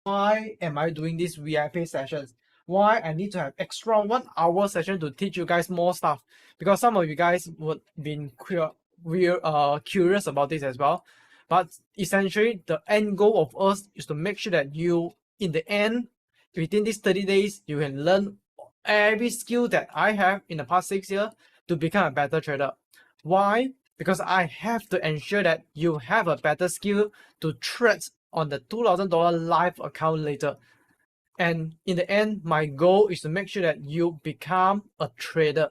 why am I doing these VIP sessions? Why I need to have extra 1 hour session to teach you guys more stuff? Because some of you guys would be curious about this as well. But essentially, the end goal of us is to make sure that you, in the end, within these 30 days, you can learn every skill that I have in the past 6 years to become a better trader. Why? Because I have to ensure that you have a better skill to trade on the $2,000 live account later. And in the end, my goal is to make sure that you become a trader.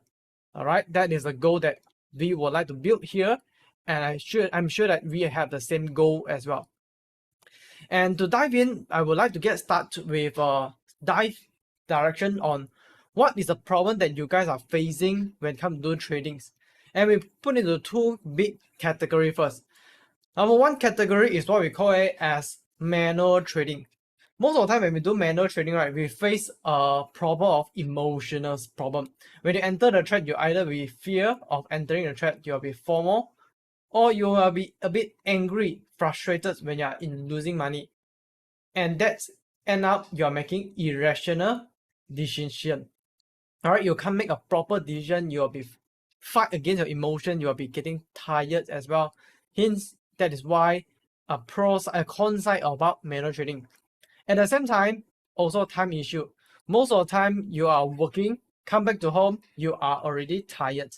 All right, that is a goal that we would like to build here, and I'm sure that we have the same goal as well. And to dive in, I would like to get started with a dive direction on what is the problem that you guys are facing when it comes to tradings. And we put into two big categories first. Number one category is what we call it as manual trading. Most of the time when we do manual trading, right, we face a problem of emotional problem. When you enter the trade, you either be fear of entering the trade, you'll be FOMO, or you will be a bit angry, frustrated when you are in losing money. And that's end up you're making irrational decision. Alright, you can't make a proper decision, you'll be fight against your emotion, you'll be getting tired as well. Hence, that is why a con side about manual trading. At the same time, also time issue. Most of the time you are working, come back to home, you are already tired.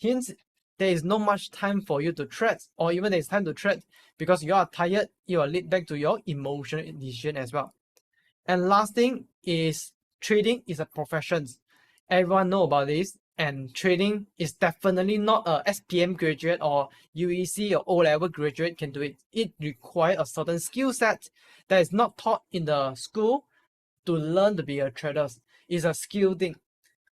Hence, there is not much time for you to trade, or even there's time to trade because you are tired, you will lead back to your emotional decision as well. And last thing is trading is a profession. Everyone know about this, and trading is definitely not a SPM graduate or UEC or O-level graduate can do it. It requires a certain skill set that is not taught in the school to learn to be a trader. It's a skill thing.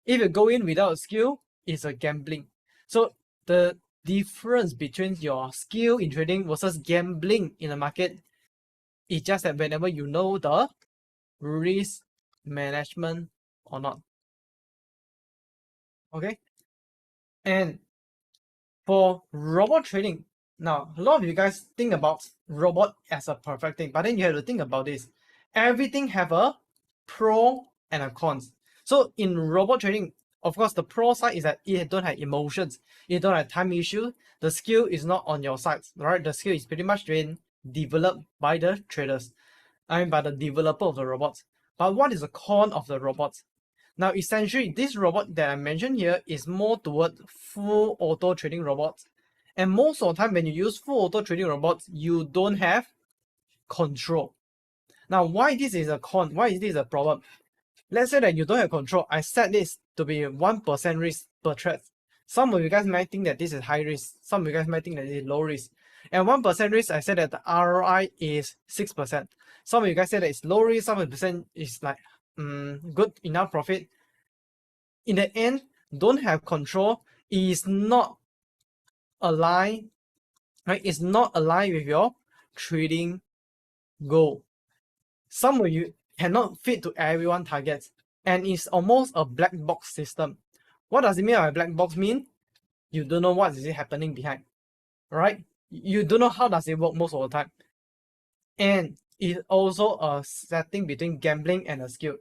If you go in without a skill, it's a gambling. So the difference between your skill in trading versus gambling in the market is just that whenever you know the risk management or not. Okay, and for robot trading, now a lot of you guys think about robot as a perfect thing, but then you have to think about this. Everything have a pro and a cons. So in robot trading, of course, the pro side is that it don't have emotions, it don't have time issue. The skill is not on your side, right? The skill is pretty much being developed by the traders, I mean by the developer of the robots. But what is the con of the robots? Now, essentially, this robot that I mentioned here is more toward full auto trading robots. And most of the time, when you use full auto trading robots, you don't have control. Now, why this is a con? Why is this a problem? Let's say that you don't have control. I set this to be 1% risk per trade. Some of you guys might think that this is high risk. Some of you guys might think that this is low risk. And 1% risk, I said that the ROI is 6%. Some of you guys said that it's low risk. Some of the percent is like good enough profit. In the end, don't have control is not aligned, right? It's not aligned with your trading goal. Some of you cannot fit to everyone targets, and it's almost a black box system. What does it mean by black box mean? You don't know what is happening behind, right? You don't know how does it work most of the time. And it's also a setting between gambling and a skill.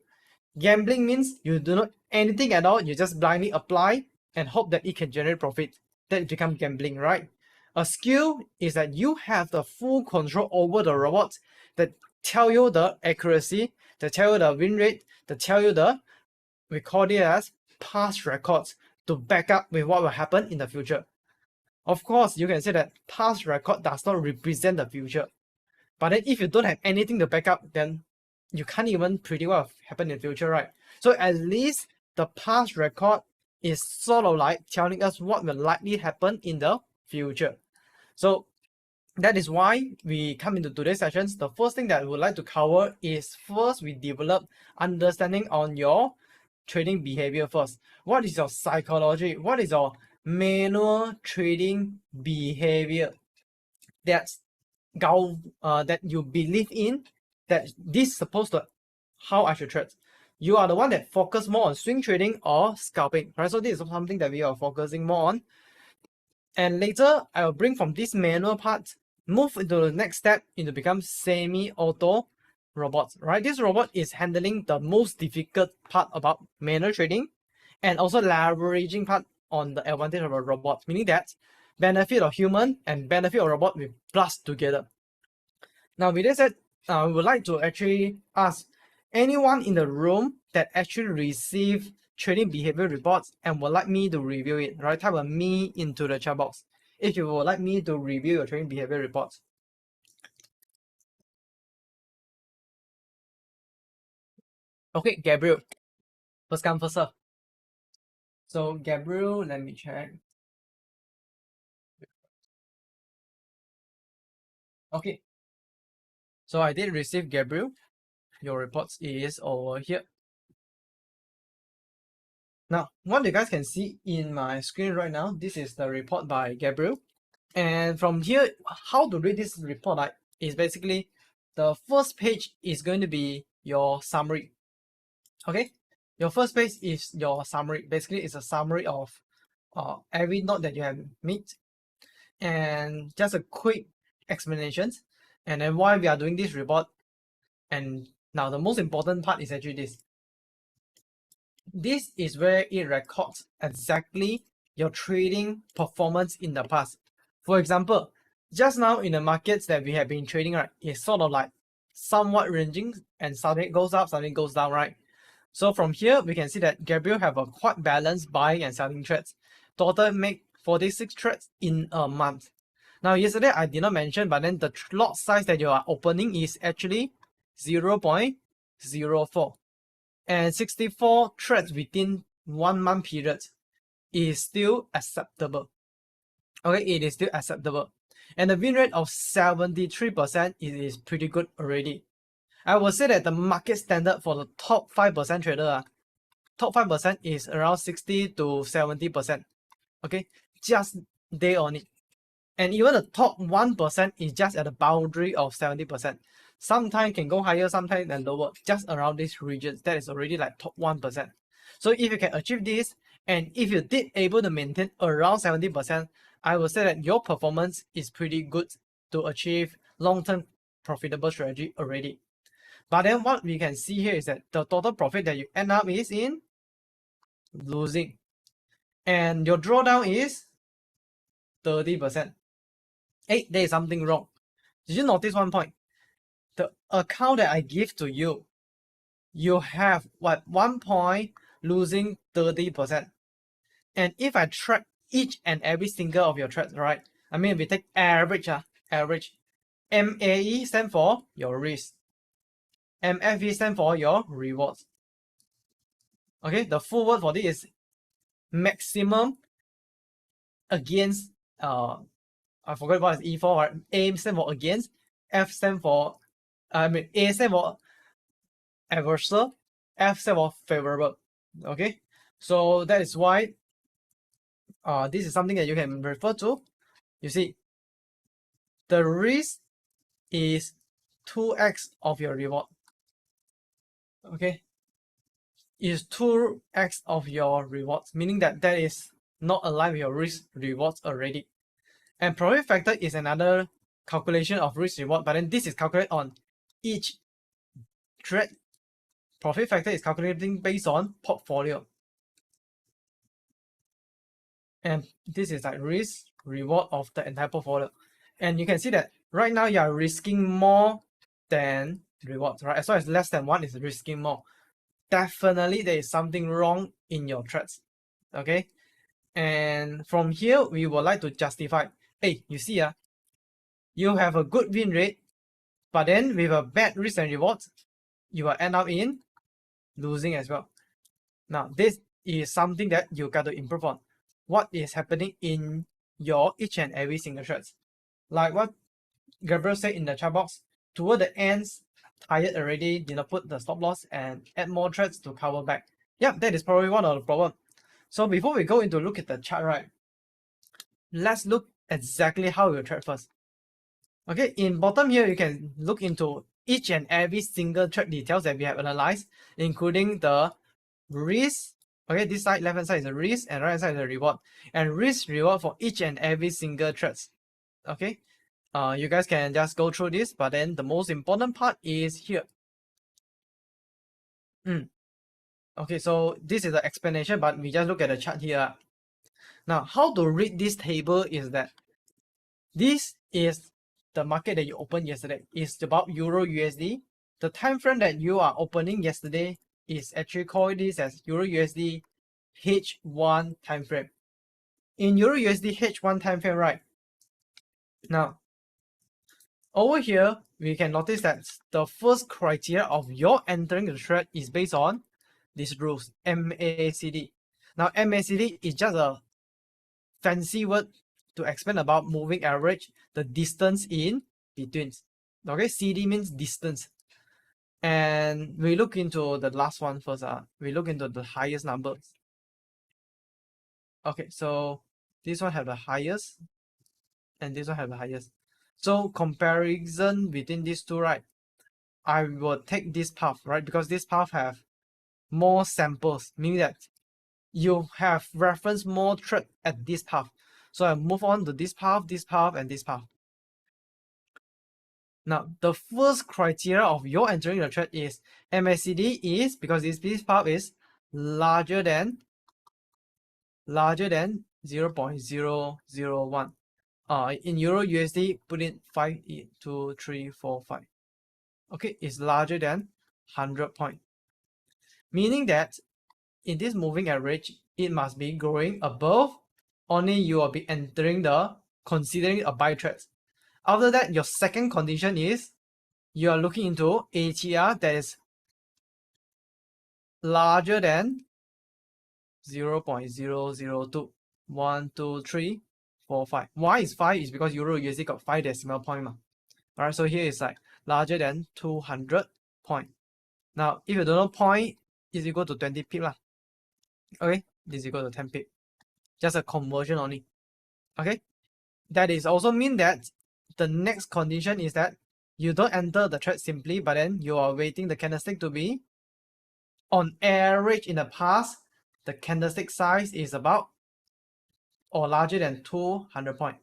Gambling means you do not anything at all, you just blindly apply and hope that it can generate profit. That becomes gambling, right? A skill is that you have the full control over the robots that tell you the accuracy, that tell you the win rate, that tell you the, we call it as past records to back up with what will happen in the future. Of course, you can say that past record does not represent the future. But then if you don't have anything to back up, then you can't even predict what will happen in the future, right? So at least the past record is sort of like telling us what will likely happen in the future. So that is why we come into today's sessions. The first thing that we would like to cover is first we develop understanding on your trading behavior first. What is your psychology? What is your manual trading behavior that you believe in, that this is supposed to how I should trade? You are the one that focus more on swing trading or scalping, right? So this is something that we are focusing more on. And later, I will bring from this manual part, move into the next step into become semi-auto robots, right? This robot is handling the most difficult part about manual trading and also leveraging part on the advantage of a robot, meaning that benefit of human and benefit of robot will plus together. Now, with that said, we would like to actually ask anyone in the room that actually received trading behavior reports and would like me to review it, right? Type a me into the chat box if you would like me to review your trading behavior reports. Okay, Gabriel, first come, first serve. So Gabriel, let me check. Okay, so I did receive Gabriel. Your reports is over here. Now, what you guys can see in my screen right now, this is the report by Gabriel. And from here, how to read this report like, is basically the first page is going to be your summary. Okay, your first page is your summary. Basically, it's a summary of every node that you have met, and just a quick explanations, and then why we are doing this report. And now the most important part is actually this. This is where it records exactly your trading performance in the past. For example, just now in the markets that we have been trading, right, it's sort of like somewhat ranging and suddenly goes up, suddenly goes down, right? So from here, we can see that Gabriel have a quite balanced buying and selling trades. Total make 46 trades in a month. Now, yesterday I did not mention, but then the lot size that you are opening is actually 0.04. And 64 trades within 1 month period is still acceptable. Okay, it is still acceptable. And the win rate of 73% is pretty good already. I would say that the market standard for the top 5% trader, top 5% is around 60 to 70%. Okay, just they on it. And even the top 1% is just at the boundary of 70%. Sometimes can go higher, sometimes and lower, just around these regions. That is already like top 1%. So if you can achieve this, and if you did able to maintain around 70%, I would say that your performance is pretty good to achieve long-term profitable strategy already. But then what we can see here is that the total profit that you end up is in losing. And your drawdown is 30%. Hey, there is something wrong. Did you notice one point? The account that I give to you, you have what 1 point losing 30%. And if I track each and every single of your trades, right? I mean, we take average, average. MAE stand for your risk. MFE stand for your rewards. Okay, the full word for this is maximum against I forgot what is E for, right? A stand for against, F stand for A stand for adversarial, F stand for favorable. Okay, so that is why this is something that you can refer to. You see, the risk is 2x of your reward. Okay, is 2x of your rewards, meaning that that is not aligned with your risk rewards already. And profit factor is another calculation of risk reward, but then this is calculated on each trade. Profit factor is calculating based on portfolio. And this is like risk reward of the entire portfolio. And you can see that right now you are risking more than rewards, right? As long as less than 1 is risking more. Definitely there is something wrong in your trades. Okay. And from here, we would like to justify, hey, you see, you have a good win rate, but then with a bad risk and rewards, you will end up in losing as well. Now, this is something that you got to improve on. What is happening in your each and every single trades? Like what Gabriel said in the chat box, toward the ends, tired already, did not put the stop loss and add more trades to cover back. Yeah, that is probably one of the problem. So before we go into look at the chart, right, let's look exactly how you trade first. Okay, in bottom here, you can look into each and every single trade details that we have analyzed, including the risk. Okay, this side, left hand side is the risk and right hand side is the reward. And risk reward for each and every single trades. Okay, you guys can just go through this, but then the most important part is here. Okay, so this is the explanation, but we just look at the chart here. Now, how to read this table is that this is the market that you opened yesterday. It's about Euro USD. The time frame that you are opening yesterday is actually called this as Euro USD H1 time frame. In Euro USD H1 time frame, right? Now, over here, we can notice that the first criteria of your entering the trade is based on these rules, MACD. Now, MACD is just a fancy word to explain about moving average, the distance in between. Okay, CD means distance. And we look into the last one first. We look into the highest numbers. Okay, so this one have the highest, and this one have the highest. So comparison between these two, right? I will take this path, right? Because this path have more samples, meaning that you have reference more trade at this path. So I move on to this path, and this path. Now, the first criteria of your entering the trade is MACD is because this path is larger than 0.001. In Euro USD, put in 5, 2, 3, 4, 5. Okay, it's larger than 100 point. Meaning that in this moving average, it must be growing above, only you will be entering the considering a buy trade. After that, your second condition is you are looking into ATR that is larger than 0.002. 1, 2, 3, 4, 5. Why is 5? Is because Euro USD got 5 decimal point. Alright, so here is like larger than 200 point. Now, if you don't know, point is equal to 20 pip lah. Okay, this is equal to 10 pip. Just a conversion only. Okay, that is also mean that the next condition is that you don't enter the trade simply, but then you are waiting the candlestick to be on average in the past, the candlestick size is about or larger than 200 point.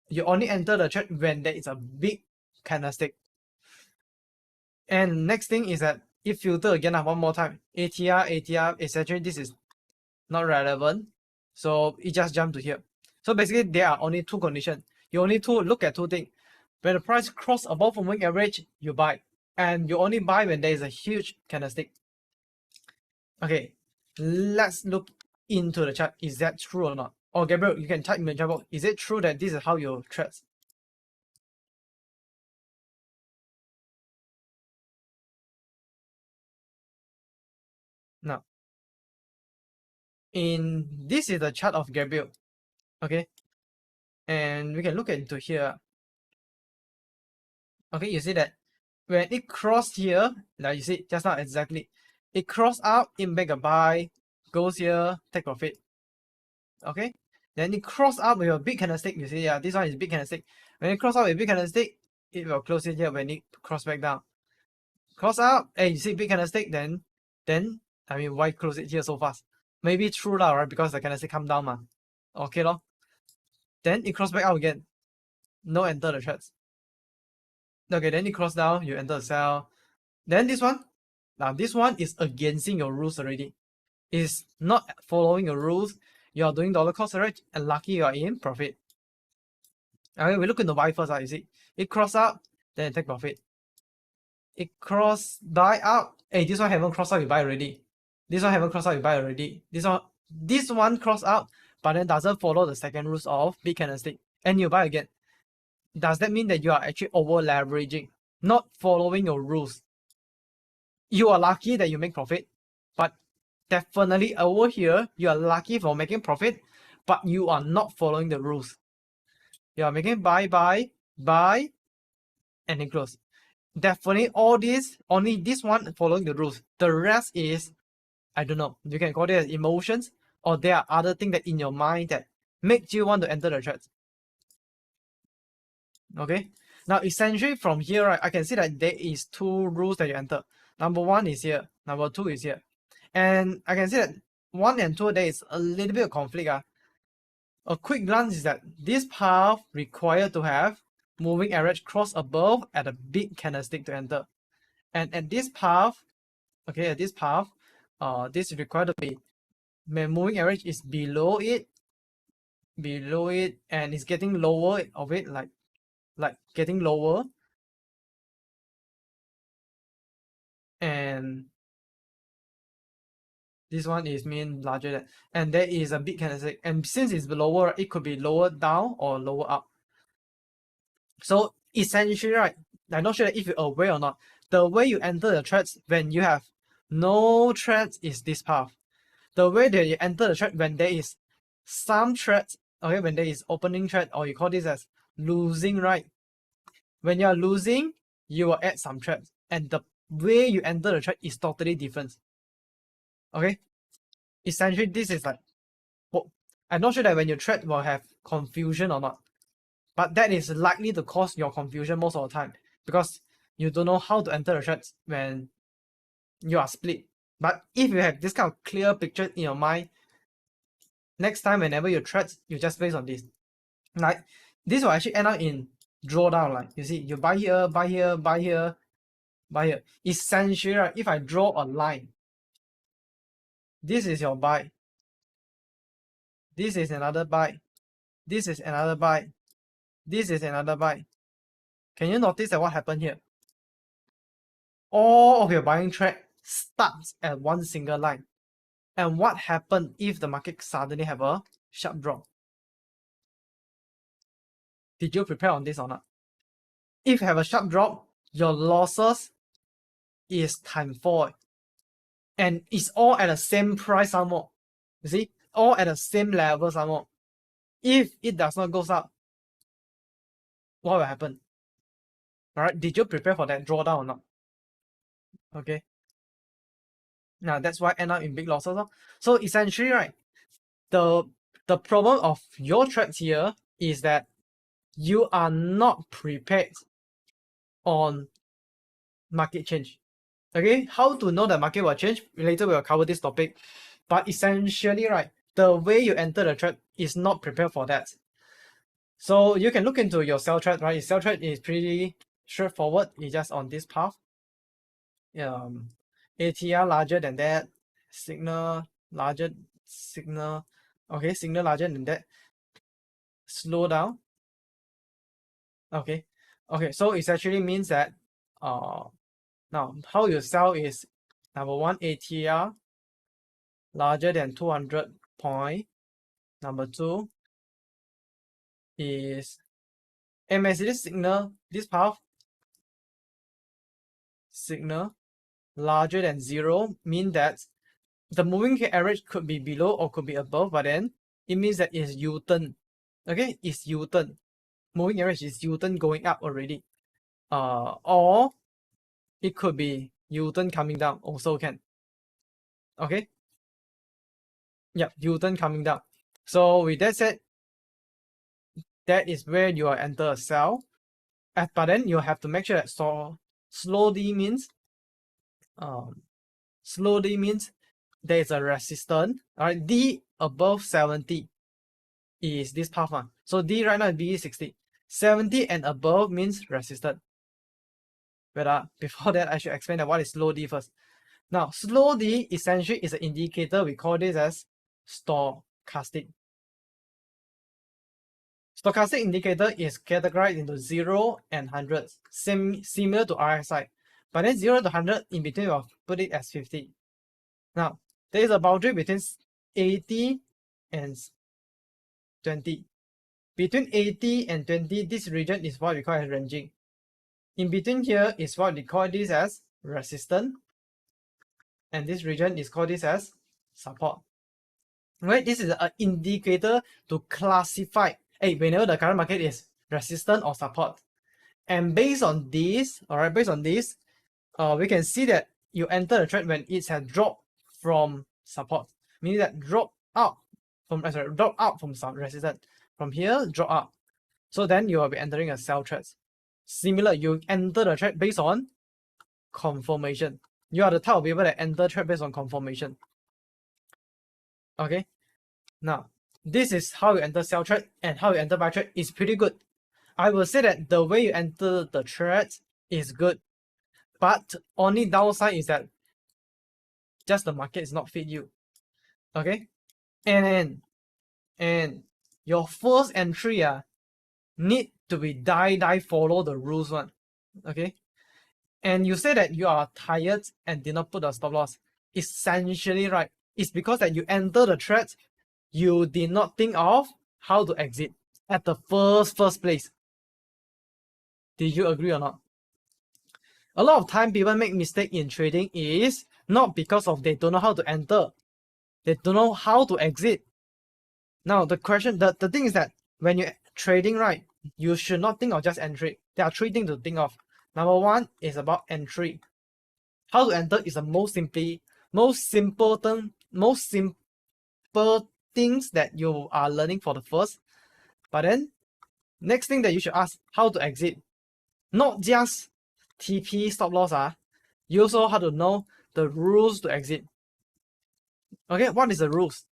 You only enter the trade when there is a big candlestick. And next thing is that if filter again one more time, ATR, essentially this is not relevant. So it just jump to here. So basically there are only two conditions. You only look at two things. When the price cross above moving average, you buy. And you only buy when there is a huge candlestick. Okay, let's look into the chart. Is that true or not? Or Gabriel, you can type in the chat box. Is it true that this is how you trade? Now, this is the chart of Gabriel. Okay, and we can look into here. Okay, you see that when it crossed here, like you see just now exactly, it crossed up, it make a buy, goes here, take profit. Okay, then it cross up with a big candlestick. You see, yeah, this one is big candlestick. When it cross up with a big candlestick, it will close it here when it cross back down. Cross up, hey, you see big candlestick, then I mean, why close it here so fast? Maybe true lah, right? Because the candlestick come down, man. Okay, lor. Then it cross back out again. No enter the trades. Okay, then it cross down, you enter the sell. Then this one, now this one is against your rules already. It's not following your rules. You are doing dollar cost average, and lucky you are in profit. Okay, we look into buy first. You see, it cross up, then take profit. It cross buy up. Hey, this one haven't crossed out, you buy already. This one haven't crossed out, you buy already. This one cross out, but then doesn't follow the second rules of big candlestick, and you buy again. Does that mean that you are actually over leveraging, not following your rules? You are lucky that you make profit, but definitely over here, you are lucky for making profit, but you are not following the rules. You are making buy, and then close. Definitely all this, only this one following the rules. The rest is, I don't know, you can call it as emotions, or there are other things that in your mind that makes you want to enter the trade. Okay, now essentially from here, right, I can see that there is two rules that you enter. Number one is here, number two is here. And I can see that 1 and 2, there is a little bit of conflict. A quick glance is that this path required to have moving average cross above at a big candlestick to enter. And at this path, okay, at this path, this is required to be, when moving average is below it, and it's getting lower of it, like getting lower, and this one is mean larger than, and there is a big candlestick, and since it's lower, it could be lower down or lower up. So essentially, right, I'm not sure if you're aware or not, the way you enter the trades when you have no trades is this path. The way that you enter the trade when there is some trades, okay, when there is opening trade, or you call this as losing, right? When you are losing, you will add some trades, and the way you enter the trade is totally different. Okay, essentially this is like, well, I'm not sure that when you trade will have confusion or not, but that is likely to cause your confusion most of the time because you don't know how to enter the trades when you are split. But if you have this kind of clear picture in your mind, next time whenever you trade, you just based on this. Like this will actually end up in drawdown. Like you see, you buy here, buy here, buy here, buy here. Essentially, right, if I draw a line, this is your buy. This is another buy. This is another buy. This is another buy. Can you notice that what happened here? All of your buying trade starts at one single line. And what happened if the market suddenly have a sharp drop? Did you prepare on this or not? If you have a sharp drop, your losses is times 4. And it's all at the same price some more. You see? All at the same level some more. If it does not go up, what will happen? Alright, did you prepare for that drawdown or not? Okay. Now that's why end up in big losses. So essentially, right, the problem of your trades here is that you are not prepared on market change. Okay, how to know the market will change? Later we will cover this topic. But essentially, right, the way you enter the trade is not prepared for that. So you can look into your sell trade, right? Your sell trade is pretty straightforward. It's just on this path. ATR larger than that, signal larger, signal, okay, signal larger than that, slow down. Okay, so it actually means that now how you sell is number one, ATR larger than 200 point. Number two is MACD signal, this path signal larger than 0, mean that the moving average could be below or could be above, but then it means that it's U-turn. Okay, it's U-turn. Moving average is U-turn going up already. Or it could be U-turn coming down also can. Okay. Yep, U-turn coming down. So with that said, that is where you will enter a sell. But then you have to make sure that slowly means there is a resistance. Alright, D above 70 is this path one. So D right now is BE60. 70 and above means resistance. But before that, I should explain that what is slow D first. Now, slow D essentially is an indicator. We call this as stochastic. Stochastic indicator is categorized into 0 and 100, similar to RSI. But then 0 to 100, in between, we'll put it as 50. Now, there is a boundary between 80 and 20. Between 80 and 20, this region is what we call as ranging. In between here is what we call this as resistance. And this region is called this as support. Right? This is an indicator to classify whenever the current market is resistance or support. And based on this, alright, we can see that you enter the trade when it has dropped from support, meaning that drop out from some resistance. From here, drop out. So then you will be entering a sell trade. Similar, you enter the trade based on confirmation. You are the type of people that enter trade based on confirmation. Okay. Now, this is how you enter sell trade and how you enter buy trade is pretty good. I will say that the way you enter the trade is good, but only downside is that just the market is not fit you. Okay, and your first entry need to be die follow the rules one. Okay, and you say that you are tired and did not put a stop loss. Essentially, right, it's because that you enter the trade, you did not think of how to exit at the first place. Did you agree or not? A lot of time people make mistake in trading is not because of they don't know how to enter. They don't know how to exit. Now the question, the thing is that when you're trading, right, you should not think of just entry. There are three things to think of. Number one is about entry. How to enter is the most simple things that you are learning for the first. But then next thing that you should ask, how to exit. Not just TP stop loss. You also have to know the rules to exit. Okay, what is the rules?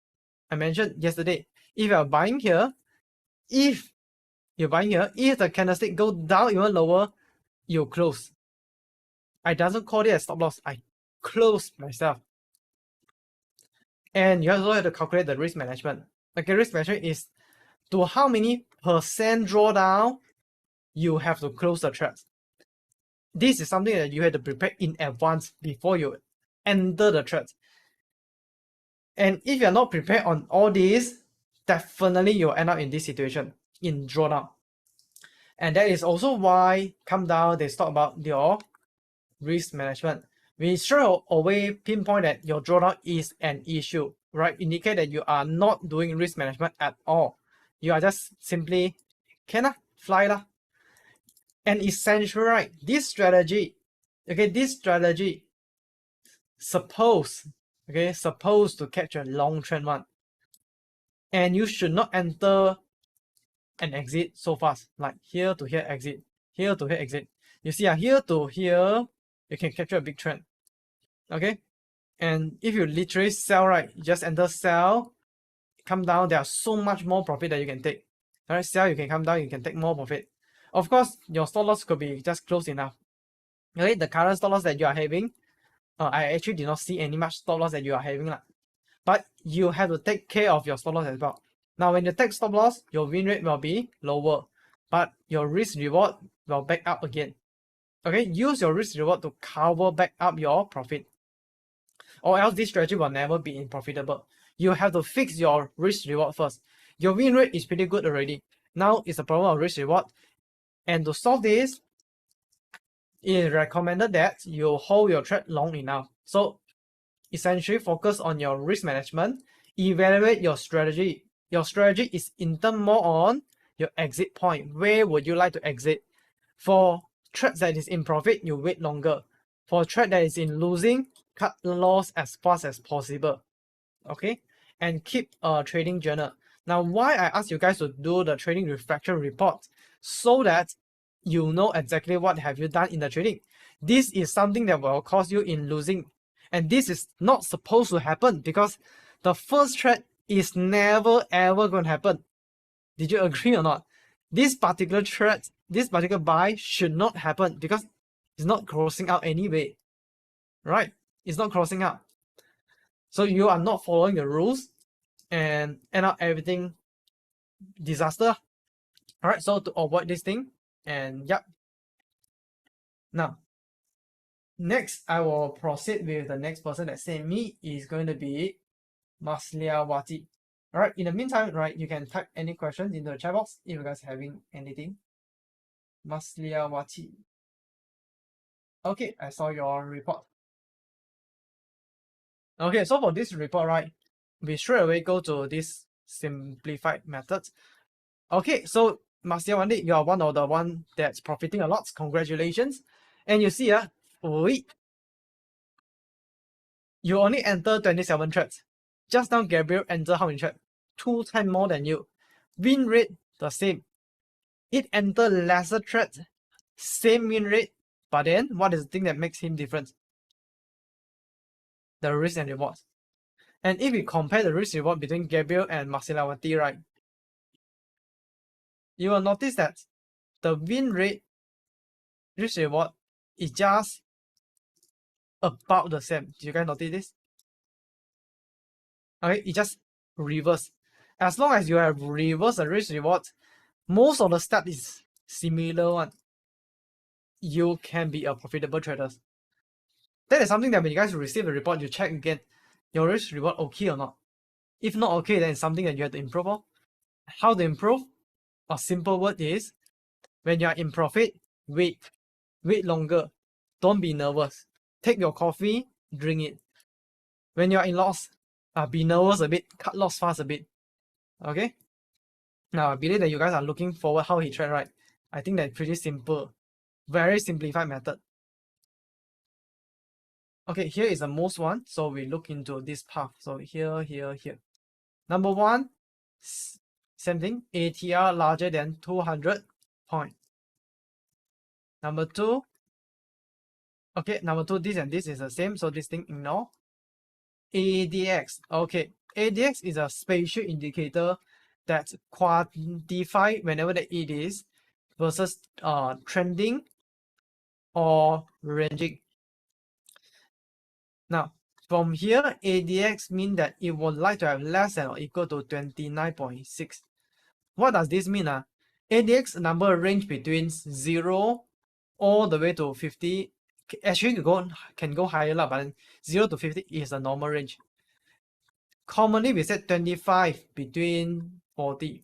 I mentioned yesterday. If you are buying here, if the candlestick go down even lower, you close. I doesn't call it a stop loss. I close myself. And you also have to calculate the risk management. Okay, risk management is to how many percent drawdown you have to close the trades. This is something that you have to prepare in advance before you enter the trades. And if you're not prepared on all these, definitely you'll end up in this situation, in drawdown. And that is also why come down, they talk about your risk management. We straight away pinpoint that your drawdown is an issue, right? Indicate that you are not doing risk management at all. You are just simply fly lah. And essentially, right, this strategy supposed to catch a long trend one. And you should not enter and exit so fast, like here to here exit, here to here exit. You see, here to here, you can capture a big trend. Okay, and if you literally sell, right, you just enter sell, come down, there are so much more profit that you can take. All right, sell, you can come down, you can take more profit. Of course, your stop loss could be just close enough. Okay, the current stop loss that you are having, I actually did not see any much stop loss that you are having lah. But you have to take care of your stop loss as well. Now, when you take stop loss, your win rate will be lower, but your risk reward will back up again. Okay, use your risk reward to cover back up your profit, or else this strategy will never be profitable. You have to fix your risk reward first. Your win rate is pretty good already. Now it's a problem of risk reward, and to solve this, it is recommended that you hold your trade long enough. So essentially focus on your risk management, evaluate your strategy. Your strategy is in turn more on your exit point. Where would you like to exit? For trade that is in profit, you wait longer. For trade that is in losing, cut loss as fast as possible. Okay, and keep a trading journal. Now, why I ask you guys to do the trading reflection report, so that you know exactly what have you done in the trading. This is something that will cause you in losing, and this is not supposed to happen, because the first trade is never ever going to happen. Did you agree or not? This particular trade, this particular buy should not happen, because it's not crossing out anyway, right? It's not crossing out. So you are not following the rules and end up everything disaster. All right, so to avoid this thing, and yep. Now, next I will proceed with the next person that sent me is going to be Masliawati. All right, in the meantime, right, you can type any questions in the chat box if you guys are having anything. Masliawati. Okay, I saw your report. Okay, so for this report, right, we straight away go to this simplified methods. Okay, so Masliawati, you are one of the one that's profiting a lot. Congratulations. And you see, you only enter 27 trades. Just now, Gabriel entered how many trades? 2 times more than you. Win rate, the same. It entered lesser trades, same win rate. But then, what is the thing that makes him different? The risk and rewards. And if we compare the risk reward between Gabriel and Masliawati, right, you will notice that the win rate, risk reward is just about the same. Do you guys notice this? Okay, it just reverse. As long as you have reverse the risk reward, most of the stat is similar one, you can be a profitable trader. That is something that when you guys receive the report, you check again, your risk reward okay or not. If not okay, then it's something that you have to improve on. How to improve? A simple word is, when you are in profit, wait longer. Don't be nervous. Take your coffee, drink it. When you are in loss, be nervous a bit, cut loss fast a bit. Okay? Now, I believe that you guys are looking forward how he trade, right? I think that's pretty simple. Very simplified method. Okay, here is the most one. So we look into this path. So here, here, here. Number one, same thing. ATR larger than 200 point. Number two, okay, number two, this and this is the same. So this thing ignore. ADX. Okay, ADX is a spatial indicator that quantify whenever the it is versus trending or ranging. Now, from here, ADX mean that it would like to have less than or equal to 29.6. What does this mean? ADX number range between 0 all the way to 50. Actually, can go higher, but 0 to 50 is the normal range. Commonly, we said 25 between 40.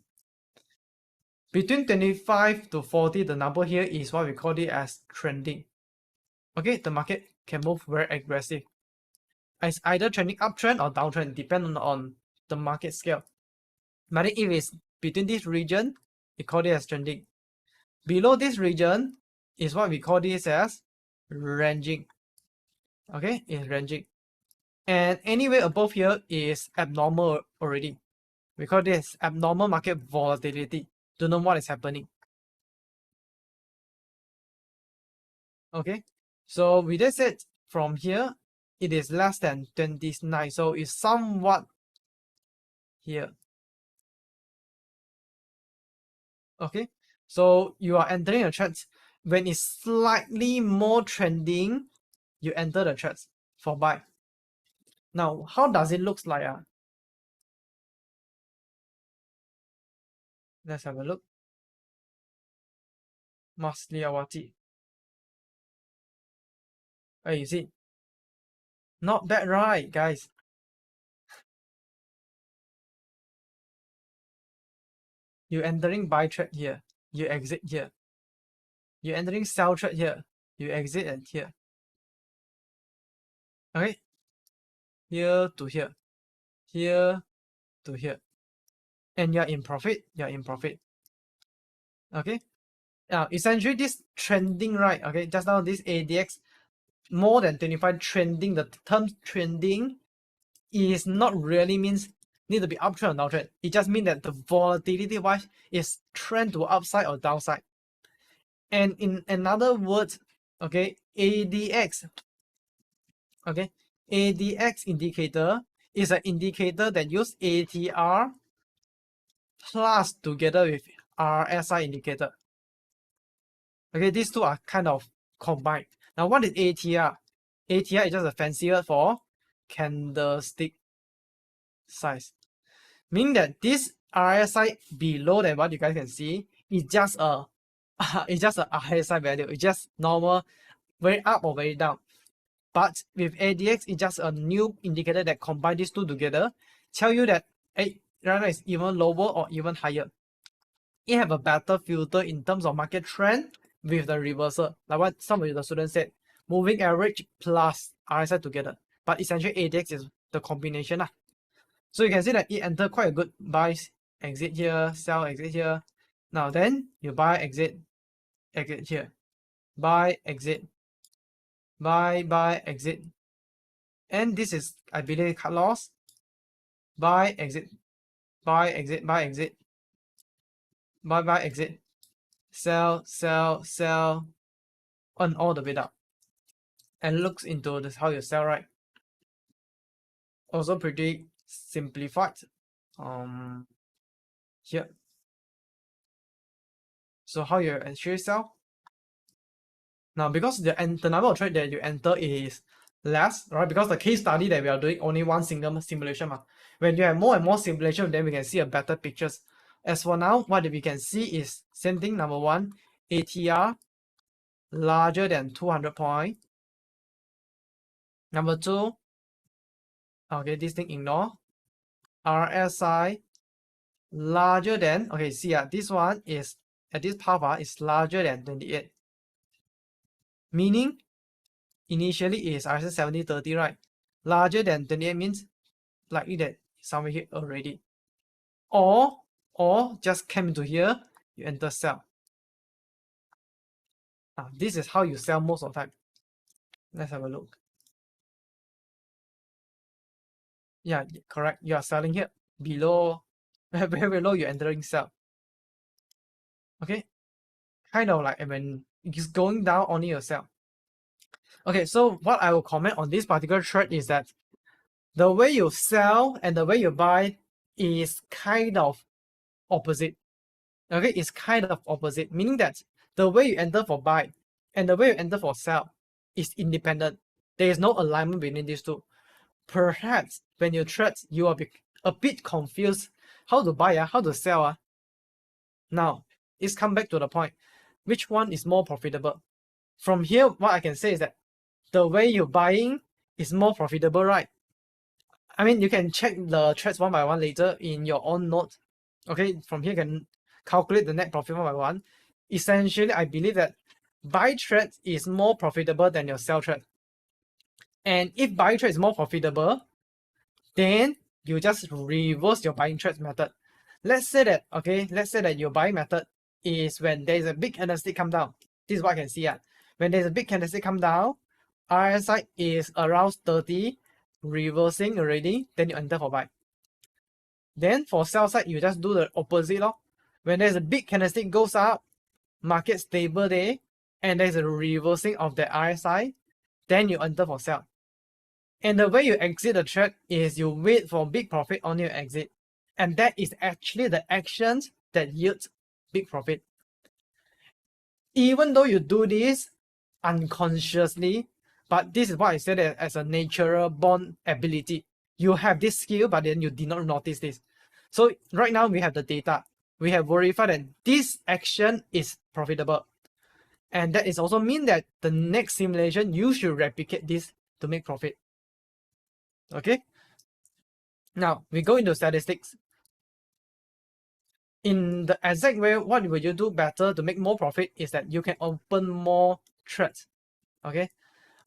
Between 25 to 40, the number here is what we call it as trending. Okay, the market can move very aggressive. It's either trending uptrend or downtrend, depending on the market scale. But if it's between this region, we call it as trending. Below this region is what we call this as ranging. Okay, it's ranging. And anywhere above here is abnormal already. We call this abnormal market volatility. Don't know what is happening. Okay, so with that said, from here, it is less than 29. So it's somewhat here. Okay, so you are entering a trend. When it's slightly more trending, you enter the trades for buy. Now, how does it look like? Let's have a look. Masliyawati. Hey, you see? Not bad, right, guys? You entering buy trade here. You exit here. You entering sell trade here. You exit at here. Okay? Here to here. Here to here. And you're in profit. You're in profit. Okay? Now, essentially, this trending, right? Okay, just now this ADX more than 25 trending, the term trending is not really means need to be uptrend or downtrend. It just means that the volatility wise is trend to upside or downside. And in another words, okay, ADX, okay, ADX indicator is an indicator that use ATR plus together with RSI indicator. Okay, these two are kind of combined. Now, what is ATR? ATR is just a fancy word for candlestick size, meaning that this RSI below than what you guys can see is just a it's just a RSI value. It's just normal, very up or very down. But with ADX, it's just a new indicator that combine these two together, tell you that right now is even lower or even higher. It have a better filter in terms of market trend with the reversal, like what some of the students said, moving average plus RSI together. But essentially ADX is the combination. So you can see that it entered quite a good buy, exit here, sell, exit here. Now then you buy, exit here. Buy, exit. Buy, exit. And this is, I believe, cut loss. Buy, exit. Buy, exit, buy, exit. Buy, exit. Sell, on all the way up. And looks into this how you sell, right? Also pretty simplified. Here. So how you actually sell? Now, because the number of trade that you enter is less, right? Because the case study that we are doing only one single simulation. When you have more and more simulation, then we can see a better pictures. As for now, what we can see is same thing. Number one, ATR larger than 200 point. Number two, okay, this thing ignore. RSI larger than, okay, see, this one is, at this power is larger than 28. Meaning, initially is RSI 70-30, right? Larger than 28 means likely that somewhere here already. Or just came into here, you enter sell. This is how you sell most of the time. Let's have a look. Yeah, correct. You are selling here below, very low, you're entering sell. Okay, kind of like when it's going down, only you sell. Okay, so what I will comment on this particular trade is that the way you sell and the way you buy is kind of opposite. Okay, it's kind of opposite, meaning that the way you enter for buy and the way you enter for sell is independent. There is no alignment between these two. Perhaps when you trade, you will be a bit confused how to buy, how to sell. Now, it's come back to the point. Which one is more profitable? From here, what I can say is that the way you're buying is more profitable, right? I mean, you can check the trades one by one later in your own note. Okay, from here you can calculate the net profit one by one. Essentially, I believe that buy trade is more profitable than your sell trade. And if buy trade is more profitable, then you just reverse your buying trade method. Let's say that your buying method is when there is a big candlestick come down. This is what I can see. When there's a big candlestick come down, RSI is around 30, reversing already, then you enter for buy. Then for sell side, you just do the opposite. When there's a big candlestick goes up, market stable there, and there's a reversing of the RSI, then you enter for sell. And the way you exit the trade is you wait for big profit on your exit. And that is actually the actions that yields big profit. Even though you do this unconsciously, but this is what I said as a natural born ability. You have this skill, but then you did not notice this. So right now we have the data. We have verified that this action is profitable. And that is also mean that the next simulation, you should replicate this to make profit. Okay? Now, we go into statistics. In the exact way, what will you do better to make more profit is that you can open more trades. Okay?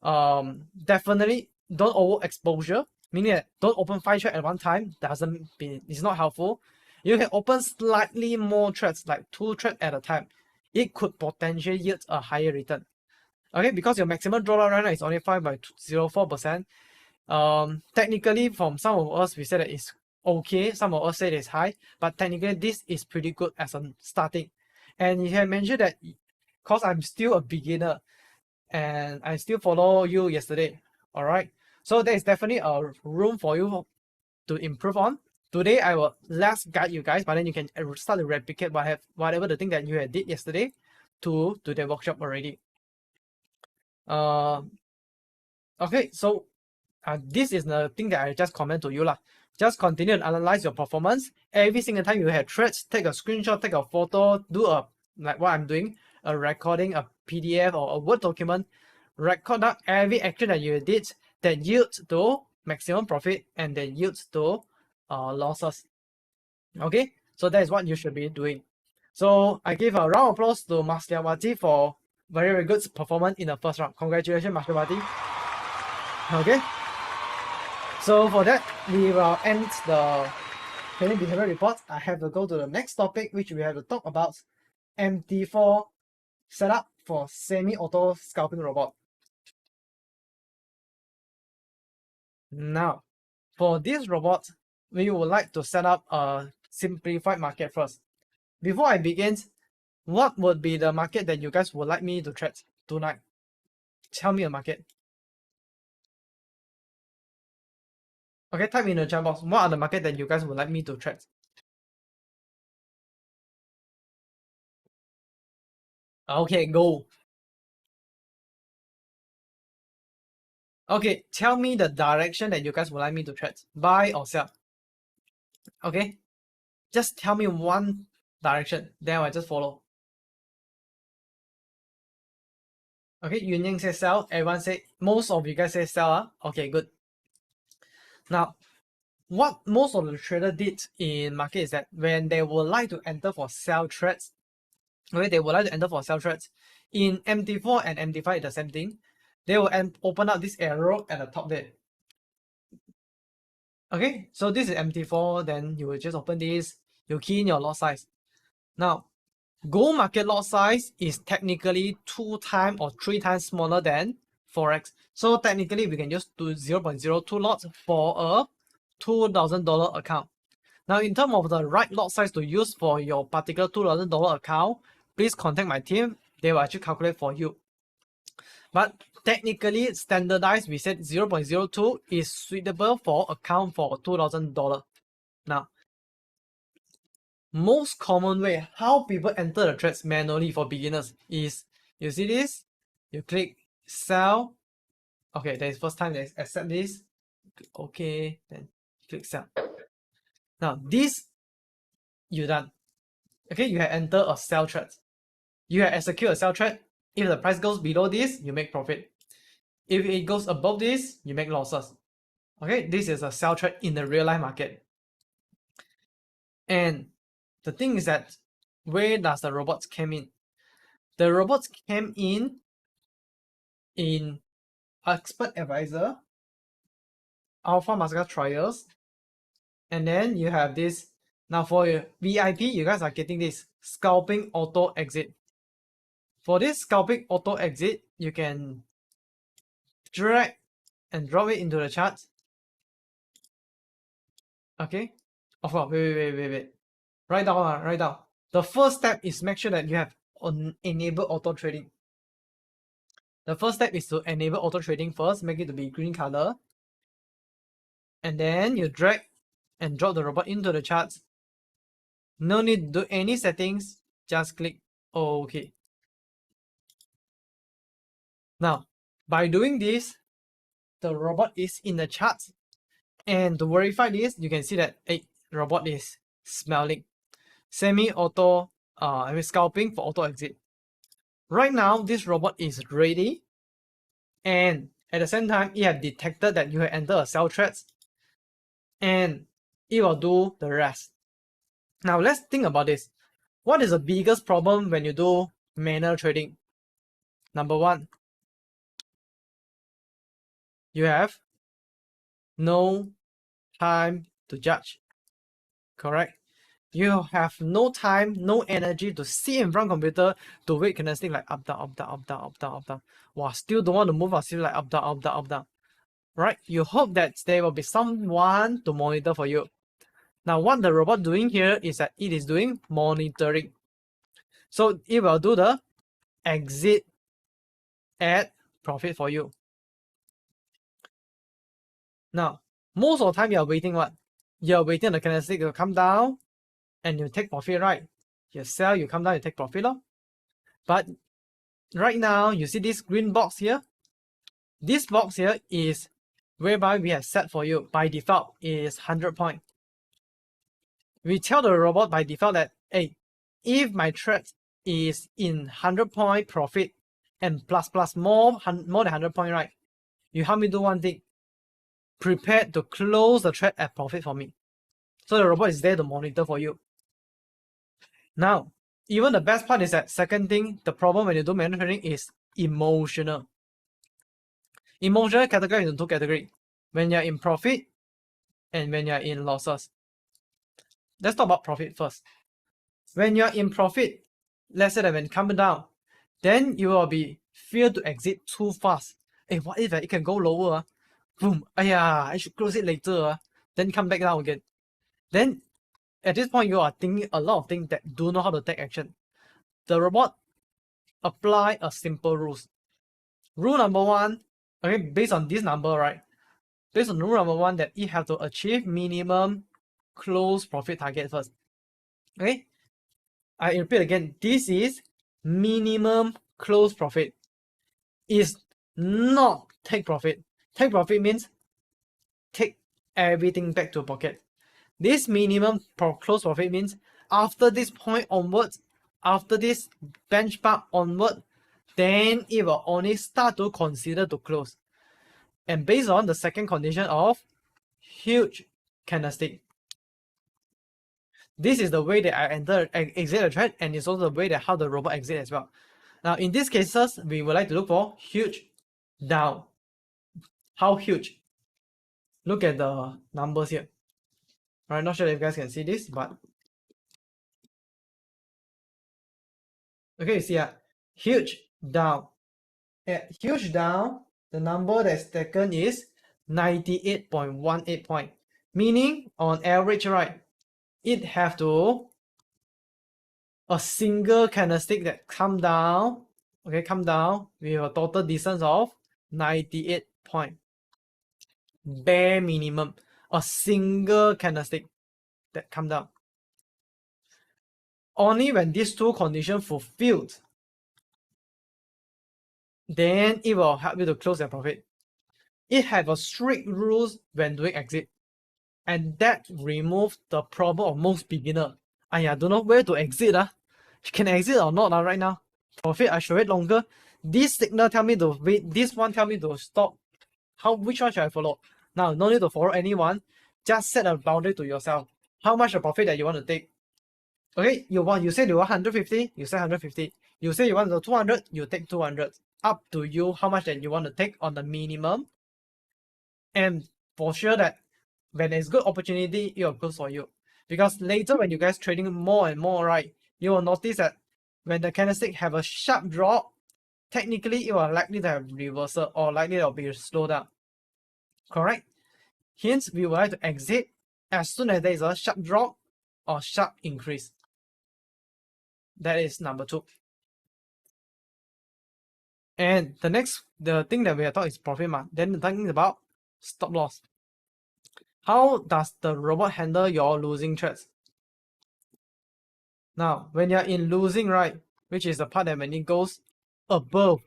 Definitely don't overexposure, meaning that don't open 5 trades at one time. It's not helpful. You can open slightly more trades, like 2 trades at a time. It could potentially yield a higher return. Okay, because your maximum drawdown right now is only 5.04%. Technically, from some of us, we said that it's okay. Some of us say it's high, but technically, this is pretty good as a starting. And you have mentioned that because I'm still a beginner and I still follow you yesterday. All right, so there is definitely a room for you to improve on. Today, I will less guide you guys, but then you can start to replicate whatever the thing that you had did yesterday to the workshop already. Okay, so this is the thing that I just comment to you lah. Just continue to analyze your performance. Every single time you have trades, take a screenshot, take a photo, do a like what I'm doing, a recording, a PDF or a Word document. Record up every action that you did that yields to maximum profit and that yields to losses. Okay, so that is what you should be doing. So I give a round of applause to Mastiawati for very good performance in the first round. Congratulations, Mastiawati. Okay. So for that, we will end the trading behavior report. I have to go to the next topic, which we have to talk about MT4 setup for semi-auto scalping robot. Now, for this robot, we would like to set up a simplified market first. Before I begin, what would be the market that you guys would like me to trade tonight? Tell me a market. Okay, type in the chat box. What are the market that you guys would like me to trade? Okay, go. Okay, tell me the direction that you guys would like me to trade. Buy or sell. Okay, just tell me one direction, then I just follow. Okay, Yunying says sell. Everyone say, most of you guys say sell. Okay, good. Now, what most of the trader did in market is that when they would like to enter for sell trades, okay, they would like to enter for sell trades. In MT4 and MT5, the same thing. They will open up this arrow at the top there. Okay, so this is MT4, then you will just open this, you key in your lot size. Now, gold market lot size is technically 2 times or 3 times smaller than Forex. So technically, we can just do 0.02 lots for a $2,000 account. Now, in terms of the right lot size to use for your particular $2,000 account, please contact my team. They will actually calculate for you. But technically, standardized, we said 0.02 is suitable for account for $2,000. Now, most common way how people enter the trades manually for beginners is, you see this, you click sell. Okay, that is first time they accept this. Okay, then click sell. Now this, you done. Okay, you have entered a sell trade. You have execute a sell trade. If the price goes below this, you make profit. If it goes above this, you make losses. Okay, this is a sell trade in the real life market. And the thing is that, where does the robots came in? The robots came in Expert Advisor, Alpha Muscat Trials, and then you have this. Now for your VIP, you guys are getting this Scalping Auto Exit. For this Scalping Auto Exit, you can drag and drop it into the chart. Okay. Of course, wait. Write down. The first step is make sure that you have enable auto trading. The first step is to enable auto trading first, make it to be green color. And then you drag and drop the robot into the charts. No need to do any settings, just click OK. Now, by doing this, the robot is in the charts. And to verify this, you can see that robot is smelling. Semi-auto scalping for auto exit. Right now, this robot is ready. And at the same time, it has detected that you have entered a sell trade. And it will do the rest. Now, let's think about this. What is the biggest problem when you do manual trading? Number one, you have no time to judge. Correct? You have no time, no energy to sit in front of computer to wait candlestick like up, down. Wow, still don't want to move, still like up, down. Right? You hope that there will be someone to monitor for you. Now, what the robot doing here is that it is doing monitoring. So it will do the exit at profit for you. Now, most of the time you are waiting what? You are waiting the candlestick to come down and you take profit, right? You sell, you come down, you take profit. But right now, you see this green box here? This box here is whereby we have set for you by default is 100 point. We tell the robot by default that, hey, if my trade is in 100 point profit and plus more than 100 point, right? You help me do one thing. Prepare to close the trade at profit for me. So the robot is there to monitor for you. Now, even the best part is that second thing, the problem when you do manual trading is emotional. Emotional category into two categories. When you're in profit and when you're in losses. Let's talk about profit first. When you're in profit, let's say that when it comes down, then you will be fear to exit too fast. Hey, what if it can go lower? Boom, I should close it later. Then come back down again. Then at this point, you are thinking a lot of things that do know how to take action. The robot apply a simple rules. Rule number one, okay, based on this number, right? Based on rule number one, that it have to achieve minimum close profit target first. Okay, I repeat again, this is minimum close profit. Is not take profit. Take profit means take everything back to pocket. This minimum close profit means after this point onwards, after this benchmark onward, then it will only start to consider to close. And based on the second condition of huge candlestick, this is the way that I exit a trade, and it's also the way that how the robot exit as well. Now in these cases, we would like to look for huge down. How huge? Look at the numbers here. Alright, not sure if you guys can see this, but okay, you see huge down. At huge down, the number that's taken is 98.18 point. Meaning on average, right, it have to a single candlestick that come down, okay, come down with a total distance of 98 point. Bare minimum, a single candlestick that come down. Only when these two conditions fulfilled, then it will help you to close your profit. It have a strict rules when doing exit, and that removes the problem of most beginner. I don't know where to exit. Can exit or not right now? Profit, I should wait longer. This signal tell me to wait. This one tell me to stop. Which one should I follow? Now, no need to follow anyone. Just set a boundary to yourself. How much the profit that you want to take? Okay, you say you want 150, you say 150. You say you want the 200, you take 200. Up to you how much that you want to take on the minimum. And for sure that when there's good opportunity, it will go for you. Because later when you guys trading more and more, right, you will notice that when the candlestick have a sharp drop, technically it will likely to have reversal or likely to be slowed down. Correct? Hence, we would like to exit as soon as there is a sharp drop or sharp increase. That is number 2. And the thing that we are talking is profit mark. Then the thing is about stop loss. How does the robot handle your losing trades? Now, when you're in losing, right, which is the part that when it goes above.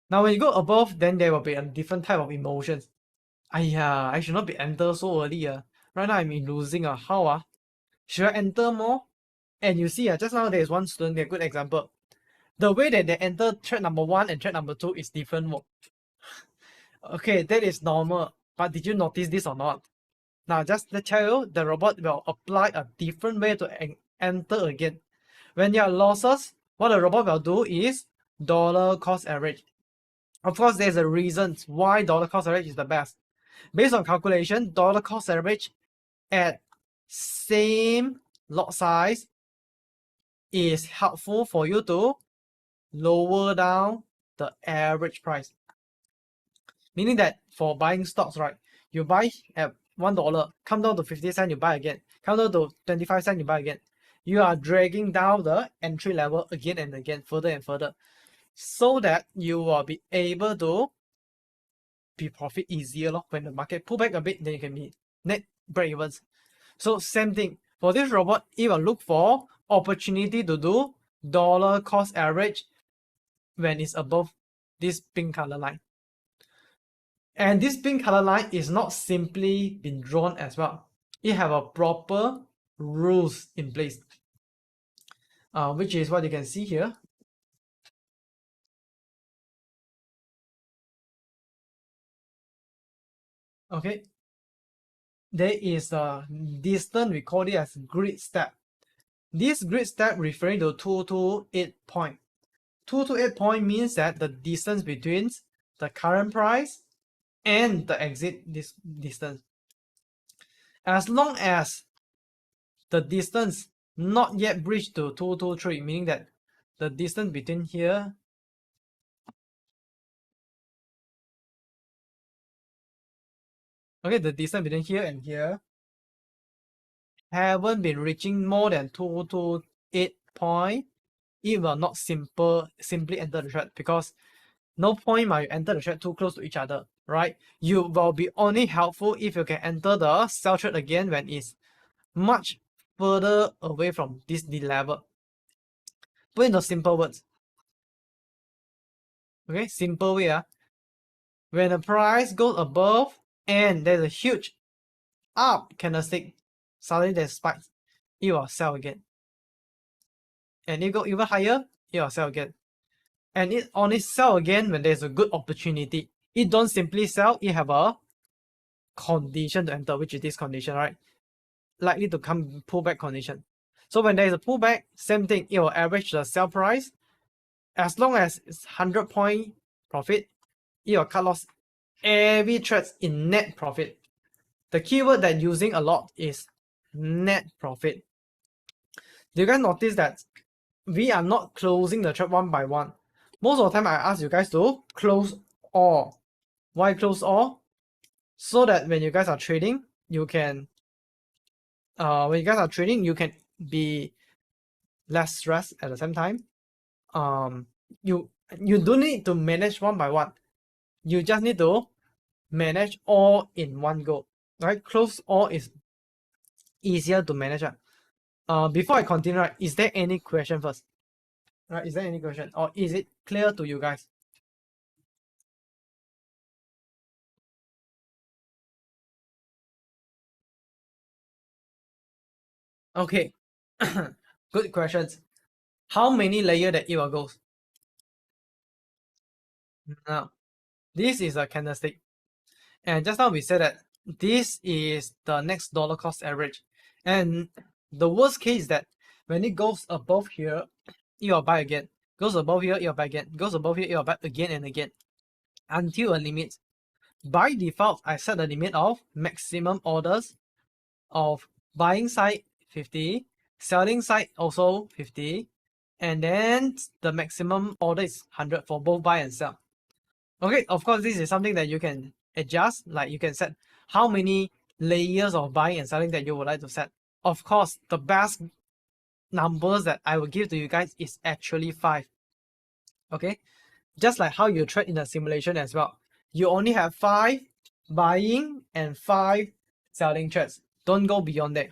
Now, when you go above, then there will be a different type of emotions. I should not be enter so early. Right now, I'm in losing. How? Should I enter more? And you see, just now there is one student, a good example. The way that they enter trade number 1 and trade number 2 is different. Okay, that is normal. But did you notice this or not? Now, just to tell you, the robot will apply a different way to enter again. When you have losses, what the robot will do is dollar cost average. Of course, there's a reason why dollar cost average is the best. Based on calculation, dollar cost average at same lot size is helpful for you to lower down the average price. Meaning that for buying stocks, right, you buy at $1, come down to 50 cents, you buy again. Come down to 25 cents, you buy again. You are dragging down the entry level again and again, further and further, so that you will be able to be profit easier. When the market pull back a bit, then you can be net break-evens. So same thing. For this robot, it will look for opportunity to do dollar cost average when it's above this pink color line. And this pink color line is not simply been drawn as well. It have a proper rules in place, which is what you can see here. Okay, there is a distance, we call it as grid step. This grid step referring to 228 point. 228 point means that the distance between the current price and the exit distance. As long as the distance not yet breached to 223, meaning that the distance between here the distance between here and here haven't been reaching more than 228 point, it will not simply enter the trade, because no point might enter the trade too close to each other, right? You will be only helpful if you can enter the sell trade again when it's much further away from this D level. Put in the simple words. Okay, simple way. when the price goes above and there's a huge up candlestick, suddenly there's spikes, it will sell again. And it go even higher, it will sell again. And it only sell again when there's a good opportunity. It don't simply sell, it have a condition to enter, which is this condition, right? Likely to come pullback condition. So when there is a pullback, same thing, it will average the sell price. As long as it's 100-point profit, it will cut loss every trade in net profit. The keyword that using a lot is net profit. Do you guys notice that we are not closing the trade one by one? Most of the time I ask you guys to close all. Why close all? So that when you guys are trading, you can be less stressed at the same time. You don't need to manage one by one. You just need to manage all in one go. Right? Close all is easier to manage. Before I continue, right, is there any question first? Right? Is there any question, or is it clear to you guys? Okay. Good questions. How many layer that it will go? Now, this is a candlestick. And just now we said that this is the next dollar cost average. And the worst case is that when it goes above here, it will buy again. Goes above here, it will buy again. Goes above here, it will buy again and again. Until a limit. By default, I set the limit of maximum orders of buying side 50, selling side also 50, and then the maximum order is 100 for both buy and sell. Okay, of course, this is something that you can adjust, like you can set how many layers of buying and selling that you would like to set. Of course, the best numbers that I will give to you guys is actually 5. Okay, just like how you trade in a simulation as well. You only have 5 buying and 5 selling trades. Don't go beyond that.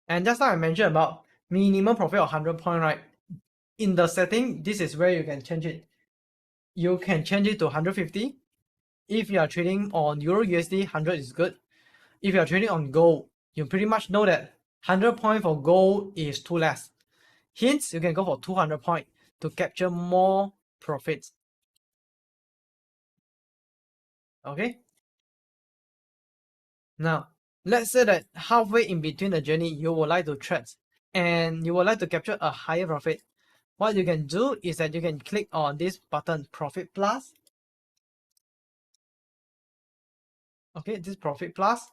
And just like I mentioned about minimum profit of 100 point, right? In the setting, this is where you can change it. You can change it to 150. If you are trading on Euro USD, 100 is good. If you are trading on gold, you pretty much know that 100 point for gold is too less. Hence, you can go for 200 point to capture more profits. Okay? Now, let's say that halfway in between the journey, you would like to trade and you would like to capture a higher profit. What you can do is that you can click on this button, Profit Plus. Okay, this Profit Plus,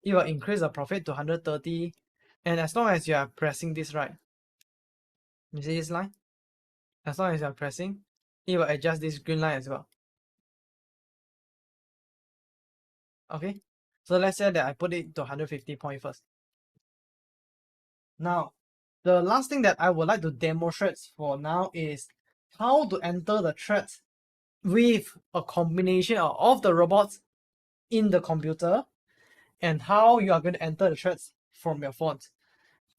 it will increase the profit to 130. And as long as you are pressing this right, you see this line? As long as you are pressing, it will adjust this green line as well. Okay, so let's say that I put it to 150 point first. Now, the last thing that I would like to demonstrate for now is how to enter the trades with a combination of the robots in the computer and how you are going to enter the trades from your phone.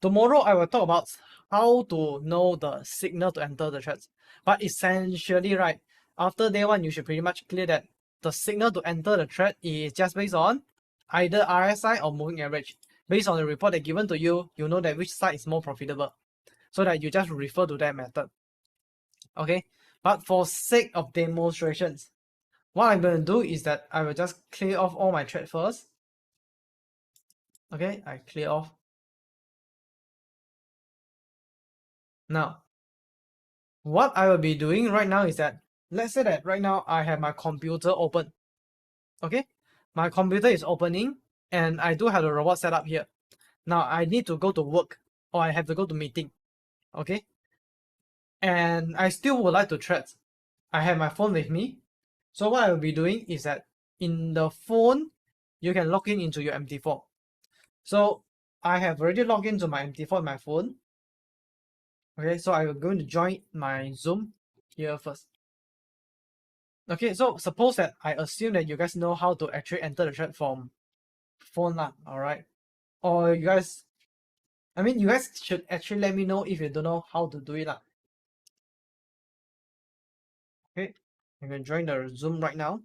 Tomorrow I will talk about how to know the signal to enter the trades. But essentially, right, after day 1, you should pretty much clear that the signal to enter the trade is just based on either RSI or moving average. Based on the report that given to you, you know that which side is more profitable. So that you just refer to that method. Okay, but for sake of demonstrations, what I'm going to do is that I will just clear off all my trade first. Okay, I clear off. Now, what I will be doing right now is that, let's say that right now I have my computer open. Okay, my computer is opening and I do have the robot set up here. Now I need to go to work or I have to go to meeting. Okay, and I still would like to trade. I have my phone with me. So what I will be doing is that in the phone, you can log in into your MT4. So I have already logged into my MT4 on my phone. Okay, so I'm going to join my Zoom here first. Okay, so suppose that I assume that you guys know how to actually enter the chat from phone lah, alright? Or you guys, I mean, you guys should actually let me know if you don't know how to do it lah. Okay, I'm going to join the Zoom right now.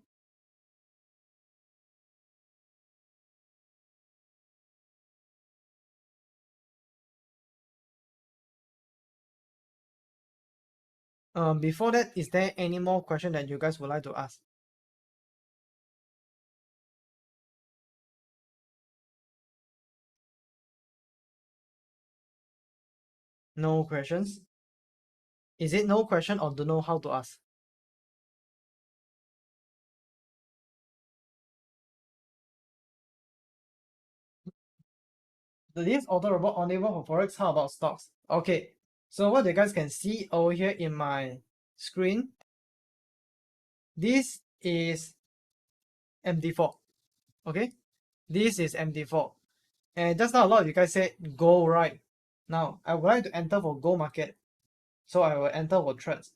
Before that, is there any more question that you guys would like to ask? No questions? Is it no question or don't know how to ask? This auto robot unable for forex. How about stocks? Okay, so what you guys can see over here in my screen, this is MD4. Okay, this is MD4, and just now a lot of you guys said gold, right? Now I would like to enter for gold market, so I will enter for trades,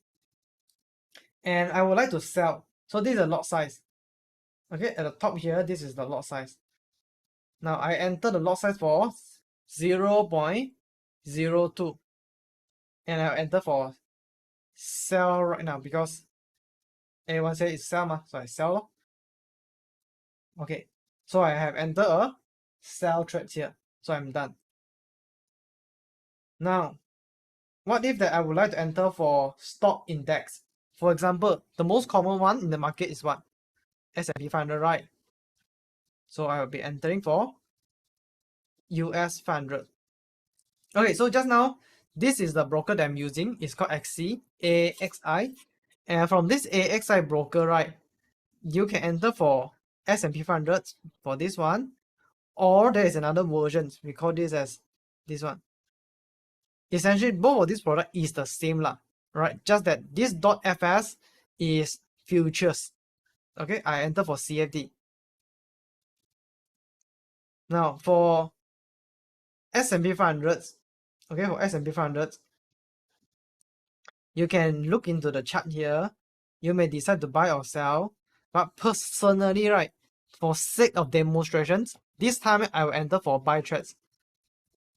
and I would like to sell. So this is the lot size. Okay, at the top here, this is the lot size. Now I enter the lot size for 0.02, and I'll enter for sell right now because everyone says it's sell so I sell. Okay, so I have entered a sell trade here, so I'm done. Now, what if that I would like to enter for stock index? For example, the most common one in the market is what? S&P 500, right? So I will be entering for US 500. Okay, so just now, this is the broker that I'm using. It's called XC, AXI. And from this AXI broker, right, you can enter for S&P 500 for this one. Or there is another version. We call this as this one. Essentially, both of these products is the same lah, right? Just that this .fs is futures. Okay, I enter for CFD. Now for S&P 500, okay, for S&P 500, you can look into the chart here. You may decide to buy or sell, but personally, right, for sake of demonstrations, this time I will enter for buy trades.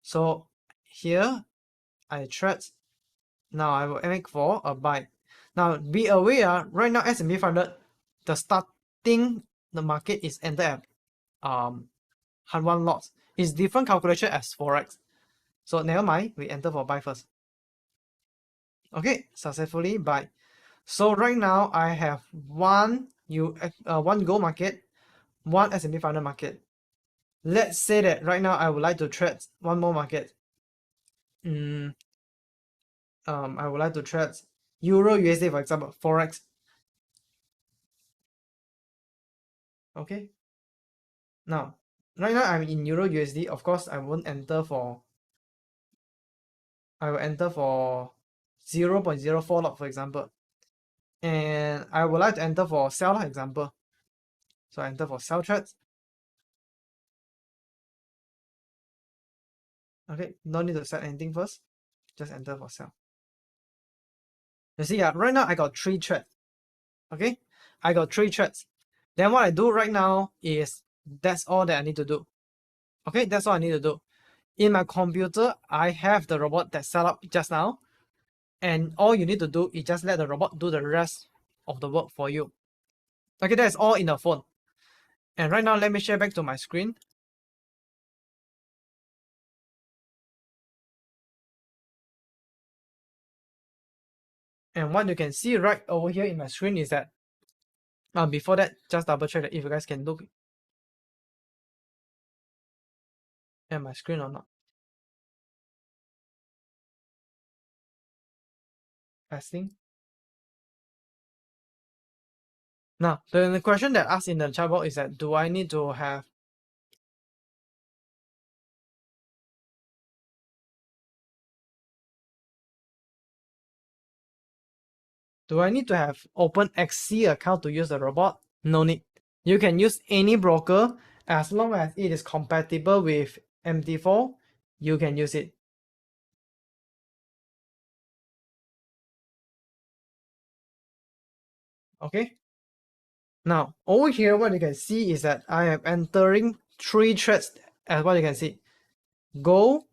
So here I trade. Now I will make for a buy. Now be aware, right now S&P 500, the starting the market is entered at 101 lots. It's different calculation as forex. So never mind, we enter for buy first. Okay, successfully buy. So right now I have one gold market, one S&P 500 market. Let's say that right now I would like to trade one more market. I would like to trade Euro USD, for example, forex. Okay. Now, right now I'm in Euro USD. Of course, I won't enter for. I will enter for 0.04 lot, for example. And I would like to enter for sell, example. So I enter for sell trades. Okay, no need to set anything first. Just enter for sell. You see, right now I got 3 trades. Okay, I got 3 trades. Then what I do right now is that's all that I need to do. Okay, that's all I need to do. In my computer, I have the robot that set up just now. And all you need to do is just let the robot do the rest of the work for you. Okay, that's all in the phone. And right now, let me share back to my screen. And what you can see right over here in my screen is that, before that, just double check that if you guys can look at my screen or not. Testing. Now, the question that asked in the chat box is that, do I need to have open XC account to use the robot? No need. You can use any broker as long as it is compatible with MD4. You can use it. Okay. Now over here, what you can see is that I am entering 3 trades as what you can see. Gold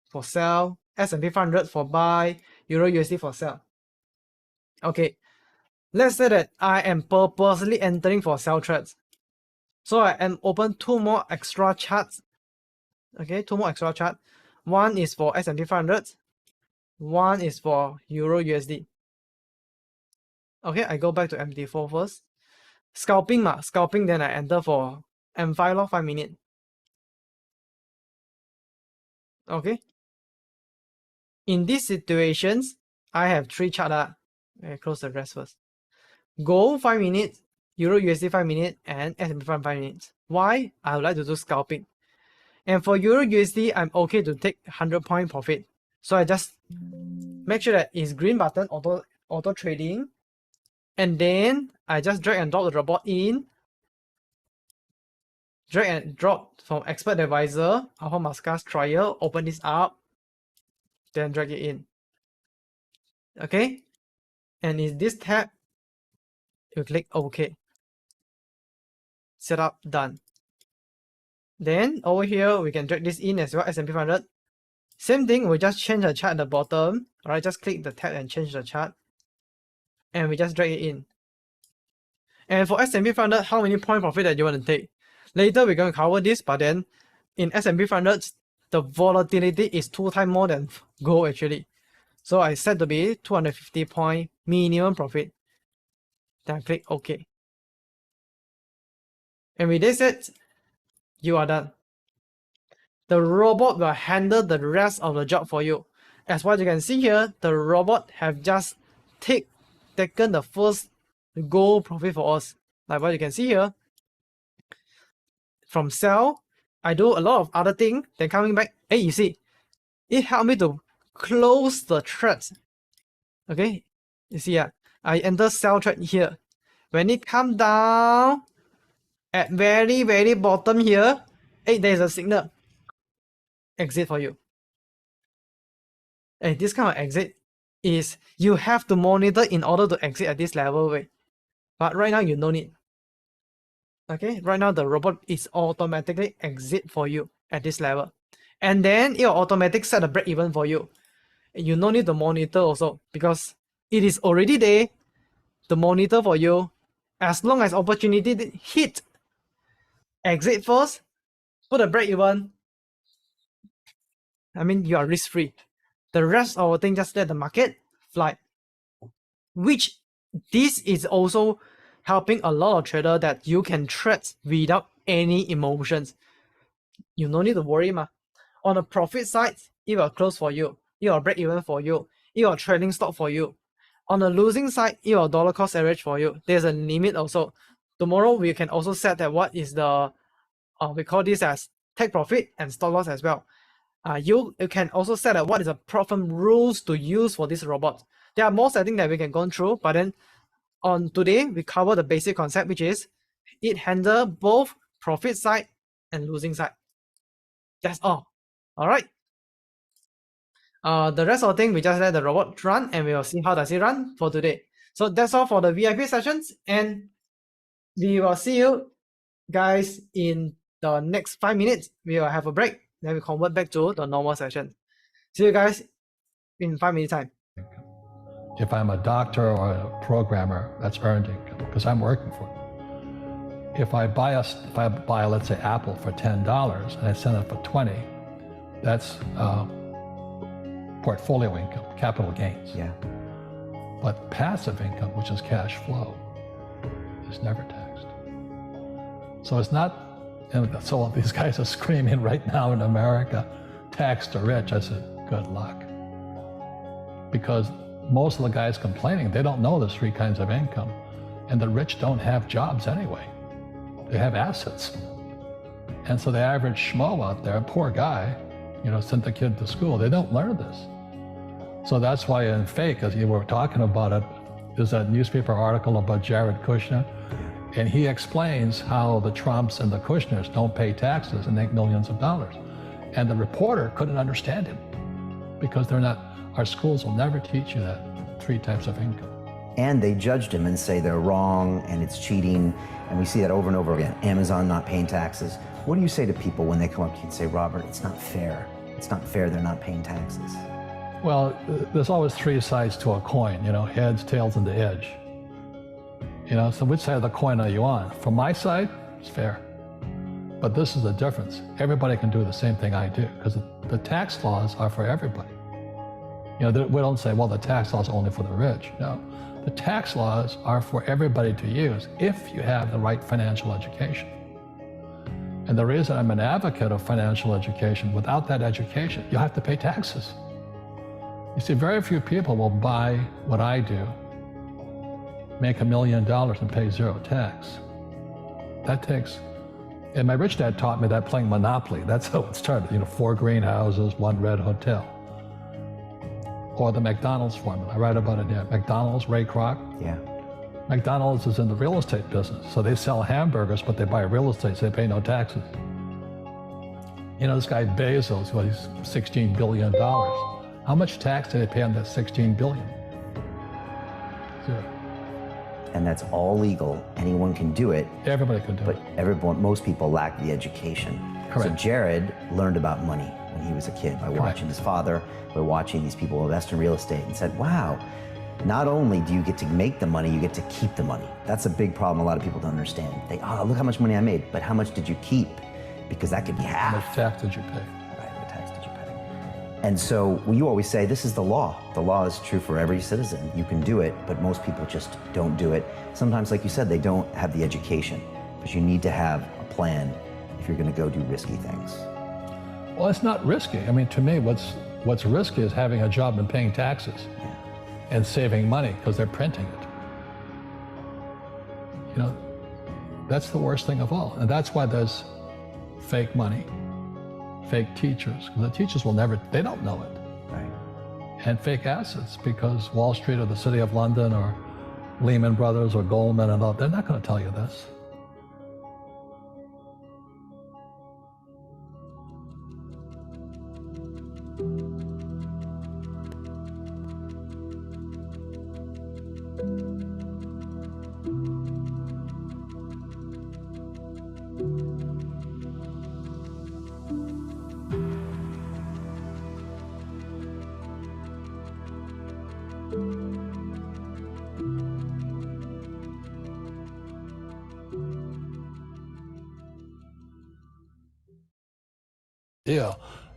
for sell, S&P 500 for buy, Euro USD for sell. Okay, Let's say that I am purposely entering for sell trades. So I am open 2 more extra charts. Okay, 2 more extra charts. One is for S&P 500. One is for Euro USD. Okay, I go back to MT4 first. Scalping scalping, then I enter for M5 log 5 minute. Okay. In these situations, I have 3 charts. Okay, close the rest first. Gold 5 minutes, Euro USD 5 minutes, and S&P 500 5 minutes. Why? I would like to do scalping. And for Euro USD, I'm okay to take 100-point profit. So I just make sure that it's green button, auto trading. And then I just drag and drop the robot in. Drag and drop from expert advisor, Alpha Mascas trial, open this up, then drag it in. Okay? And in this tab, you click OK. Setup done. Then over here, we can drag this in as well, S&P 500. Same thing, we just change the chart at the bottom. Alright, just click the tab and change the chart. And we just drag it in. And for S&P 500, how many point profit that you want to take? Later, we're going to cover this, but then in S&P 500, the volatility is 2 times more than gold actually. So I set to be 250 point minimum profit. Then I click OK. And with this set, you are done. The robot will handle the rest of the job for you. As what you can see here, the robot have just taken the first gold profit for us. Like what you can see here. From sell, I do a lot of other things. Then coming back, hey, you see, it helped me to close the trades. Okay, you see, I enter sell trade here. When it come down at very bottom here, hey, there is a signal. Exit for you. Hey, this kind of exit is you have to monitor in order to exit at this level. But right now you don't need. Okay, right now the robot is automatically exit for you at this level. And then it will automatically set a break even for you. You no need to monitor also because it is already there to monitor for you. As long as opportunity hit, exit first, put a break even. I mean, you are risk free. The rest of the thing just let the market fly. Which this is also helping a lot of traders that you can trade without any emotions. You no need to worry ma. On the profit side, it will close for you. It will break even for you. It will trading stop for you. On the losing side, it will dollar cost average for you. There's a limit also. Tomorrow we can also set that what is the we call this as take profit and stop loss as well. You can also set that what is the profit rules to use for this robot. There are more settings that we can go through, but then on today we cover the basic concept, which is it handle both profit side and losing side. That's all. All right. The rest of the thing we just let the robot run and we will see how does it run for today. So that's all for the VIP sessions, and we will see you guys in the next 5 minutes. We will have a break, then we convert back to the normal session. See you guys in 5 minutes time. If I'm a doctor or a programmer, that's earned income because I'm working for it. If I buy let's say Apple for $10 and I sell it for $20, that's portfolio income, capital gains. Yeah. But passive income, which is cash flow, is never taxed. So it's not, and so these guys are screaming right now in America, tax the rich. I said, good luck. Because most of the guys complaining, they don't know there's 3 kinds of income. And the rich don't have jobs anyway. They have assets. And so the average schmo out there, poor guy, sent the kid to school, they don't learn this. So that's why in Fake, as you were talking about it, there's that newspaper article about Jared Kushner, and he explains how the Trumps and the Kushners don't pay taxes and make millions of dollars. And the reporter couldn't understand him because our schools will never teach you that 3 types of income. And they judged him and say they're wrong and it's cheating. And we see that over and over again. Amazon not paying taxes. What do you say to people when they come up to you and say, Robert, it's not fair. It's not fair they're not paying taxes. Well, there's always 3 sides to a coin, heads, tails, and the edge. So which side of the coin are you on? From my side, it's fair. But this is the difference. Everybody can do the same thing I do because the tax laws are for everybody. We don't say, well, the tax laws are only for the rich. No, the tax laws are for everybody to use if you have the right financial education. And the reason I'm an advocate of financial education, without that education, you have to pay taxes. You see, very few people will buy what I do, make $1 million and pay zero tax. That takes, and my rich dad taught me that playing Monopoly. That's how it started, 4 greenhouses, 1 red hotel. Or the McDonald's formula, I write about it here. McDonald's, Ray Kroc. Yeah. McDonald's is in the real estate business. So they sell hamburgers, but they buy real estate, so they pay no taxes. This guy Bezos, well, he's $16 billion. How much tax did they pay on that $16 billion? Zero. And that's all legal. Anyone can do it. Everybody can do but it. Most people lack the education. Correct. So Jared learned about money when he was a kid by watching his father, by watching these people invest in real estate, and said, wow, not only do you get to make the money, you get to keep the money. That's a big problem a lot of people don't understand. Look how much money I made, but how much did you keep? Because that could be half. How much tax did you pay? Right, what tax did you pay? And so you always say, this is the law. The law is true for every citizen. You can do it, but most people just don't do it. Sometimes, like you said, they don't have the education, but you need to have a plan if you're gonna go do risky things. Well, it's not risky. To me, what's risky is having a job and paying taxes. Yeah. And saving money because they're printing it. That's the worst thing of all. And that's why there's fake money, fake teachers, because the teachers they don't know it. Right. And fake assets, because Wall Street or the City of London or Lehman Brothers or Goldman and all, they're not going to tell you this.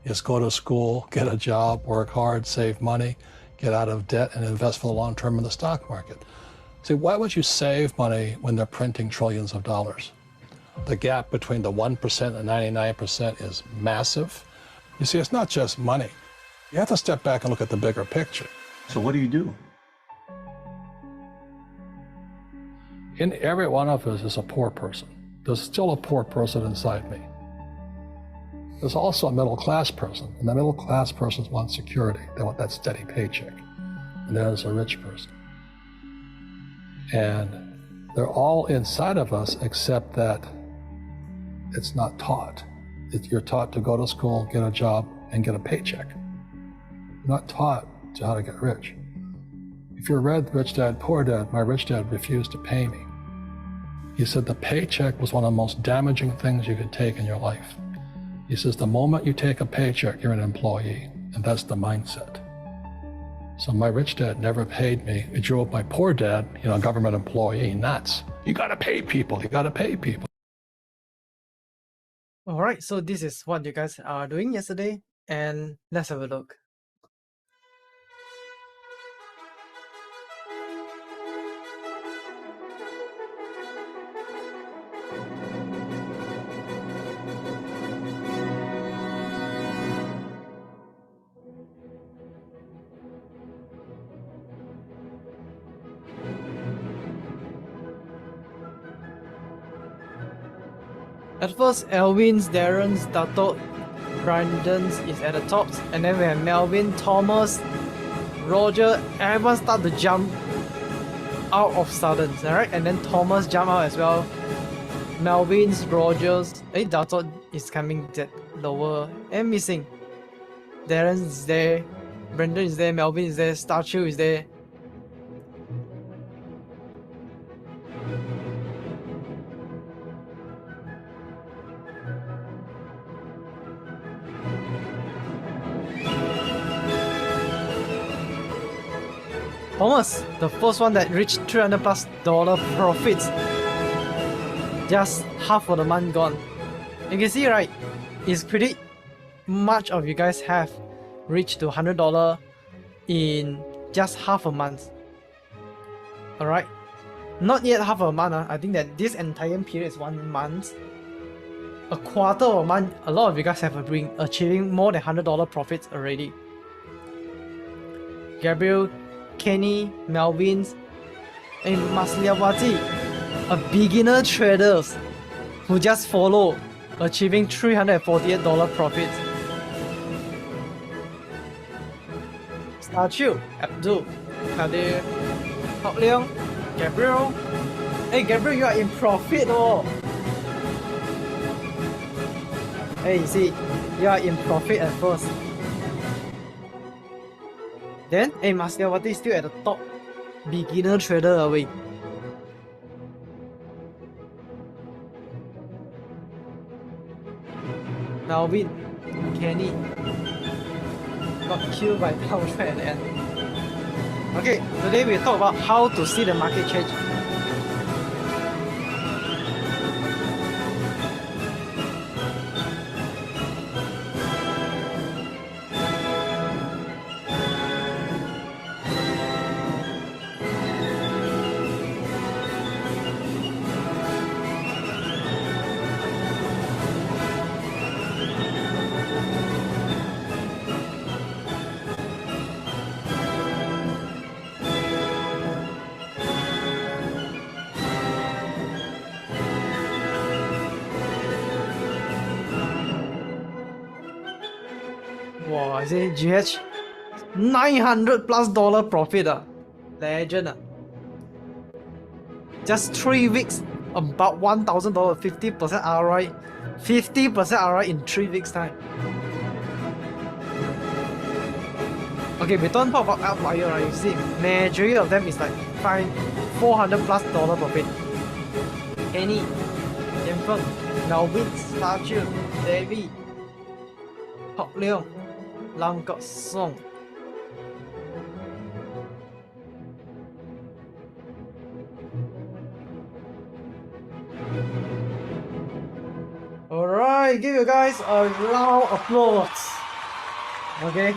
Is go to school, get a job, work hard, save money, get out of debt, and invest for the long term in the stock market. See, why would you save money when they're printing trillions of dollars? The gap between the 1% and 99% is massive. You see, it's not just money. You have to step back and look at the bigger picture. So what do you do? In every one of us is a poor person. There's still a poor person inside me. There's also a middle-class person, and the middle-class person wants security. They want that steady paycheck. And there's a rich person. And they're all inside of us, except that it's not taught. You're taught to go to school, get a job, and get a paycheck. You're not taught to how to get rich. If you read Rich Dad, Poor Dad, my rich dad refused to pay me. He said the paycheck was one of the most damaging things you could take in your life. He says, the moment you take a paycheck, you're an employee, and that's the mindset. So my rich dad never paid me. It drove my poor dad, a government employee, nuts. You gotta pay people, you gotta pay people. All right, so this is what you guys are doing yesterday, and let's have a look. At first, Elvin's, Darren's, Dato, Brandon's is at the top, and then we have Melvin, Thomas, Roger, everyone start to jump out of sudden, alright? And then Thomas jump out as well. Melvin's, Rogers, Dato is coming lower and missing. Darren is there, Brandon is there, Melvin is there, Starchu is there. Thomas, the first one that reached $300+ profits. Just half of the month gone. You can see, right? It's pretty much of you guys have reached to $100 in just half a month. Alright? Not yet half a month. I think that this entire period is 1 month. A quarter of a month, a lot of you guys have been achieving more than $100 profits already. Gabriel, Kenny, Melvin, and Masliawati, a beginner traders who just follow, achieving $348 profits. Starchu, Abdul, Kadir, Hok Leong, Gabriel. Hey Gabriel, you are in profit oh! Hey, you see, you are in profit at first. Then, hey, Masliawati is still at the top. Beginner trader away. Melvin, Kenny got killed by downtrend at the end. Okay, today we talk about how to see the market change. Wow, I say GH $900+ profit legend Just 3 weeks, about $1,000, 50% ROI, 50% ROI in 3 weeks time. Okay, we don't talk about outlier, right? You see, majority of them is like $400+ profit. Kenny, Jennifer, Melvin, Starchu, Davey, Hok Leong, Lam Kok Song. Alright, give you guys a round of applause. Okay.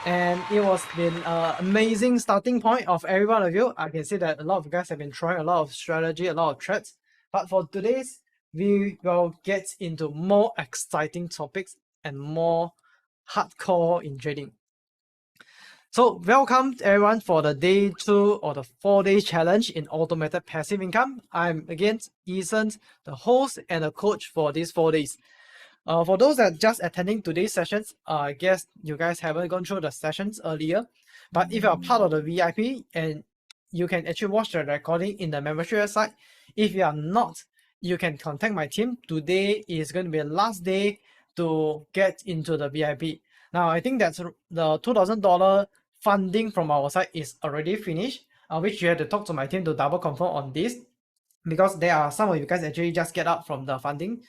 And it was been an amazing starting point of every one of you. I can see that a lot of you guys have been trying a lot of strategy, a lot of threads. But for today's, we will get into more exciting topics and more hardcore in trading. So welcome everyone for the day 2 or the 4-day challenge in automated passive income. I'm again Ethan, the host and the coach for these 4 days. For those that just attending today's sessions, I guess you guys haven't gone through the sessions earlier. But if you are part of the VIP, and you can actually watch the recording in the membership website. If you are not, you can contact my team. Today is going to be the last day to get into the VIP. Now, I think that's the $2,000 funding from our side is already finished, which you have to talk to my team to double confirm on this, because there are some of you guys actually just get out from the funding.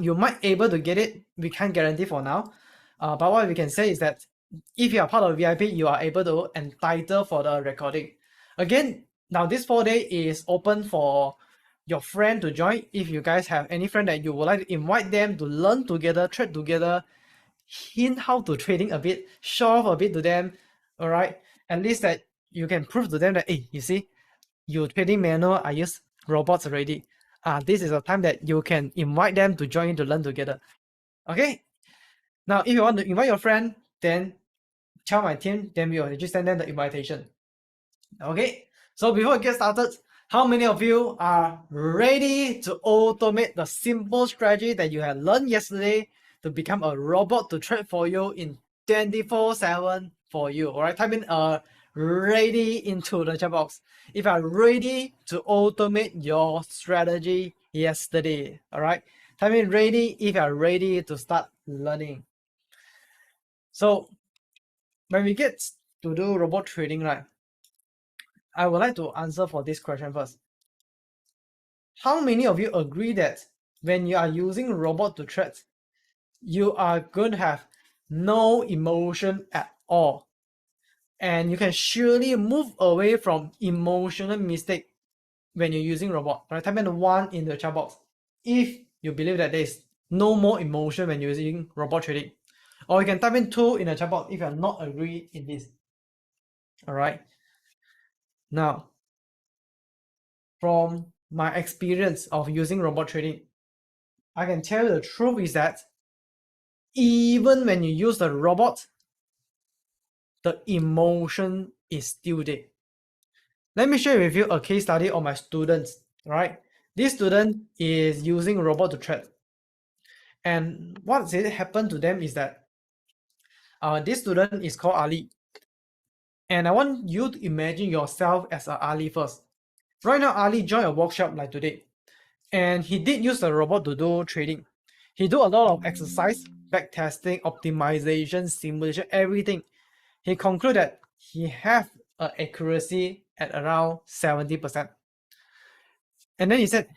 You might able to get it. We can't guarantee for now. But what we can say is that if you are part of VIP, you are able to entitle for the recording. Again, now this 4 day is open for your friend to join. If you guys have any friend that you would like to invite them to learn together, trade together, hint how to trading a bit, show off a bit to them, all right? At least that you can prove to them that, hey, you see, you trading manual, I use robots already. This is a time that you can invite them to join in to learn together. Okay? Now, if you want to invite your friend, then tell my team, then we will just send them the invitation. Okay? So before we get started, how many of you are ready to automate the simple strategy that you have learned yesterday to become a robot to trade for you in 24/7 for you? All right, type in ready into the chat box if you are ready to automate your strategy yesterday. All right, type in ready if you are ready to start learning. So when we get to do robot trading, right, I would like to answer for this question first. How many of you agree that when you are using robot to trade, you are going to have no emotion at all? And you can surely move away from emotional mistake when you're using robot. Right? Type in 1 in the chat box if you believe that there is no more emotion when using robot trading. Or you can type in 2 in the chat box if you're not agree in this. Alright. Now, from my experience of using robot trading, I can tell you the truth is that even when you use the robot, the emotion is still there. Let me share with you a case study of my students, right? This student is using robot to trade. And what happened to them is that this student is called Ali. And I want you to imagine yourself as Ali first. Right now, Ali joined a workshop like today. And he did use the robot to do trading. He do a lot of exercise, back testing, optimization, simulation, everything. He concluded that he have an accuracy at around 70%. And then he said,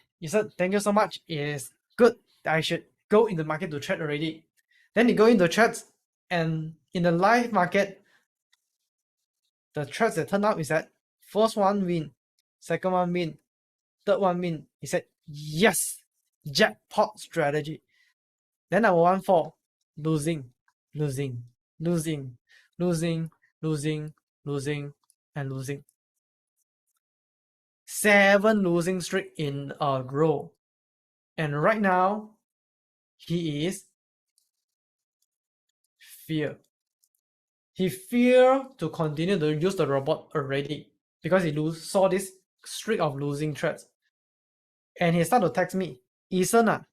thank you so much. It's good that I should go in the market to trade already. Then he go into trades, and in the live market, the trades that turned out is that first one win, second one win, third one win. He said, yes, jackpot strategy. Then number 1 for losing, losing, losing, losing, losing, losing, and losing. 7 losing streak in a row. And right now, he is fear. He fear to continue to use the robot already because he saw this streak of losing trades. And he started to text me, Ethan,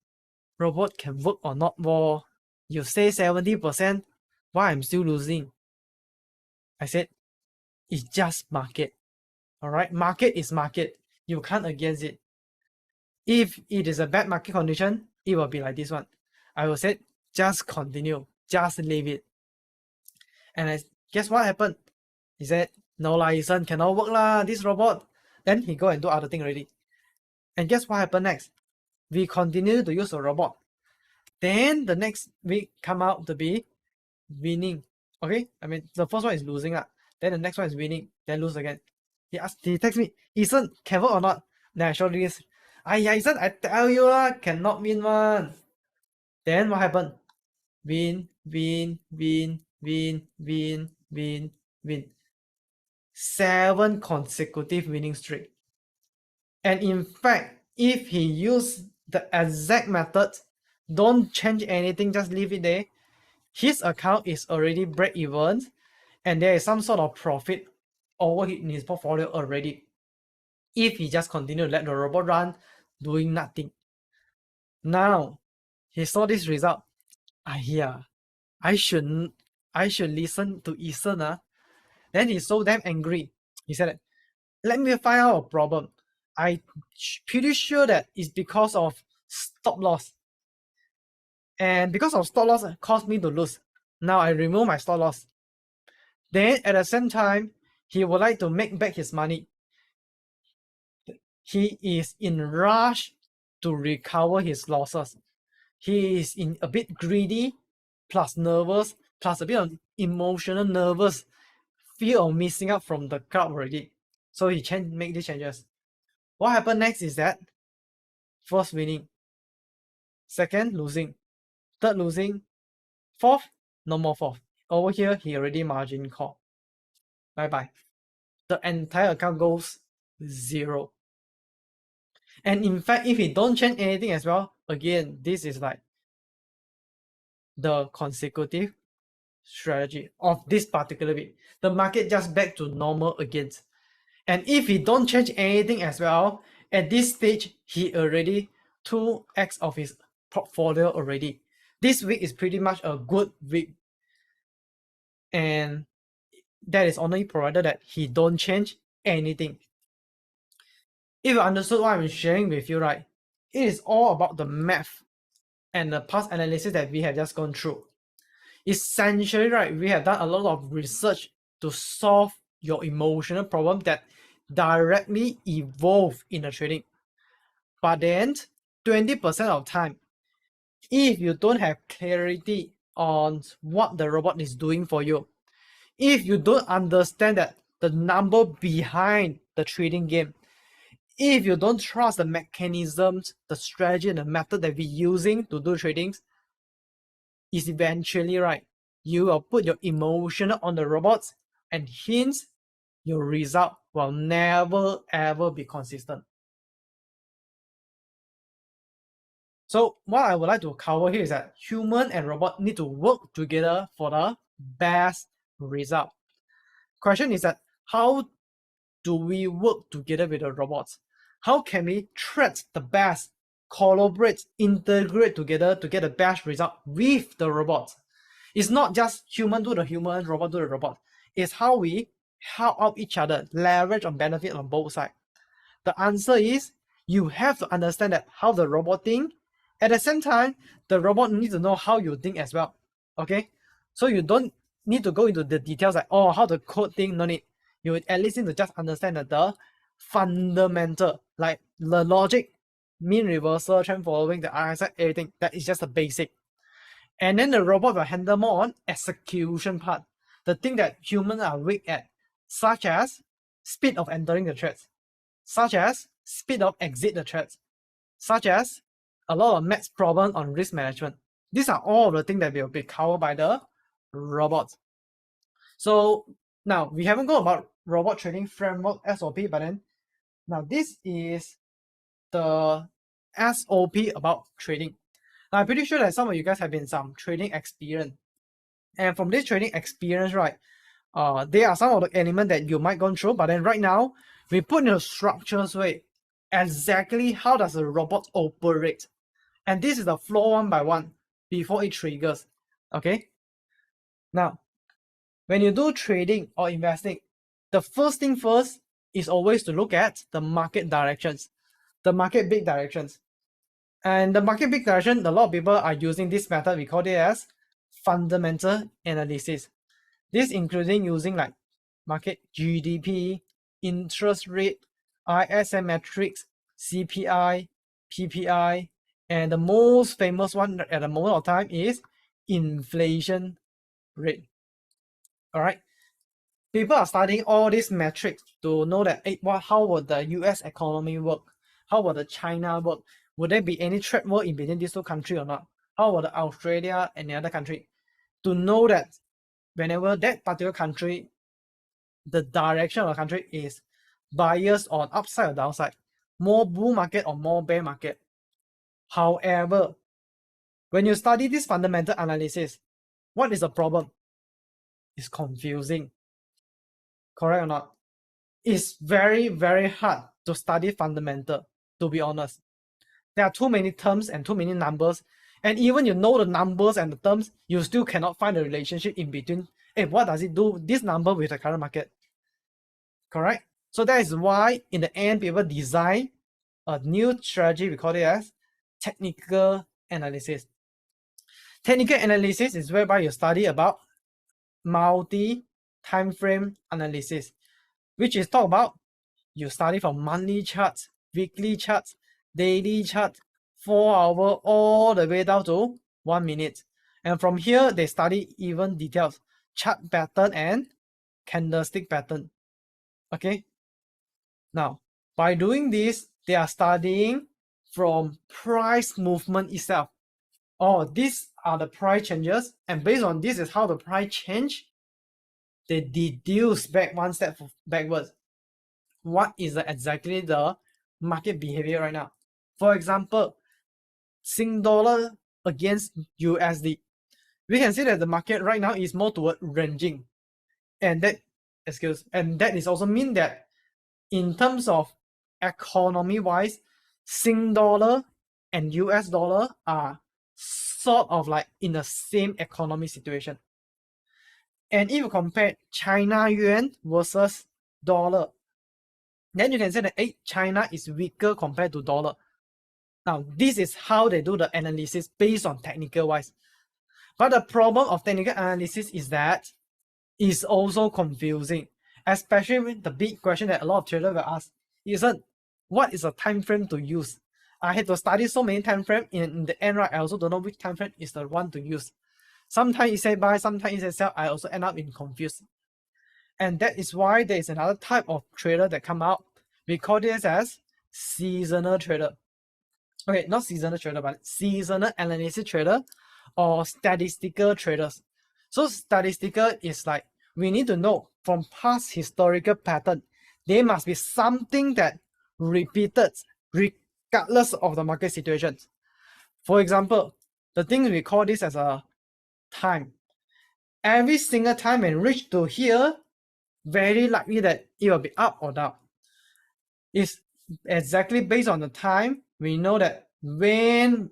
robot can work or not? Well, you say 70%, why I'm still losing? I said, it's just market. Alright, market is market. You can't against it. If it is a bad market condition, it will be like this one. I will say, just continue, just leave it. And guess what happened? He said, no lah, Ethan, cannot work lah, this robot. Then he go and do other thing already. And guess what happened next? We continue to use the robot. Then the next week come out to be winning. Okay, I mean the first one is losing lah. Then the next one is winning. Then lose again. He text me, Ethan, can work or not? Then I showed this. Ethan, I tell you lah, cannot win one. Then what happened? Win, win, win, win, win, win, win. 7 consecutive winning streak. And in fact, if he used the exact method, don't change anything, just leave it there, his account is already break even and there is some sort of profit over in his portfolio already. If he just continue to let the robot run, doing nothing. Now, he saw this result. I should listen to Ethan. Then he's so damn angry. He said, let me find out a problem. I'm pretty sure that it's because of stop loss. And because of stop loss, it caused me to lose. Now I remove my stop loss. Then at the same time, he would like to make back his money. He is in rush to recover his losses. He is in a bit greedy, plus nervous, plus a bit of emotional nervous, fear of missing out from the crowd already. So he make these changes. What happened next is that first winning, second losing, third losing, fourth, no more fourth. Over here, he already margin call. Bye-bye. The entire account goes 0. And in fact, if he don't change anything as well, again, this is like the consecutive strategy of this particular week. The market just back to normal again. And if he don't change anything as well, at this stage, he already 2x of his portfolio already. This week is pretty much a good week. And that is only provided that he don't change anything. If you understood what I'm sharing with you, right, it is all about the math and the past analysis that we have just gone through. Essentially, right, we have done a lot of research to solve your emotional problem that directly evolve in the trading. But then 20% of time, if you don't have clarity on what the robot is doing for you, If you don't understand that the number behind the trading game, if you don't trust the mechanisms, the strategy, and the method that we're using to do tradings, is eventually right. You will put your emotion on the robots, and hence your result will never ever be consistent. So what I would like to cover here is that human and robot need to work together for the best result. Question is that how do we work together with the robots? How can we trade the best, collaborate, integrate together to get the best result with the robots? It's not just human do the human, robot do the robot. It's how we help out each other, leverage on benefit on both sides. The answer is you have to understand that how the robot think. At the same time, the robot needs to know how you think as well. Okay, so you don't need to go into the details like how the code think. No need. You at least need to just understand that the fundamental, like the logic, mean reversal, trend following, the RSI, everything. That is just the basic. And then the robot will handle more on execution part, the thing that humans are weak at, such as speed of entering the trades, such as speed of exit the trades, such as a lot of maths problem on risk management. These are all the things that will be covered by the robots. So now we haven't gone about robot trading framework SOP, but then now this is the SOP about trading. Now, I'm pretty sure that some of you guys have been some trading experience, and from this trading experience, right, there are some of the elements that you might go through, but then right now we put in a structured way exactly how does a robot operate, and this is the flow one by one before it triggers. Okay, now when you do trading or investing, the first thing first is always to look at the market directions, the market big directions. And the market big direction, a lot of people are using this method. We call it as fundamental analysis. This including using like market GDP, interest rate, ISM metrics, CPI, PPI, and the most famous one at the moment of time is inflation rate. All right. People are studying all these metrics to know that how would the US economy work? How would the China work? Would there be any trade war in between these two countries or not? How would Australia and the other country? To know that whenever that particular country, the direction of the country is biased on upside or downside, more bull market or more bear market. However, when you study this fundamental analysis, what is the problem? It's confusing. Correct or not? It's very, very hard to study fundamental, to be honest. There are too many terms and too many numbers, and even you know the numbers and the terms, you still cannot find a relationship in between. What does it do, this number with the current market? Correct? So that is why in the end, people design a new strategy, we call it as technical analysis. Technical analysis is whereby you study about multi-time frame analysis, which is talk about you study from monthly charts, weekly charts, daily chart, 4 hour, all the way down to 1 minute. And from here, they study even details, chart pattern and candlestick pattern. Okay. Now, by doing this, they are studying from price movement itself. These are the price changes, and based on this is how the price change. They deduce back one step backwards. What is exactly the market behavior right now? For example, Sing dollar against USD. We can see that the market right now is more toward ranging, and that is also mean that in terms of economy wise, Sing dollar and US dollar are sort of like in the same economy situation. And if you compare China yuan versus dollar, then you can say that China is weaker compared to dollar. Now, this is how they do the analysis based on technical wise. But the problem of technical analysis is that it's also confusing, especially with the big question that a lot of traders will ask, isn't what is a time frame to use? I had to study so many time frame. In the end, right, I also don't know which time frame is the one to use. Sometimes it say buy, sometimes it say sell. I also end up in confused. And that is why there is another type of trader that come out. We call this as seasonal trader. Okay, not seasonal trader, but seasonal analysis trader or statistical traders. So statistical is like, we need to know from past historical pattern, there must be something that repeated regardless of the market situations. For example, the thing we call this as a time. Every single time when reach to here, very likely that it will be up or down. It's exactly based on the time. We know that when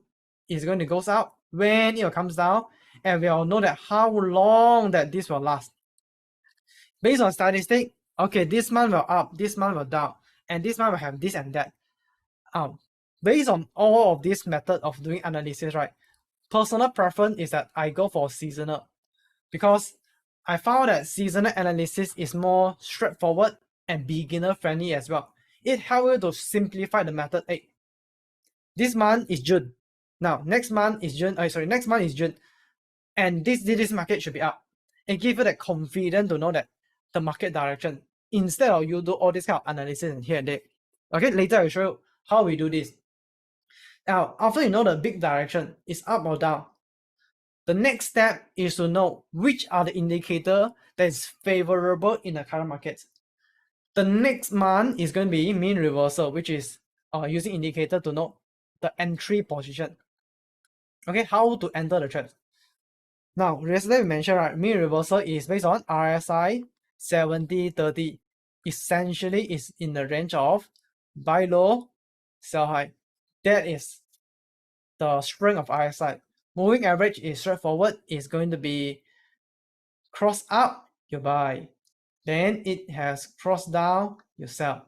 it's going to go up, when it comes down, and we all know that how long that this will last. Based on statistic, okay, this month will up, this month will down, and this month will have this and that. Based on all of this method of doing analysis, right? Personal preference is that I go for seasonal, because I found that seasonal analysis is more straightforward and beginner friendly as well. It helps you to simplify the method. Hey, this month is June. Now next month is June. Next month is June, and this market should be up. It gives you that confidence to know that the market direction, instead of you do all this kind of analysis here and there. Okay, later I'll show you how we do this. Now, after you know the big direction is up or down, the next step is to know which are the indicator that is favorable in the current market. The next month is going to be mean reversal, which is using indicator to know the entry position. Okay, how to enter the trade. Now, yesterday we mentioned, right, mean reversal is based on RSI 70-30. Essentially, is in the range of buy low, sell high. That is the strength of RSI. Moving average is straightforward. It's going to be cross up, you buy. Then it has crossed down, you sell.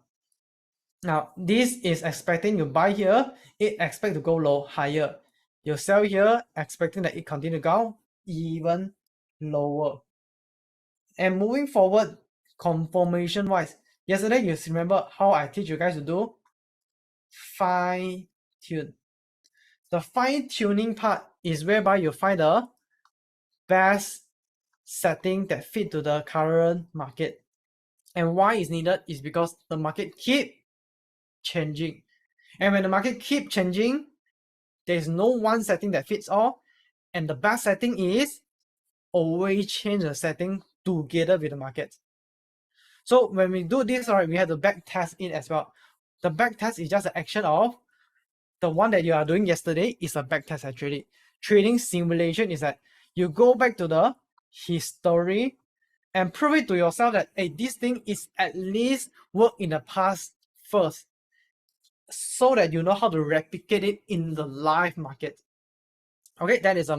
Now, this is expecting you buy here, it expect to go low, higher. You sell here, expecting that it continue to go even lower. And moving forward, confirmation wise, yesterday you remember how I teach you guys to do fine tune. The fine tuning part is whereby you find the best setting that fit to the current market. And why is needed is because the market keep changing. And when the market keep changing, there is no one setting that fits all. And the best setting is always change the setting together with the market. So when we do this, right, we have to back test it as well. The back test is just an action of the one that you are doing yesterday is a back test actually. Trading simulation is that you go back to the history and prove it to yourself that, hey, this thing is at least work in the past first, so that you know how to replicate it in the live market. Okay, that is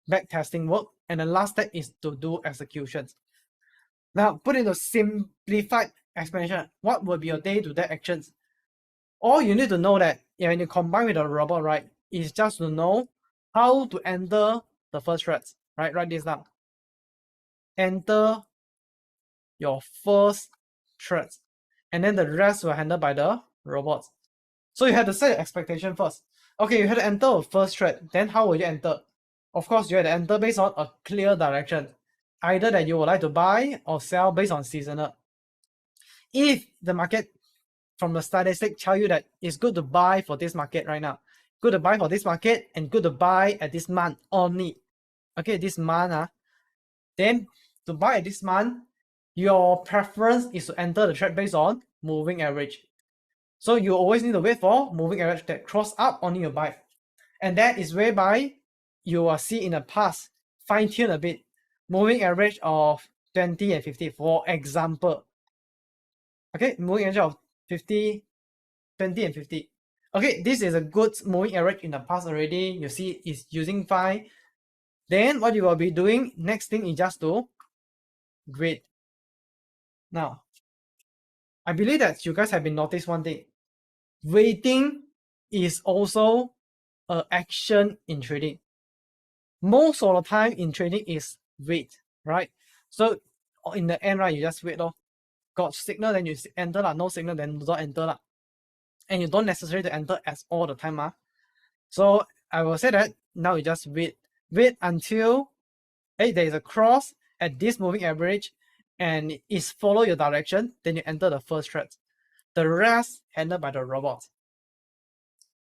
back testing work. And the last step is to do executions. Now, put into simplified explanation, what will be your day-to-day actions? All you need to know that when you combine with a robot, right, is just to know how to enter the first threads, right? Write this down. Enter your first threads, and then the rest will handled by the robots. So you have to set your expectation first. Okay, you have to enter a first thread. Then how will you enter? Of course, you have to enter based on a clear direction, either that you would like to buy or sell based on seasonal. If the market from the statistic tell you that it's good to buy for this market right now, good to buy for this market and good to buy at this month only. Okay, this month, then to buy at this month, your preference is to enter the trade based on moving average. So you always need to wait for moving average that cross up, only you buy. And that is whereby you will see in the past, fine tune a bit, moving average of 20 and 50, for example. Okay, moving average of 50, 20 and 50. Okay, this is a good moving average in the past already. You see it's using fine. Then what you will be doing, next thing is just to wait. Now, I believe that you guys have been noticed one thing. Waiting is also an action in trading. Most of the time in trading is wait, right? So in the end, right, you just wait. Got signal, then you enter. No signal, then don't enter. And you don't necessarily enter as all the time. So I will say that now you just wait. Wait until there is a cross at this moving average, and it's follow your direction, then you enter the first thread. The rest handled by the robot.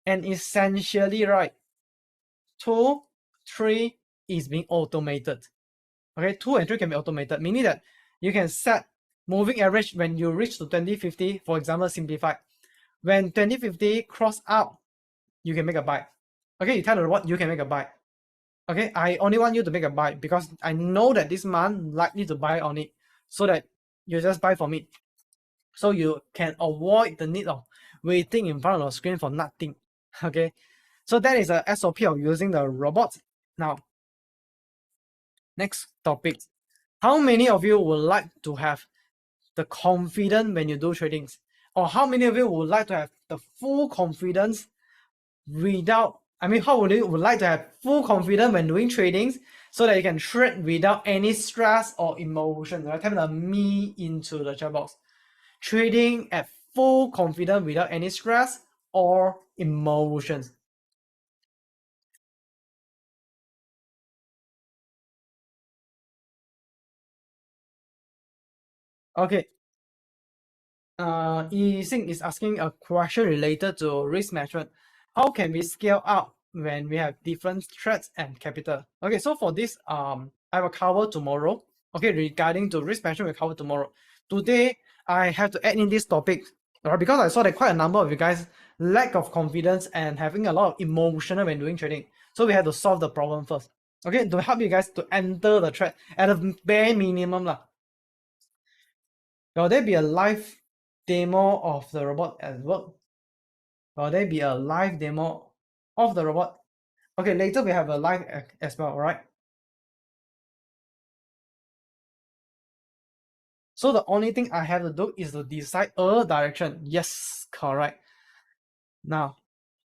And essentially, right, 2, 3 is being automated. Okay, 2 and 3 can be automated, meaning that you can set moving average when you reach to 2050, for example, simplified. When 2050 cross out, you can make a buy. Okay, you tell the robot you can make a buy. Okay, I only want you to make a buy because I know that this man likely to buy on it, so that you just buy from it. So you can avoid the need of waiting in front of the screen for nothing. Okay, so that is a SOP of using the robot. Now, next topic. How many of you would like to have the confidence when you do tradings? Or how many of you would like to have the full confidence without, how would you would like to have full confidence when doing tradings so that you can trade without any stress or emotion? Right? Type the me into the chat box. Trading at full confidence without any stress or emotions. Okay. Yi Xing is asking a question related to risk management. How can we scale up when we have different threats and capital? Okay, so for this, I will cover tomorrow. Okay, regarding to risk management, we'll cover tomorrow. Today, I have to add in this topic, right? Because I saw that quite a number of you guys lack of confidence and having a lot of emotional when doing trading. So we have to solve the problem first. Okay, to help you guys to enter the threat at a bare minimum lah. Will there be a live demo of the robot at work? Will there be a live demo of the robot? Okay, later we have a live as well, right? So the only thing I have to do is to decide a direction. Yes, correct. Now,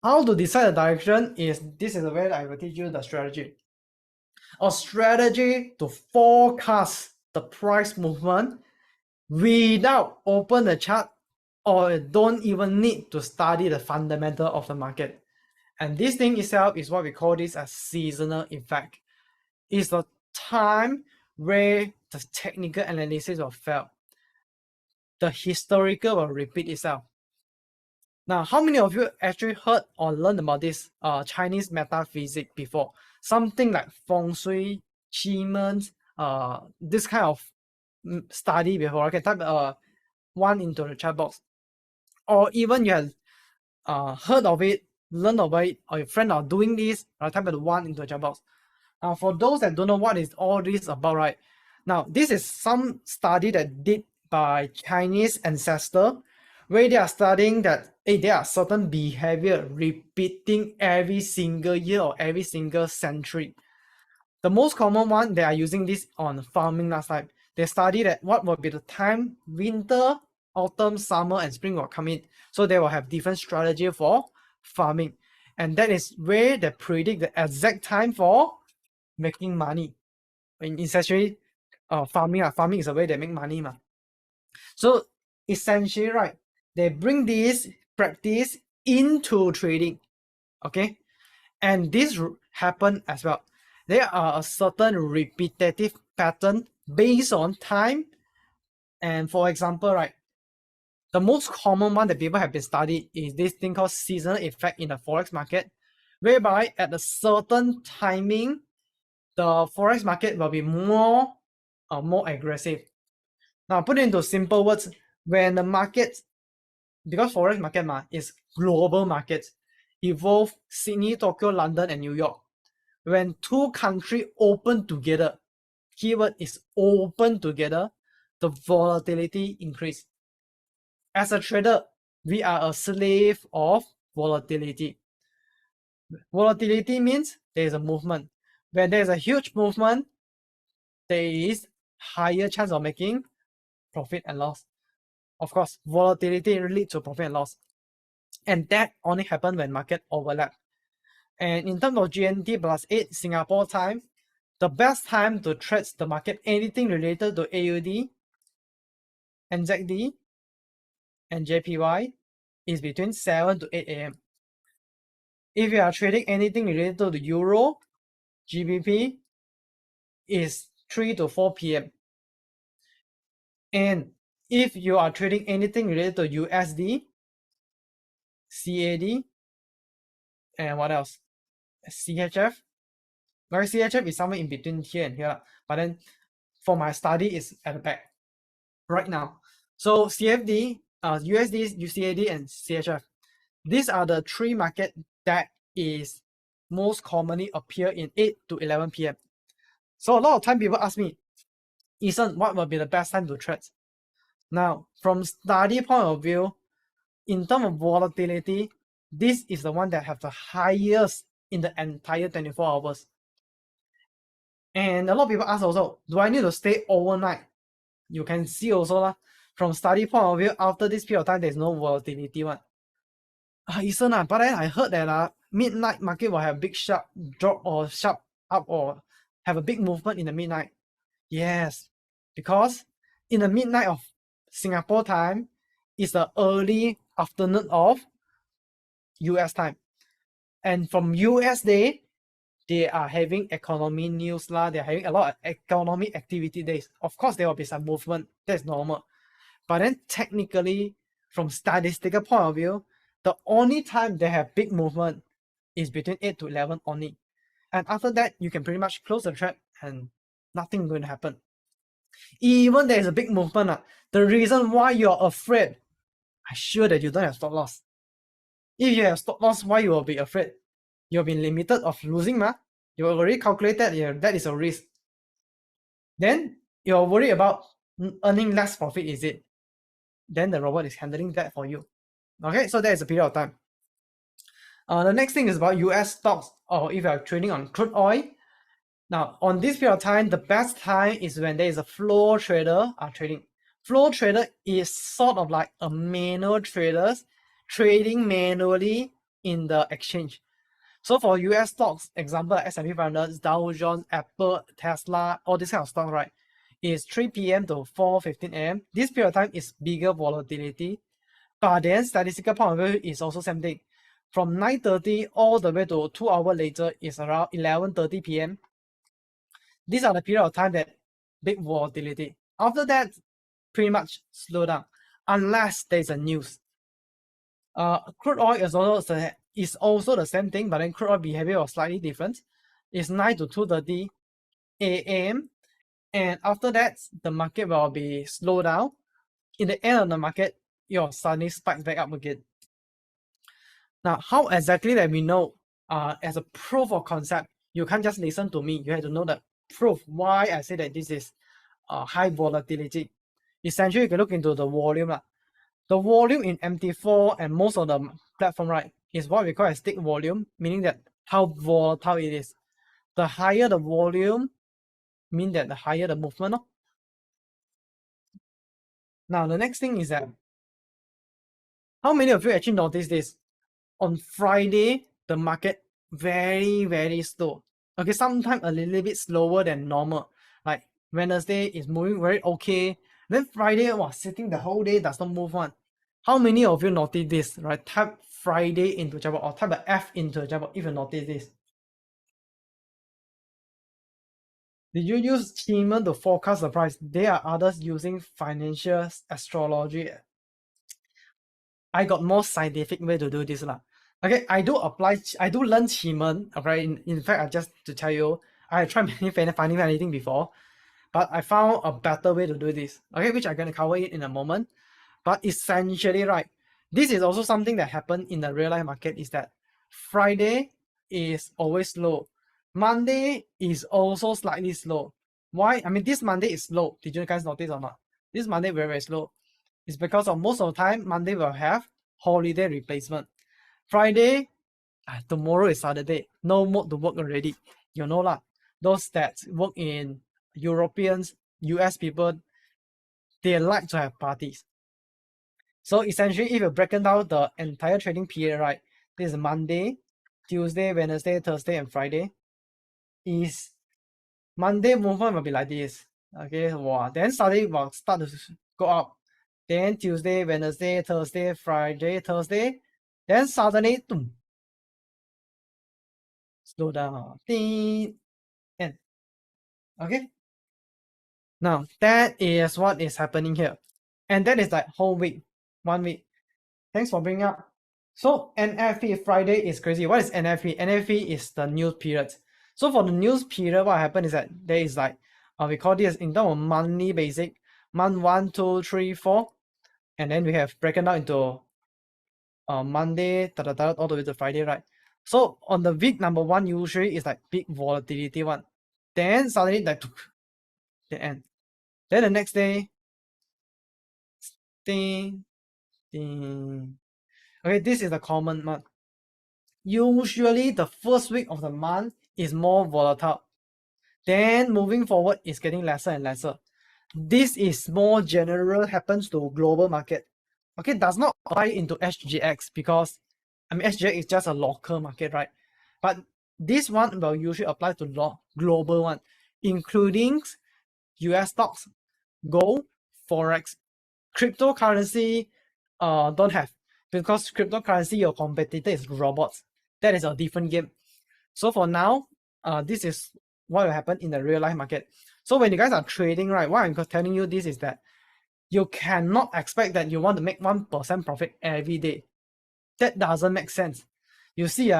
how to decide the direction is, this is the way I will teach you the strategy. A strategy to forecast the price movement without open the chart or don't even need to study the fundamental of the market. And this thing itself is what we call this a seasonal effect. It's the time where the technical analysis will fail. The historical will repeat itself. Now, how many of you actually heard or learned about this Chinese metaphysics before? Something like feng shui, qi this kind of study before. Okay, type one into the chat box. Or even you have heard of it, learned about it, or your friend are doing this, type the one into the chat box. For those that don't know what is all this about, right? Now, this is some study that did by Chinese ancestor, where they are studying that there are certain behavior repeating every single year or every single century. The most common one, they are using this on farming last time. They study that what will be the time winter, autumn, summer, and spring will come in. So they will have different strategy for farming. And that is where they predict the exact time for making money. Essentially, farming is a way they make money. So essentially, right, they bring this practice into trading. Okay. And this happen as well. There are a certain repetitive pattern based on time. And for example, right, the most common one that people have been studied is this thing called seasonal effect in the forex market, whereby at a certain timing, the forex market will be more aggressive. Now, put it into simple words, when the market, because forex market is global markets, involve Sydney, Tokyo, London, and New York. When two countries open together, keyword is open together, the volatility increase. As a trader, we are a slave of volatility. Volatility means there is a movement. When there is a huge movement, there is higher chance of making profit and loss. Of course, volatility leads to profit and loss. And that only happens when market overlap. And in terms of GMT +8 Singapore time, the best time to trade the market, anything related to AUD, NZD, and JPY is between 7 to 8 a.m. If you are trading anything related to the Euro, GBP, is 3 to 4 p.m. And if you are trading anything related to USD, CAD, and what else? CHF. Right, CHF is somewhere in between here and here, but then for my study is at the back right now. So CFD, USD, UCAD, and CHF. These are the three market that is most commonly appear in 8 to 11 p.m. So a lot of time people ask me, Ethan, what will be the best time to trade? Now, from study point of view, in terms of volatility, this is the one that have the highest in the entire 24 hours. And a lot of people ask also, do I need to stay overnight? You can see also from study point of view, after this period of time, there's no volatility one. Ethan, but then I heard that midnight market will have big sharp drop or sharp up or have a big movement in the midnight. Yes, because in the midnight of Singapore time is the early afternoon of US time. And from US day, they are having economy news lah. They're having a lot of economic activity days. Of course, there will be some movement. That's normal. But then technically, from statistical point of view, the only time they have big movement is between 8 to 11 only. And after that, you can pretty much close the trade and nothing going to happen. Even there is a big movement, the reason why you're afraid, I'm sure that you don't have stop loss. If you have stop loss, why you will be afraid? You'll be limited of losing, you already calculated, yeah, that is a risk. Then you're worried about earning less profit, is it? Then the robot is handling that for you. Okay, so that is a period of time. The next thing is about US stocks, or if you are trading on crude oil. Now, on this period of time, the best time is when there is a flow trader trading. Flow trader is sort of like a manual traders trading manually in the exchange. So for US stocks, example, S&P 500, Dow Jones, Apple, Tesla, all this kind of stocks, right, is 3 p.m. to 4:15 a.m. This period of time is bigger volatility, but then statistical point of view is also same thing. From 9:30 all the way to 2 hours later is around 11:30 p.m. These are the period of time that big volatility. After that, pretty much slow down, unless there's a news. Crude oil is also the same thing, but then crude oil behavior was slightly different. It's 9 to 2:30 a.m. And after that, the market will be slow down. In the end of the market, your suddenly spikes back up again. Now, how exactly that we know as a proof of concept, you can't just listen to me. You have to know the proof why I say that this is high volatility. Essentially, you can look into the volume. The volume in MT4 and most of the platform, right, is what we call a stick volume, meaning that how volatile it is. The higher the volume, mean that the higher the movement. Now, the next thing is that, how many of you actually noticed this? On Friday, the market very, very slow. Okay, sometimes a little bit slower than normal. Like Wednesday is moving very okay. Then Friday was sitting the whole day, does not move on. How many of you notice this, right? Type Friday into Java or type the F into Java if you notice this. Did you use Qimeng to forecast the price? There are others using financial astrology. I got more scientific way to do this. Okay, I do learn Qimeng. Okay, in fact, I just to tell you, I tried finding anything before, but I found a better way to do this. Okay, which I'm gonna cover it in a moment. But essentially, right, this is also something that happened in the real life market is that Friday is always slow. Monday is also slightly slow. Why? I mean, this Monday is slow. Did you guys notice or not? This Monday very, very slow. It's because of most of the time, Monday will have holiday replacement. Friday, tomorrow is Saturday. No mood to work already. You know lah. Those that work in Europeans, US people, they like to have parties. So essentially, if you break down the entire trading period, right, this is Monday, Tuesday, Wednesday, Thursday, and Friday. Is Monday movement will be like this. Okay, wow. Then Saturday will start to go up. Then Tuesday, Wednesday, Thursday, Friday, Thursday. Then suddenly, slow down. End. Okay. Now, that is what is happening here. And that is like whole week, 1 week. Thanks for bringing up. So NFP Friday is crazy. What is NFP? NFP is the news period. So for the news period, what happened is that there is like, we call this in terms of monthly basic, month 1, 2, 3, 4. And then we have broken down into Monday, all the way to Friday, right? So on the week number 1, usually is like big volatility one. Then suddenly like the end. Then the next day, ding, ding. Okay, this is the common month. Usually the first week of the month is more volatile. Then moving forward is getting lesser and lesser. This is more general, happens to global market. Okay, does not apply into SGX because SGX is just a local market, right? But this one will usually apply to global one, including US stocks, gold, forex, cryptocurrency. Don't have, because cryptocurrency your competitor is robots. That is a different game. So for now, this is what will happen in the real life market. So when you guys are trading, right, what I'm telling you this is that you cannot expect that you want to make 1% profit every day. That doesn't make sense. You see,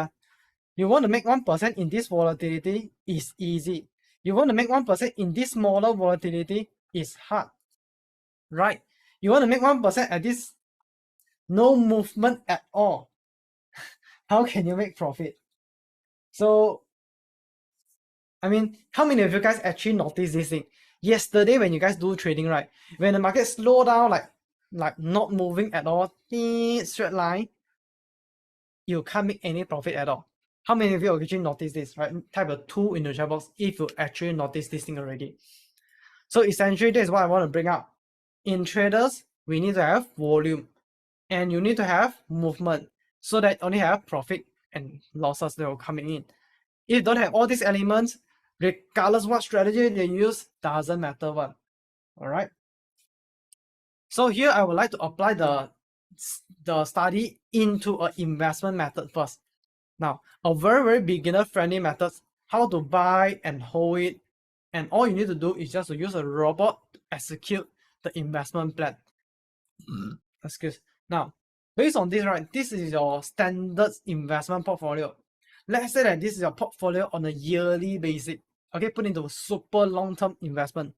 you want to make 1% in this volatility is easy. You want to make 1% in this smaller volatility is hard, right? You want to make 1% at this no movement at all. How can you make profit? So, I mean, how many of you guys actually notice this thing? Yesterday when you guys do trading, right? When the market slow down, like not moving at all, straight line, you can't make any profit at all. How many of you actually notice this, right? Type a 2 in the chat box if you actually notice this thing already. So essentially, this is what I want to bring up. In traders, we need to have volume and you need to have movement so that only have profit and losses that will coming in. If you don't have all these elements, regardless what strategy they use, doesn't matter what. All right. So here I would like to apply the study into an investment method first. Now, a very beginner friendly method, how to buy and hold it, and all you need to do is just to use a robot to execute the investment plan. Excuse. Now, based on this, right, this is your standard investment portfolio. Let's say that this is your portfolio on a yearly basis. Okay, put into super long-term investment.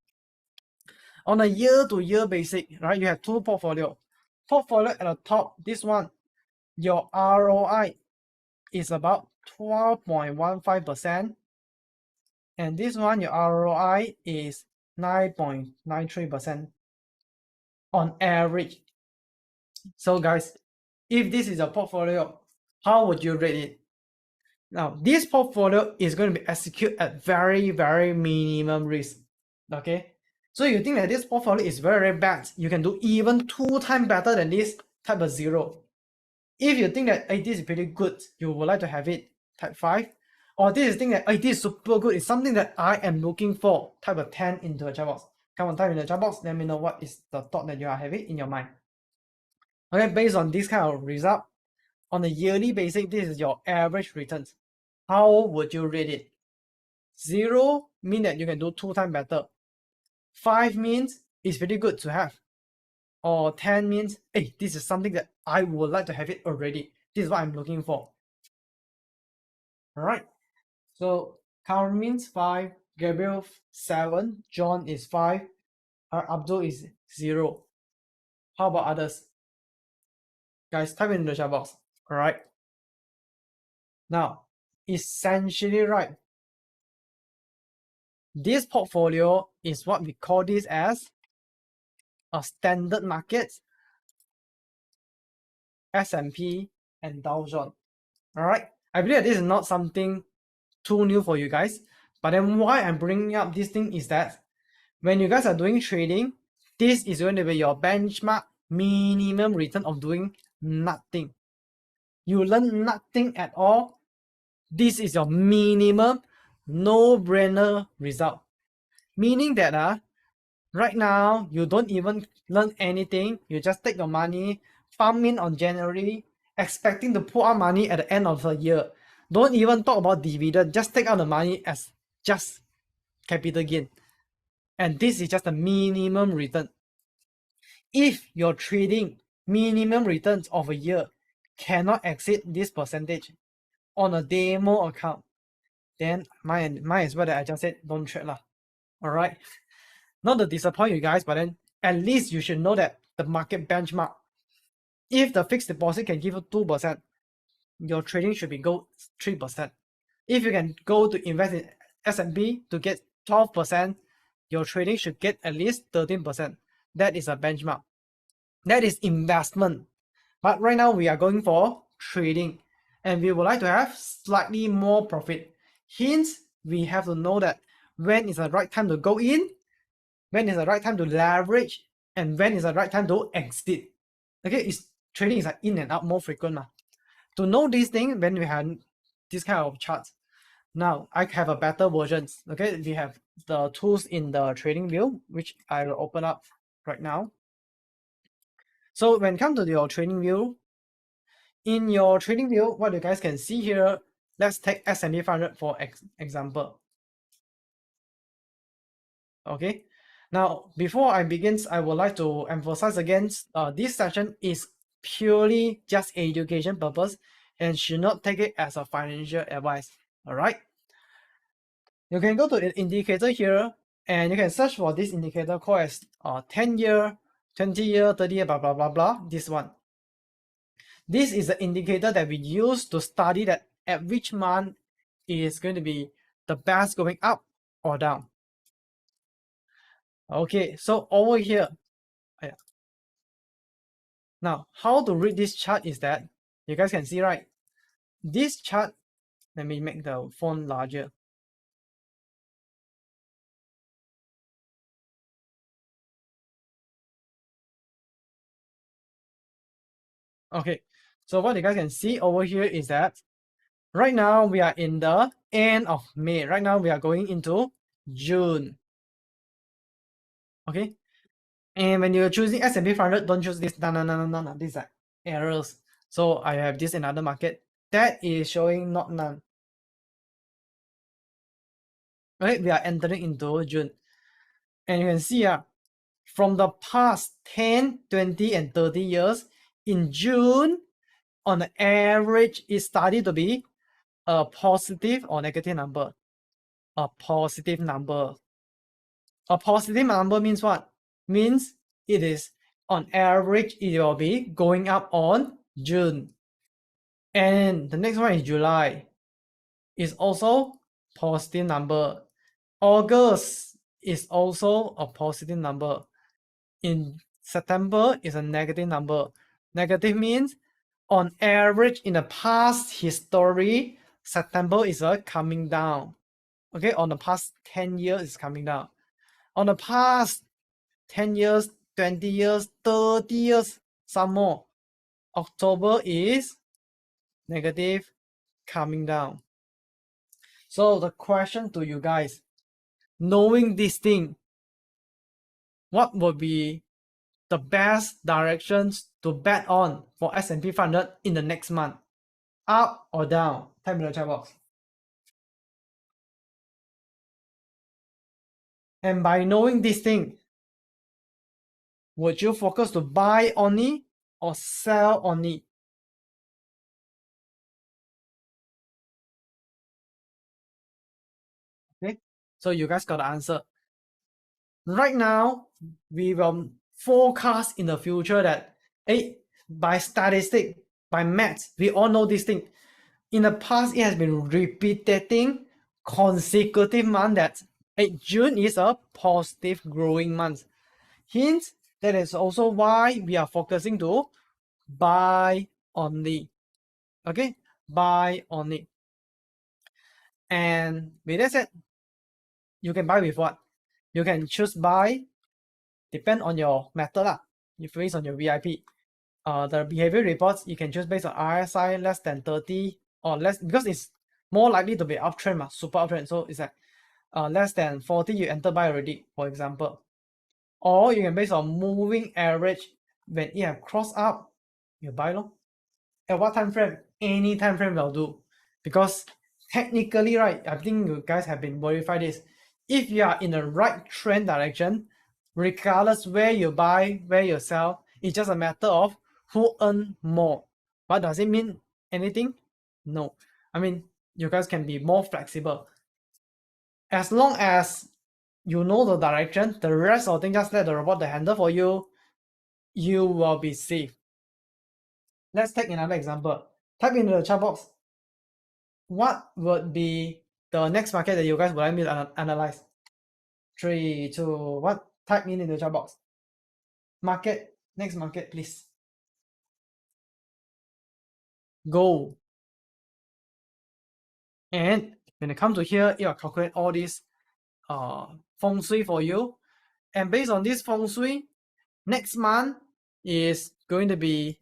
On a year-to-year basis, right, you have two portfolio. Portfolio at the top, this one, your ROI is about 12.15%. And this one, your ROI is 9.93% on average. So guys, if this is a portfolio, how would you rate it? Now, this portfolio is going to be executed at very minimum risk. Okay, so you think that this portfolio is very bad, you can do even 2 times better than this, type of 0. If you think that this is pretty good, you would like to have it, type 5. Or this is think that this is super good, it's something that I am looking for, type of 10 into the chat box. Come on, type in the chat box, let me know what is the thought that you are having in your mind. Okay, based on this kind of result, on a yearly basis, this is your average returns. How would you rate it? 0 means that you can do 2 times better. 5 means it's pretty good to have. Or 10 means, hey, this is something that I would like to have it already. This is what I'm looking for. Alright. So Karen means 5, Gabriel 7, John is 5, Abdul is 0. How about others? Guys, type in the chat box. Alright. Now, essentially, right, this portfolio is what we call this as a standard market, S&P and Dow Jones. Alright, I believe that this is not something too new for you guys, but then why I'm bringing up this thing is that when you guys are doing trading, this is going to be your benchmark minimum return of doing nothing. You learn nothing at all. This is your minimum no-brainer result. Meaning that right now, you don't even learn anything. You just take your money, pump in on January, expecting to pull out money at the end of the year. Don't even talk about dividend. Just take out the money as just capital gain. And this is just a minimum return. If your trading minimum returns of a year cannot exceed this percentage on a demo account, then might as well that I just said don't trade lah. Alright. Not to disappoint you guys, but then at least you should know that the market benchmark. If the fixed deposit can give you 2%, your trading should be go 3%. If you can go to invest in S&P to get 12%, your trading should get at least 13%. That is a benchmark. That is investment. But right now we are going for trading and we would like to have slightly more profit. Hence, we have to know that when is the right time to go in, when is the right time to leverage, and when is the right time to exit. Okay, trading is like in and out more frequent. To know these things, when we have this kind of charts, now I have a better versions. Okay, we have the tools in the trading view, which I will open up right now. So when it comes to your trading view, in your trading view, what you guys can see here, let's take S&P 500 for example. Okay, now before I begin, I would like to emphasize again, this session is purely just education purpose and should not take it as a financial advice. All right, you can go to the indicator here and you can search for this indicator called as 10-year, 20-year, 30-year, blah, blah, blah, blah, this one. This is the indicator that we use to study that at which month is going to be the best going up or down. Okay, so over here, now how to read this chart is that you guys can see, right? This chart, let me make the font larger. Okay, so what you guys can see over here is that right now we are in the end of May. Right now we are going into June. Okay, and when you're choosing S&P 500, don't choose this. No. These are errors. So I have this in other market that is showing not none. Right, we are entering into June, and you can see from the past 10, 20, and 30 years, in June, on the average, it started to be a positive or negative number. A positive number. A positive number means what? Means it is on average, it will be going up on June. And the next one is July. It's also positive number. August is also a positive number. In September is a negative number. Negative means on average in the past history, September is coming down. Okay, on the past 10 years is coming down. On the past 10 years, 20 years, 30 years, some more, October is negative, coming down. So the question to you guys, knowing this thing, what would be the best directions to bet on for S&P 500 in the next month? Up or down? Type in the chat box. And by knowing this thing, would you focus to buy only or sell only? Okay, so you guys got the answer. Right now, we will forecast in the future that, by statistic, by maths, we all know this thing. In the past, it has been repeating consecutive month that June is a positive growing month. Hence, that is also why we are focusing to buy only. Okay, buy only. And with that said, you can buy with what? You can choose buy, depend on your method lah. You based on your VIP. The behavior reports you can choose based on RSI less than 30 or less, because it's more likely to be uptrend, super uptrend. So it's like less than 40 you enter buy already, for example. Or you can base on moving average. When it have cross up, you buy long. At what time frame? Any time frame will do. Because technically, right, I think you guys have been verified this. if you are in the right trend direction, regardless where you buy, where you sell, it's just a matter of who earn more. But does it mean anything? No. I mean, you guys can be more flexible. As long as you know the direction, the rest of the thing, just let the robot handle for you, you will be safe. Let's take another example. Type into the chat box, what would be the next market that you guys would like me to analyze? 3, 2, 1. Type in the chat box. Market, next market, please. Go. And when it comes to here, it will calculate all this feng shui for you. And based on this feng shui, next month is going to be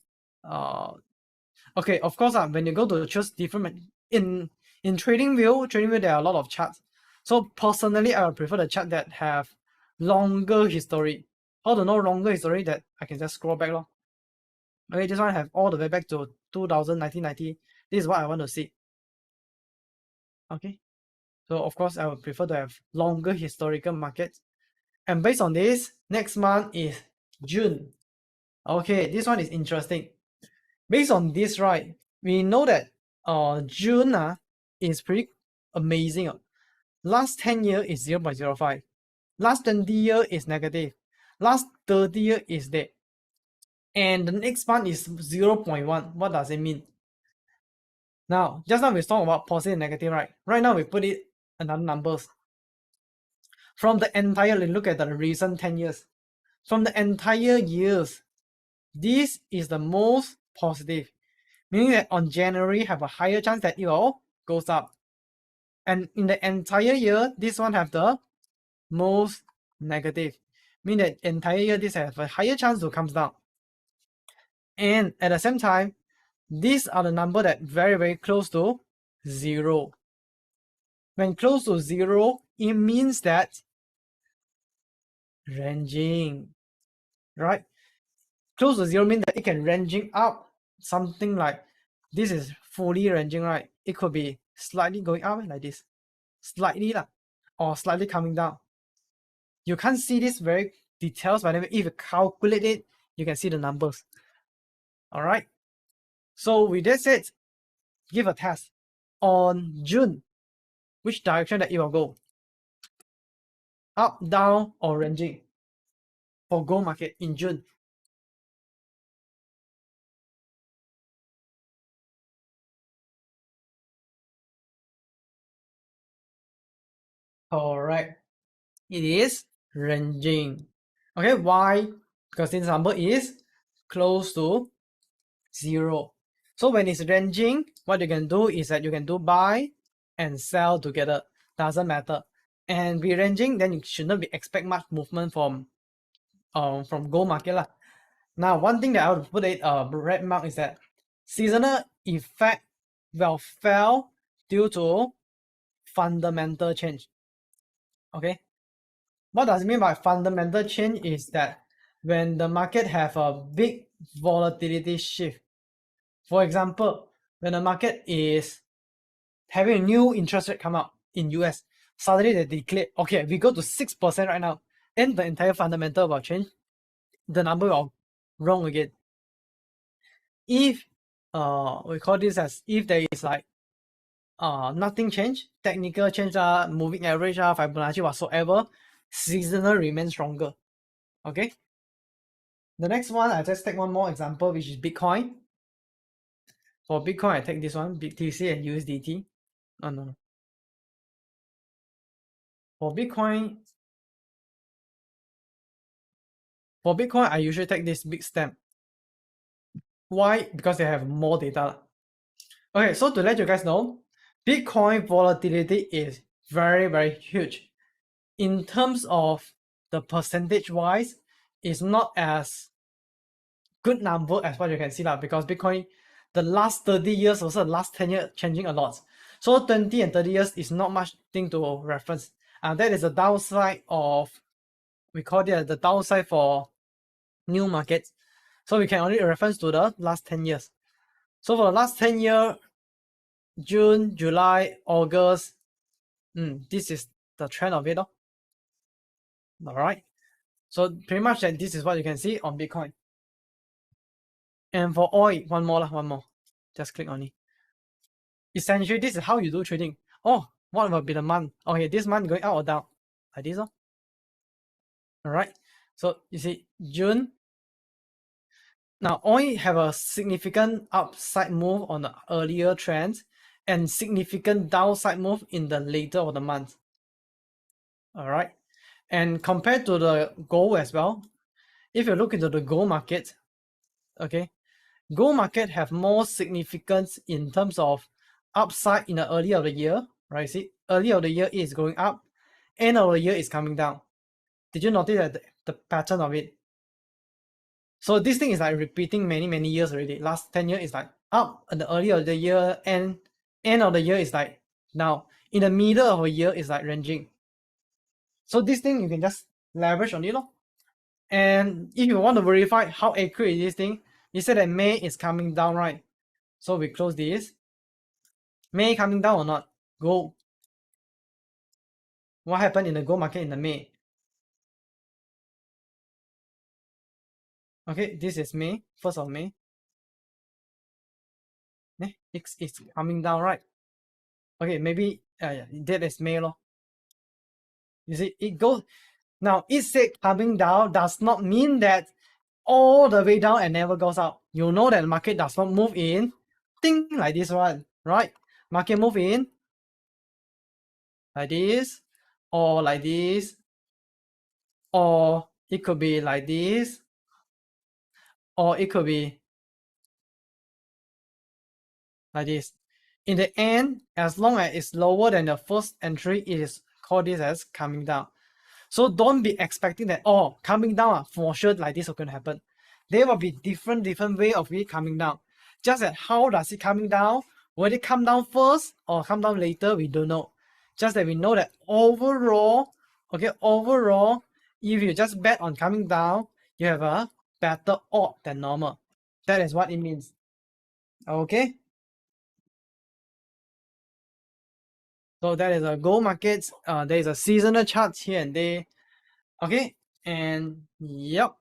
okay. Of course, when you go to choose different in TradingView, there are a lot of charts. So personally, I would prefer the chart that have longer history. How to know longer history? That I can just scroll back. Okay, this one have all the way back to 2000, 1990. This is what I want to see. Okay, so of course I would prefer to have longer historical markets. And based on this, next month is June. Okay, this one is interesting. Based on this, right, we know that June is pretty amazing. Last 10 year is 0.05. Last 20 year is negative. Last 30 year is dead. And the next month is 0.1. What does it mean? Now, just now we talked about positive and negative, right? Right now we put it another numbers. From the entire, look at the recent 10 years. From the entire years, this is the most positive, meaning that on January have a higher chance that it all goes up. And in the entire year, this one have the most negative, meaning that entire year this have a higher chance to come down. And at the same time, these are the number that very, very close to 0. When close to 0, it means that ranging, right? Close to 0 means that it can ranging up, something like this is fully ranging, right? It could be slightly going up like this, slightly or slightly coming down. You can't see this very details, but if you calculate it, you can see the numbers. All right. So with that said, give a test on June. Which direction that it will go? Up, down, or ranging for gold market in June? Correct. It is ranging. Okay, why? Because this number is close to 0. So when it's ranging, what you can do is that you can do buy and sell together. Doesn't matter. And be ranging, then you should not be expect much movement from gold market . Now, one thing that I would put it red mark is that seasonal effect will fail due to fundamental change. Okay, what does it mean by fundamental change is that when the market have a big volatility shift. For example, when the market is having a new interest rate come out in US, suddenly they declare, okay, we go to 6% right now, and the entire fundamental will change. The number will wrong again. If we call this as if there is like nothing change, technical change, moving average, Fibonacci whatsoever, seasonal remains stronger. Okay. The next one, I just take one more example, which is Bitcoin. For Bitcoin, I take this one, BTC and USDT. Oh no. For Bitcoin, I usually take this Bitstamp. Why? Because they have more data. Okay, so to let you guys know, Bitcoin volatility is very, very huge. In terms of the percentage wise, it's not as good number as what you can see now, because Bitcoin, the last 30 years, also the last 10 years, changing a lot. So 20 and 30 years is not much thing to reference. And that is the downside of, we call it the downside for new markets. So we can only reference to the last 10 years. So for the last 10 years, June, July, August, this is the trend of it. All right. So pretty much that this is what you can see on Bitcoin. And for oil, one more. Just click on it. Essentially, this is how you do trading. Oh, what will be the month? Okay, this month going up or down? Like this. All right. So you see June. Now oil have a significant upside move on the earlier trends and significant downside move in the later of the month. All right. And compared to the gold as well, if you look into the gold market, okay, gold market have more significance in terms of upside in the early of the year, right? See, early of the year is going up, end of the year is coming down. Did you notice that the pattern of it? So this thing is like repeating many years already. Last 10 years is like up at the early of the year, and end of the year is like now. In the middle of a year is like ranging. So this thing you can just leverage on it. And if you want to verify how accurate is this thing, you said that May is coming down, right? So we close this. May coming down or not? Gold. What happened in the gold market in the May? Okay, this is May, 1st of May. It's coming down, right? Okay, maybe that is May lor. You see, it goes. Now, it said coming down does not mean that all the way down and never goes up. You know that the market does not move in, thing like this one, right? Market move in like this, or like this, or it could be like this, or it could be like this. In the end, as long as it's lower than the first entry, it is called this as coming down. So don't be expecting that, oh, coming down for sure like this is going to happen. There will be different way of it coming down. Just that how does it coming down? Will it come down first or come down later? We don't know. Just that we know that overall, okay, overall, if you just bet on coming down, you have a better odd than normal. That is what it means. Okay. So that is a gold markets. There is a seasonal chart here and there. Okay, and yep.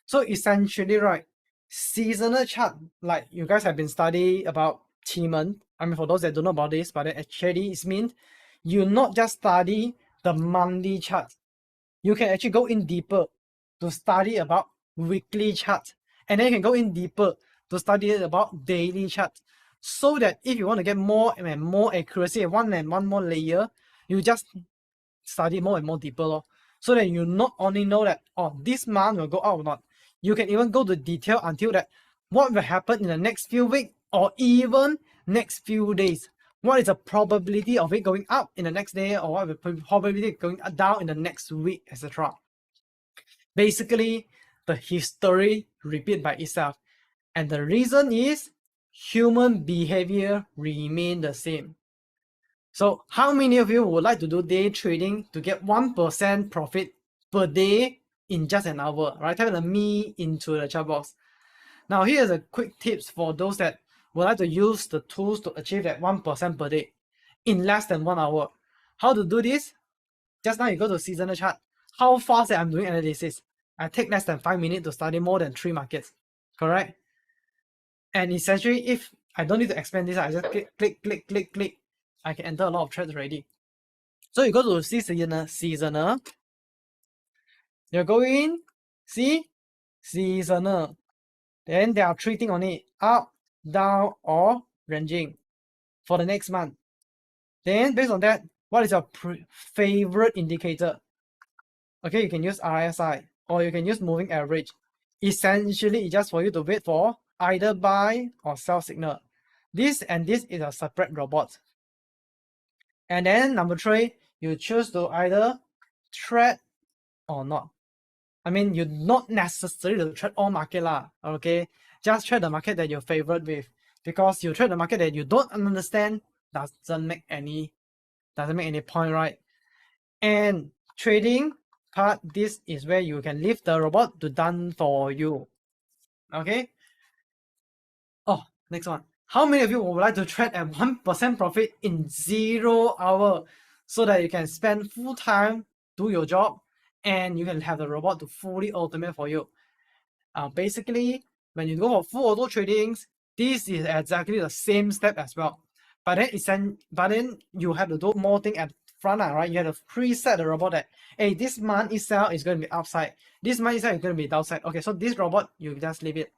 So essentially, right, seasonal chart, like you guys have been studying about Qimeng. I mean, for those that don't know about this, but actually it means you not just study the monthly chart. You can actually go in deeper to study about weekly chart, and then you can go in deeper to study about daily chart. So that if you want to get more and more accuracy, one more layer, you just study more and more deeper, so that you not only know that, oh, this month will go up or not, you can even go to detail until that what will happen in the next few weeks or even next few days. What is the probability of it going up in the next day, or what is the probability of going down in the next week, etc. Basically, the history repeat by itself. And the reason is human behavior remain the same. So how many of you would like to do day trading to get 1% profit per day in just an hour, right? Type the me into the chat box. Now here's a quick tips for those that would like to use the tools to achieve that 1% per day in less than 1 hour. How to do this? Just now you go to seasonal chart. How fast I'm doing analysis? I take less than 5 minutes to study more than 3 markets, correct? And essentially, if I don't need to explain this, I just click. I can enter a lot of trades already. So you go to seasonal. You go in, see, seasonal. Then there are 3 things on it: up, down, or ranging for the next month. Then based on that, what is your favorite indicator? Okay, you can use RSI or you can use moving average. Essentially, it's just for you to wait for either buy or sell signal. This and this is a separate robot. And then number 3, you choose to either trade or not. I mean, you not necessarily trade all market lah, okay? Just trade the market that you're favorite with, because you trade the market that you don't understand doesn't make any point, right? And trading part, this is where you can leave the robot to done for you. Okay. Oh, next one. How many of you would like to trade at 1% profit in 0 hour so that you can spend full time, do your job, and you can have the robot to fully automate for you. Basically, when you go for full auto tradings, this is exactly the same step as well. But then you have to do more thing at front, right? You have to preset the robot that, hey, this month itself is going to be upside. This month itself is going to be downside. Okay, so this robot, you just leave it.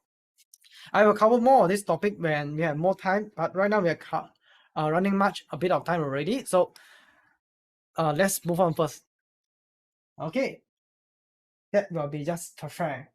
I will cover more of this topic when we have more time, but right now we are running a bit of time already. So let's move on first. Okay, that will be just perfect.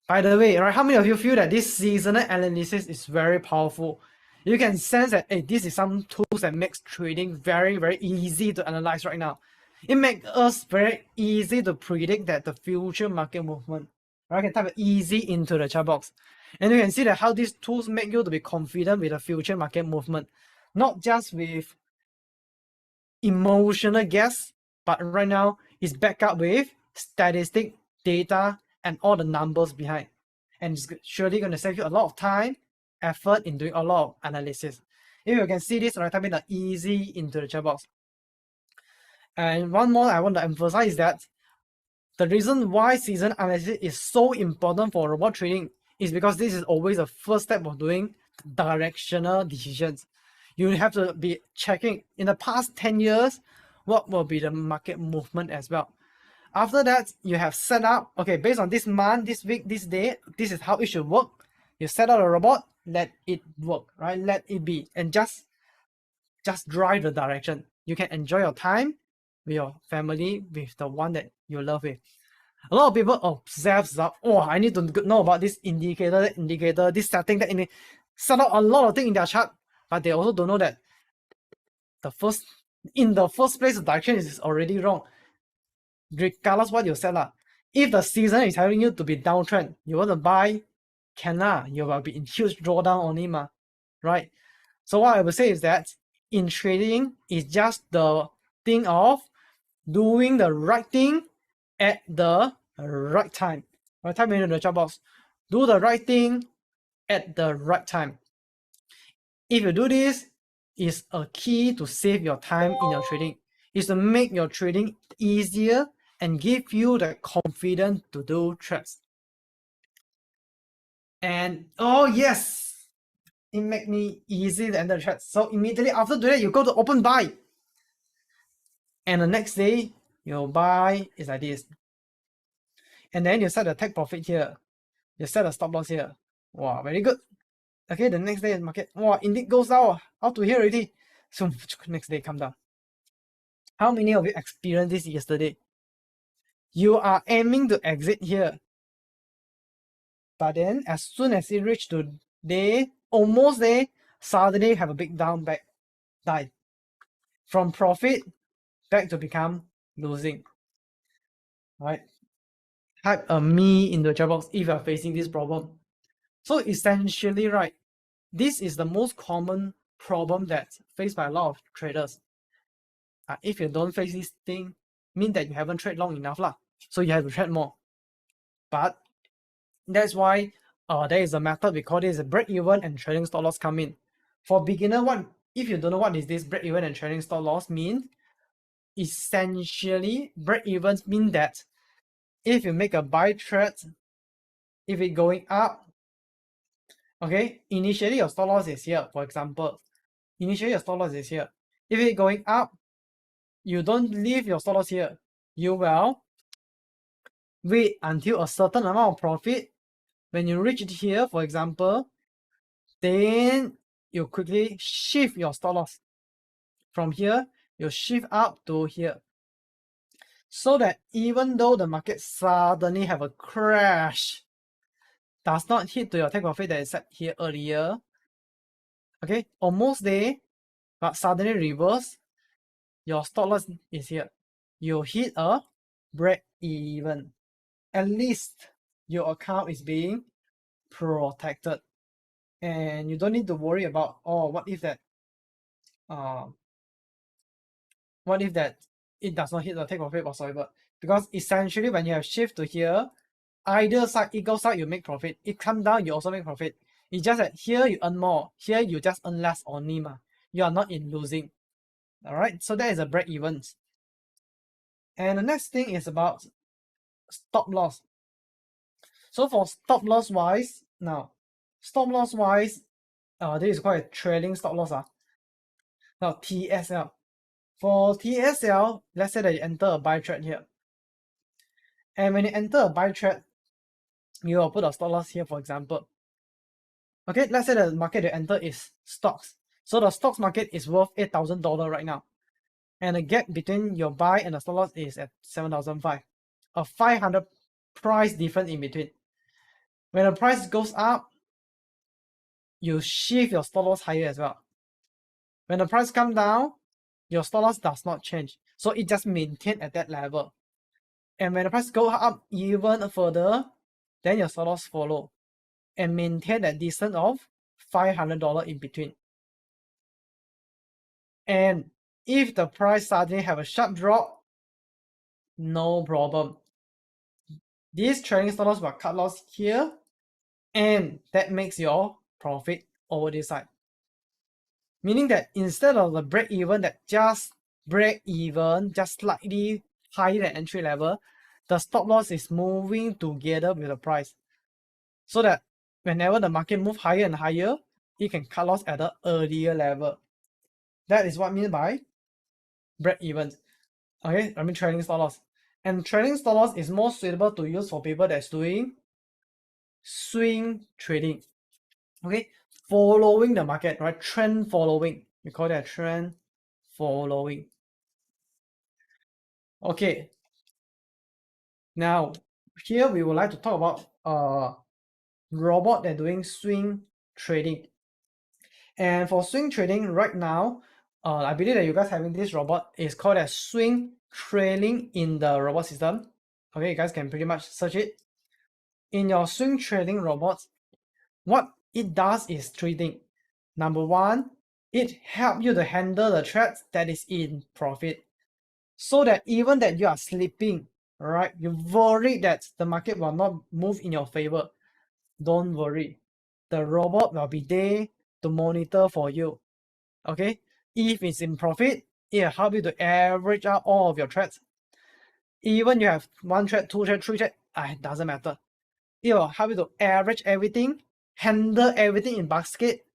By the way, right, how many of you feel that this seasonal analysis is very powerful? You can sense that, hey, this is some tools that makes trading very, very easy to analyze right now. It makes us very easy to predict that the future market movement. Right? I can type easy into the chat box. And you can see that how these tools make you to be confident with the future market movement. Not just with emotional guess, but right now it's backed up with statistic, data, and all the numbers behind. And it's surely going to save you a lot of time, effort in doing a lot of analysis. If you can see this, right, type in the easy into the chat box. And one more I want to emphasize is that the reason why season analysis is so important for robot trading is because this is always the first step of doing directional decisions. You have to be checking in the past 10 years, what will be the market movement as well. After that, you have set up, okay, based on this month, this week, this day, this is how it should work. You set up a robot, let it work, right? Let it be, and just drive the direction. You can enjoy your time with your family, with the one that you love with. A lot of people obsess that, oh, I need to know about this indicator, that indicator, this setting, that indicator. Set up a lot of things in their chart, but they also don't know that in the first place, the direction is already wrong. Regardless what you set up. If the season is telling you to be downtrend, you want to buy, you will be in huge drawdown only, right? So what I would say is that in trading, it's just the thing of doing the right thing at the right time. Right, type into the chat box. Do the right thing at the right time. If you do this, it's a key to save your time in your trading. It's to make your trading easier and give you the confidence to do trades. And oh yes, it make me easy to enter the trades. So immediately after doing that, you go to open buy. And the next day, your buy is like this. And then you set the take profit here. You set a stop loss here. Wow, very good. Okay, the next day the market, wow, indeed goes down, out to here already. So next day come down. How many of you experienced this yesterday? You are aiming to exit here. But then as soon as it reached to day, almost there, suddenly have a big dive. From profit back to become losing. Right? Type a me in the chat box if you are facing this problem. So essentially, right, this is the most common problem that's faced by a lot of traders. If you don't face this thing, mean that you haven't traded long enough lah. So you have to trade more. But that's why there is a method we call this a break-even and trading stop loss come in. For beginner, if you don't know what is this break-even and trading stop loss mean, essentially break-even mean that if you make a buy trade, if it going up, okay, initially your stop loss is here, for example. Initially your stop loss is here. If it going up, you don't leave your stop loss here. You will wait until a certain amount of profit. When you reach it here, for example, then you quickly shift your stop loss. From here, you shift up to here. So that even though the market suddenly have a crash, does not hit to your take profit that is set here earlier, okay, almost there, but suddenly reverse, your stop loss is here. You hit a break even. At least your account is being protected. And you don't need to worry about, oh, what if that it does not hit the take profit whatsoever? Because essentially when you have shift to here, either side, it goes up, you make profit. It comes down, you also make profit. It's just that here you earn more. Here you just earn less only. You are not in losing. Alright, so that is a break evens. And the next thing is about stop loss. So for stop loss wise, now stop loss wise, this is quite a trailing stop loss. Now TSL. For TSL, let's say that you enter a buy trade here. And when you enter a buy trade, you will put a stop loss here, for example. Okay, let's say the market you enter is stocks. So the stocks market is worth $8,000 right now. And the gap between your buy and the stop loss is at 7,500. A 500 price difference in between. When the price goes up, you shift your stop loss higher as well. When the price comes down, your stop loss does not change. So it just maintains at that level. And when the price goes up even further, then your stop loss follow and maintain that distance of $500 in between. And if the price suddenly have a sharp drop, no problem. This trailing stop loss will cut loss here, and that makes your profit over this side. Meaning that instead of the break even that just break even, just slightly higher than entry level, the stop loss is moving together with the price. So that whenever the market moves higher and higher, it can cut loss at the earlier level. That is what I mean by break even. Okay, I mean trailing stop loss. And trailing stop loss is more suitable to use for people that's doing swing trading. Okay, following the market, right? Trend following. We call that trend following. Okay. Now, here we would like to talk about robot that doing swing trading. And for swing trading right now, I believe that you guys having this robot is called as swing trading in the robot system. Okay, you guys can pretty much search it. In your swing trading robots, what it does is three things. Number one, it helps you to handle the trades that is in profit. So that even that you are sleeping, right? You worry that the market will not move in your favor. Don't worry. The robot will be there to monitor for you. Okay? If it's in profit, it will help you to average out all of your trades. Even you have 1 trade, 2 trade, 3 trade, it doesn't matter. It will help you to average everything, handle everything in basket,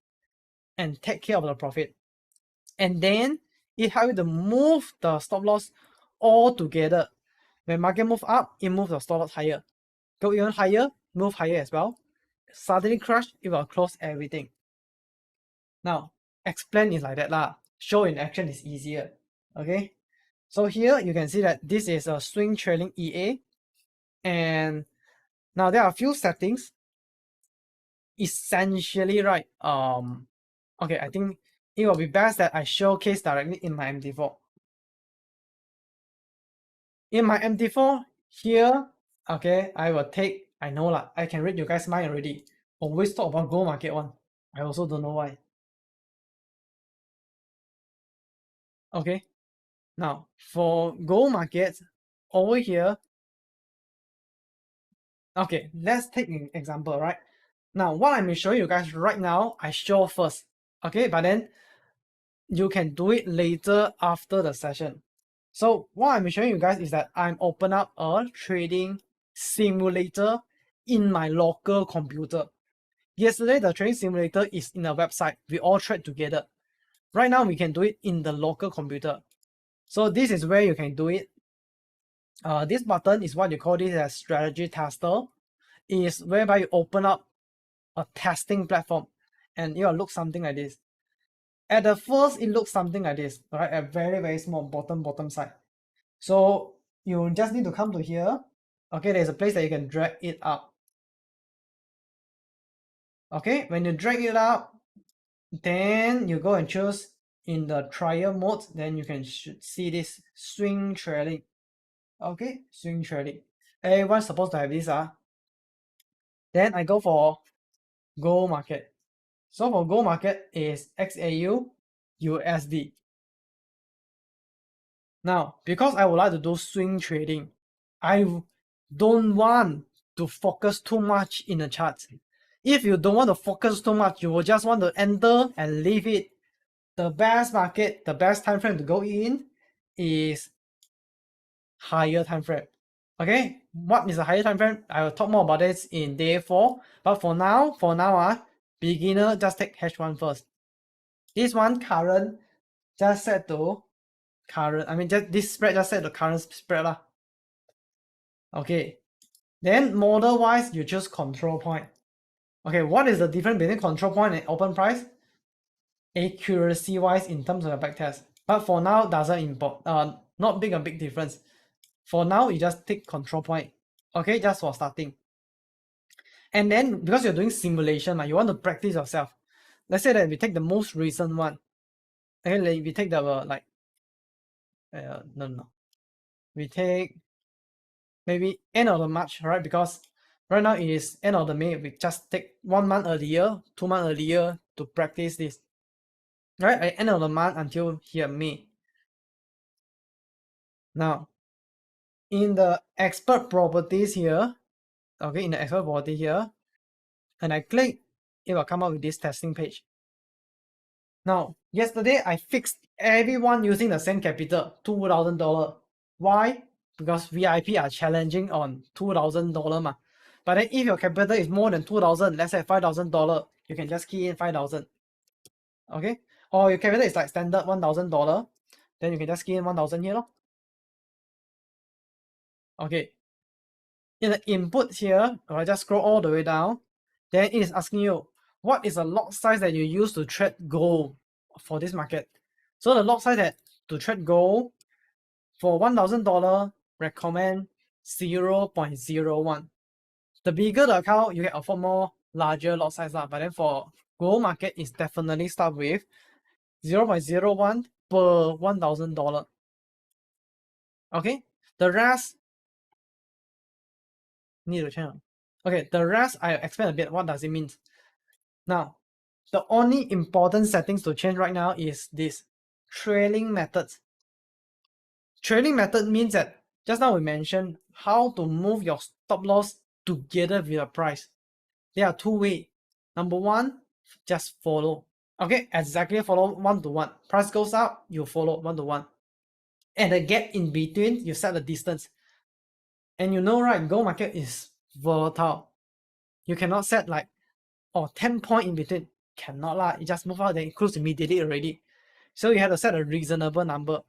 and take care of the profit. And then it helps you to move the stop loss all together. When market move up, it moves the stop loss higher. Go even higher, move higher as well. Suddenly crash, it will close everything. Now, explain is like that lah. Show in action is easier. Okay. So here you can see that this is a swing trailing EA. And now there are a few settings. Essentially, right? Okay, I think it will be best that I showcase directly in my MT4. In my MT4 here, okay, I will take, I know lah, I can read you guys' mind already. Always talk about gold market one. I also don't know why. Okay, now for gold markets over here, okay, let's take an example, right? Now, what I'm showing you guys right now, I show first, okay, but then you can do it later after the session. So what I'm showing you guys is that I'm open up a trading simulator in my local computer. Yesterday, the trading simulator is in a website. We all trade together. Right now, we can do it in the local computer. So this is where you can do it. This button is what you call this as strategy tester. Is whereby you open up a testing platform and it will look something like this. At the first, it looks something like this, right? A very, very small bottom side. So you just need to come to here. Okay, there's a place that you can drag it up. Okay, when you drag it up, then you go and choose in the trial mode, then you can see this swing trading. Okay, swing trading. Everyone's supposed to have this. Then I go for gold market. So for gold market is XAU USD. Now, because I would like to do swing trading, I don't want to focus too much in the chart. If you don't want to focus too much, you will just want to enter and leave it. The best market, the best time frame to go in is higher time frame. Okay, what is the higher time frame? I will talk more about this in day 4. But for now, beginner just take H1 first. This one current just set to current. I mean, just this spread just set to current spread lah. Okay, then model wise you choose control point. Okay, what is the difference between control point and open price? Accuracy wise in terms of the backtest. But for now doesn't import. Not big a big difference. For now you just take control point. Okay, just for starting. And then because you're doing simulation, you want to practice yourself. Let's say that we take the most recent one. Okay, like we take the no. We take maybe end of the March, right? Because right now it is end of the May. We just take 1 month earlier, 2 months earlier to practice this. Right, at end of the month until here May. Now, in the expert properties here, okay, in the expert property here, and I click, it will come up with this testing page. Now, yesterday I fixed everyone using the same capital, $2,000. Why? Because VIP are challenging on $2,000 ma. But then if your capital is more than 2,000, let's say $5,000, you can just key in 5,000. Okay? Or your capital is like standard $1,000, then you can just key in 1,000 here. Okay. In the inputs here, I just scroll all the way down. Then it is asking you, what is the lot size that you use to trade gold for this market? So the lot size that to trade gold for $1,000, recommend 0.01. The bigger the account, you can afford more larger lot size. But then for gold market, it's definitely start with 0.01 per $1,000. Okay, the rest need to change. Okay, the rest I explain a bit what does it mean. Now, the only important settings to change right now is this trailing methods. Trailing method means that just now we mentioned how to move your stop loss together with the price. There are 2 ways. Number 1, just follow. Okay, exactly follow 1 to 1. Price goes up, you follow 1 to 1. And the gap in between, you set the distance. And you know, right, gold market is volatile. You cannot set like 10 point in between. Cannot lah. It just move out, then it close immediately already. So you have to set a reasonable number.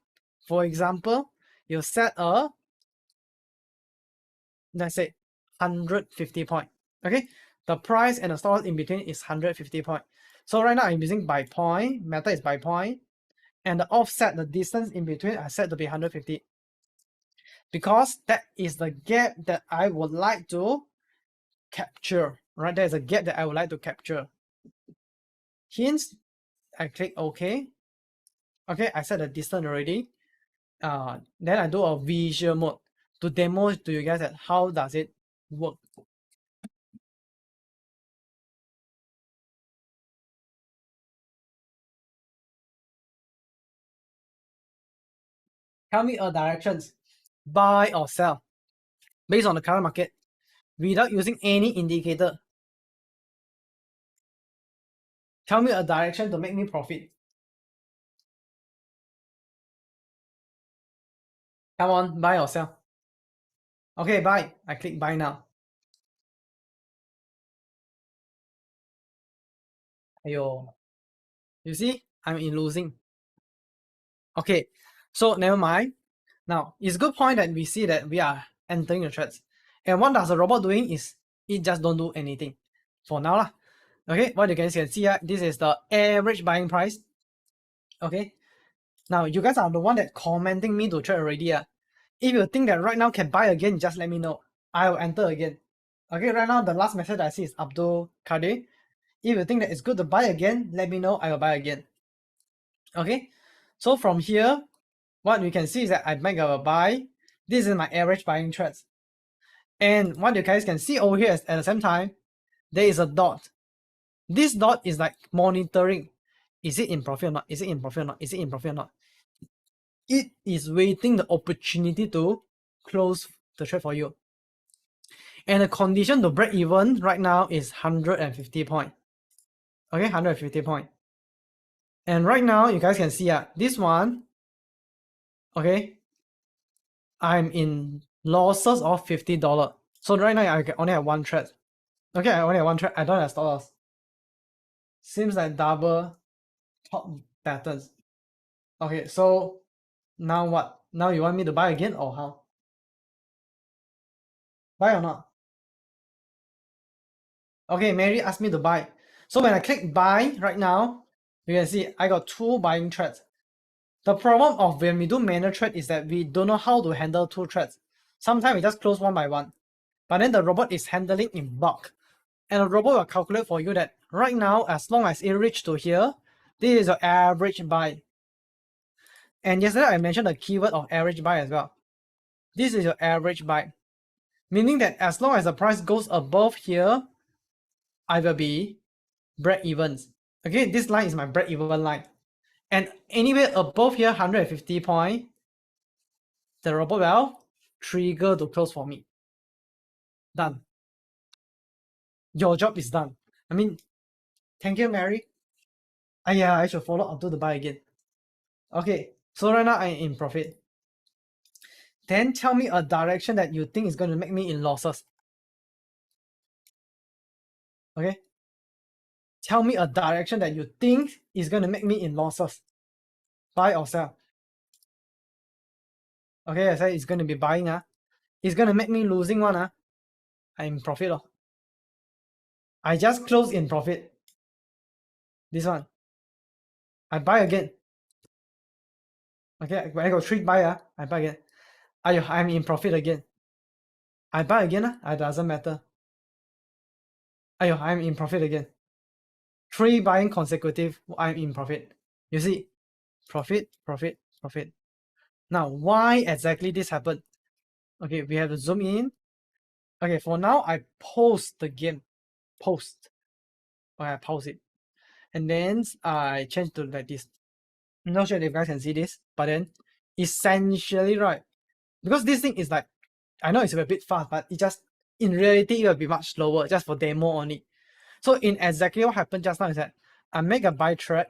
For example, you set a, let's say 150 point. Okay, the price and the stop loss in between is 150 point. So right now I'm using by point, method is by point, and the offset, the distance in between, I set to be 150. Because that is the gap that I would like to capture, right? There's a gap that I would like to capture. Hence, I click OK. Okay, I set the distance already. Then I do a visual mode to demo to you guys that how does it work. Tell me a directions, buy or sell, based on the current market, without using any indicator. Tell me a direction to make me profit. Come on, buy or sell. Okay, buy. I click buy now. Ayo. You see, I'm in losing. Okay, so never mind. Now, it's a good point that we see that we are entering the trades. And what does the robot doing is, it just don't do anything. For now lah. Okay, what you can see here, this is the average buying price. Okay, now you guys are the one that commenting me to trade already. If you think that right now can buy again, just let me know. I will enter again. Okay, right now the last message I see is Abdul Kadir. If you think that it's good to buy again, let me know, I will buy again. Okay, so from here, what we can see is that I make a buy. This is my average buying trades. And what you guys can see over here is at the same time, there is a dot. This dot is like monitoring. Is it in profit or not? Is it in profit or not? Is it in profit or not? It is waiting the opportunity to close the trade for you. And the condition to break even right now is 150 point. Okay, 150 point. And right now, you guys can see this one, okay, I'm in losses of $50. So right now I only have one trade. Okay, I only have one trade. I don't have stop loss. Seems like double top patterns. Okay, so now what? Now you want me to buy again or how? Buy or not? Okay, Mary asked me to buy. So when I click buy right now, you can see I got 2 buying trades. The problem of when we do manual trade is that we don't know how to handle 2 trades. Sometimes we just close one by one. But then the robot is handling in bulk. And the robot will calculate for you that right now, as long as it reaches to here, this is your average buy. And yesterday I mentioned the keyword of average buy as well. This is your average buy. Meaning that as long as the price goes above here, I will be break evens. Okay, this line is my break even line. And anywhere above here, 150 point, the robot will trigger to close for me. Done. Your job is done. I mean, thank you, Mary. Yeah, I should follow up to the buy again. Okay, so right now I'm in profit. Then tell me a direction that you think is going to make me in losses. Okay? Tell me a direction that you think is going to make me in losses. Buy or sell. Okay, I said it's going to be buying. It's going to make me losing one. I'm in profit. I just closed in profit. This one. I buy again. Okay, when I got 3 buy, I buy again. I'm in profit again. I buy again. It doesn't matter. I'm in profit again. 3 buying consecutive, I'm in profit. You see, profit, profit, profit. Now, why exactly this happened? Okay, we have to zoom in. Okay, for now, I pause the game. Post. Okay, I pause it. And then I change to like this. I'm not sure if you guys can see this, but then essentially, right, because this thing is like, I know it's a bit fast, but it just, in reality, it will be much slower, just for demo only. So in exactly what happened just now is that I make a buy trade,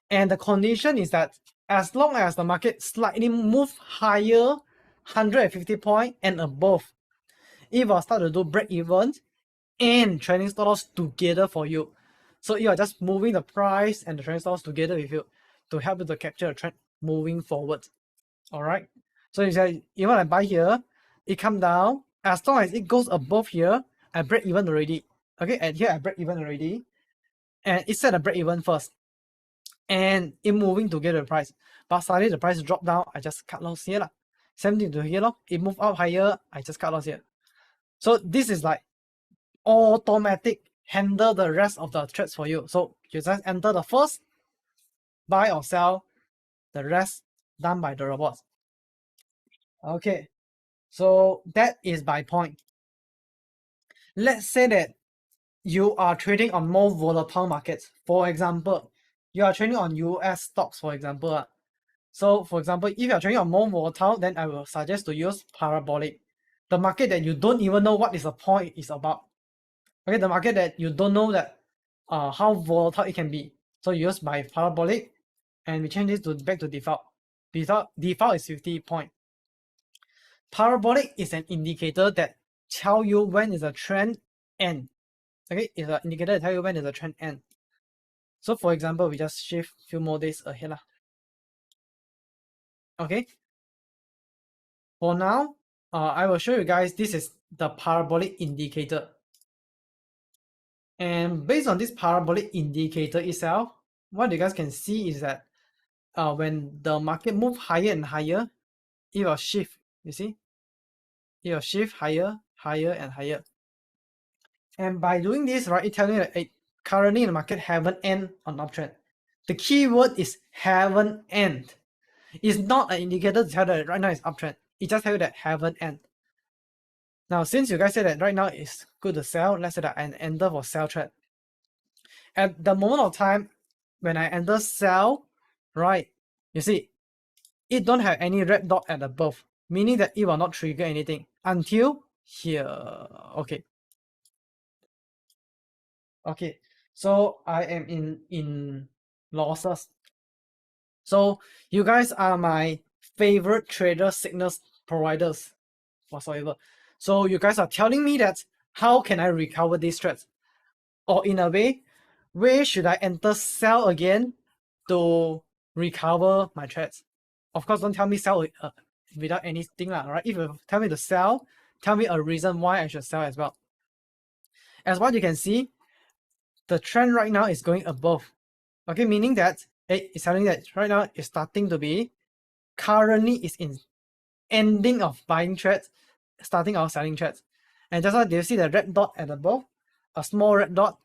and the condition is that as long as the market slightly move higher, 150 point and above, it will start to do break even and trailing stop loss together for you. So you are just moving the price and the trailing stop loss together with you to help you to capture the trend moving forward. Alright. So you say even I buy here, it come down. As long as it goes above here, I break even already. Okay, and here I break even already. And it set a break even first. And it moving together the price. But suddenly the price drop down, I just cut loss here. Same thing to here. It move up higher, I just cut loss here. So this is like automatic handle the rest of the trades for you. So you just enter the first, buy or sell, the rest done by the robots. Okay, so that is by point. Let's say that you are trading on more volatile markets. For example, you are trading on US stocks, for example. So for example, if you are trading on more volatile, then I will suggest to use parabolic. The market that you don't even know what is the point is about. Okay, the market that you don't know that how volatile it can be. So you use by parabolic, and we change this to back to default. Default is 50 point. Parabolic is an indicator that tell you when is a trend end. Okay, it's an indicator that tell you when is a trend end. So for example, we just shift few more days ahead. Okay. For now, I will show you guys this is the parabolic indicator. And based on this parabolic indicator itself, what you guys can see is that when the market move higher and higher, it will shift. You see? It will shift higher, higher, and higher. And by doing this, right, it tells you that currently the market haven't end on uptrend. The keyword is haven't end. It's not an indicator to tell that right now it's uptrend. It just tells you that haven't end. Now, since you guys said that right now it's good to sell, let's say that I enter for sell trade. At the moment of time, when I enter sell, right, you see, it don't have any red dot at above, meaning that it will not trigger anything until here. Okay. Okay, so I am in losses. So you guys are my favorite trader signals providers whatsoever. So you guys are telling me that how can I recover these trades? Or in a way, where should I enter sell again to recover my trades? Of course, don't tell me sell without anything, right? If you tell me to sell, tell me a reason why I should sell as well. As what you can see, the trend right now is going above. Okay, meaning that it's telling that right now it's starting to be, currently is in ending of buying trades, starting of selling trades. And just like, do you see the red dot at above? A small red dot.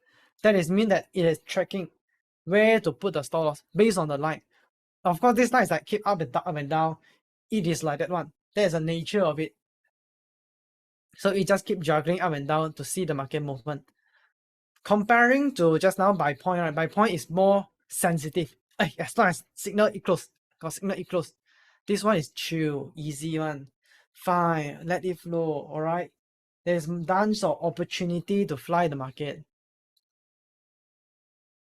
That is mean that it is tracking where to put the stop loss based on the line. Of course, this line is like keep up and down. It is like that one. That is the nature of it. So it just keep juggling up and down to see the market movement. Comparing to just now buy point, right? Buy point is more sensitive. As long as signal it close, got signal it close. This one is chill, easy one. Fine, let it flow. All right. There's tons of opportunity to fly the market.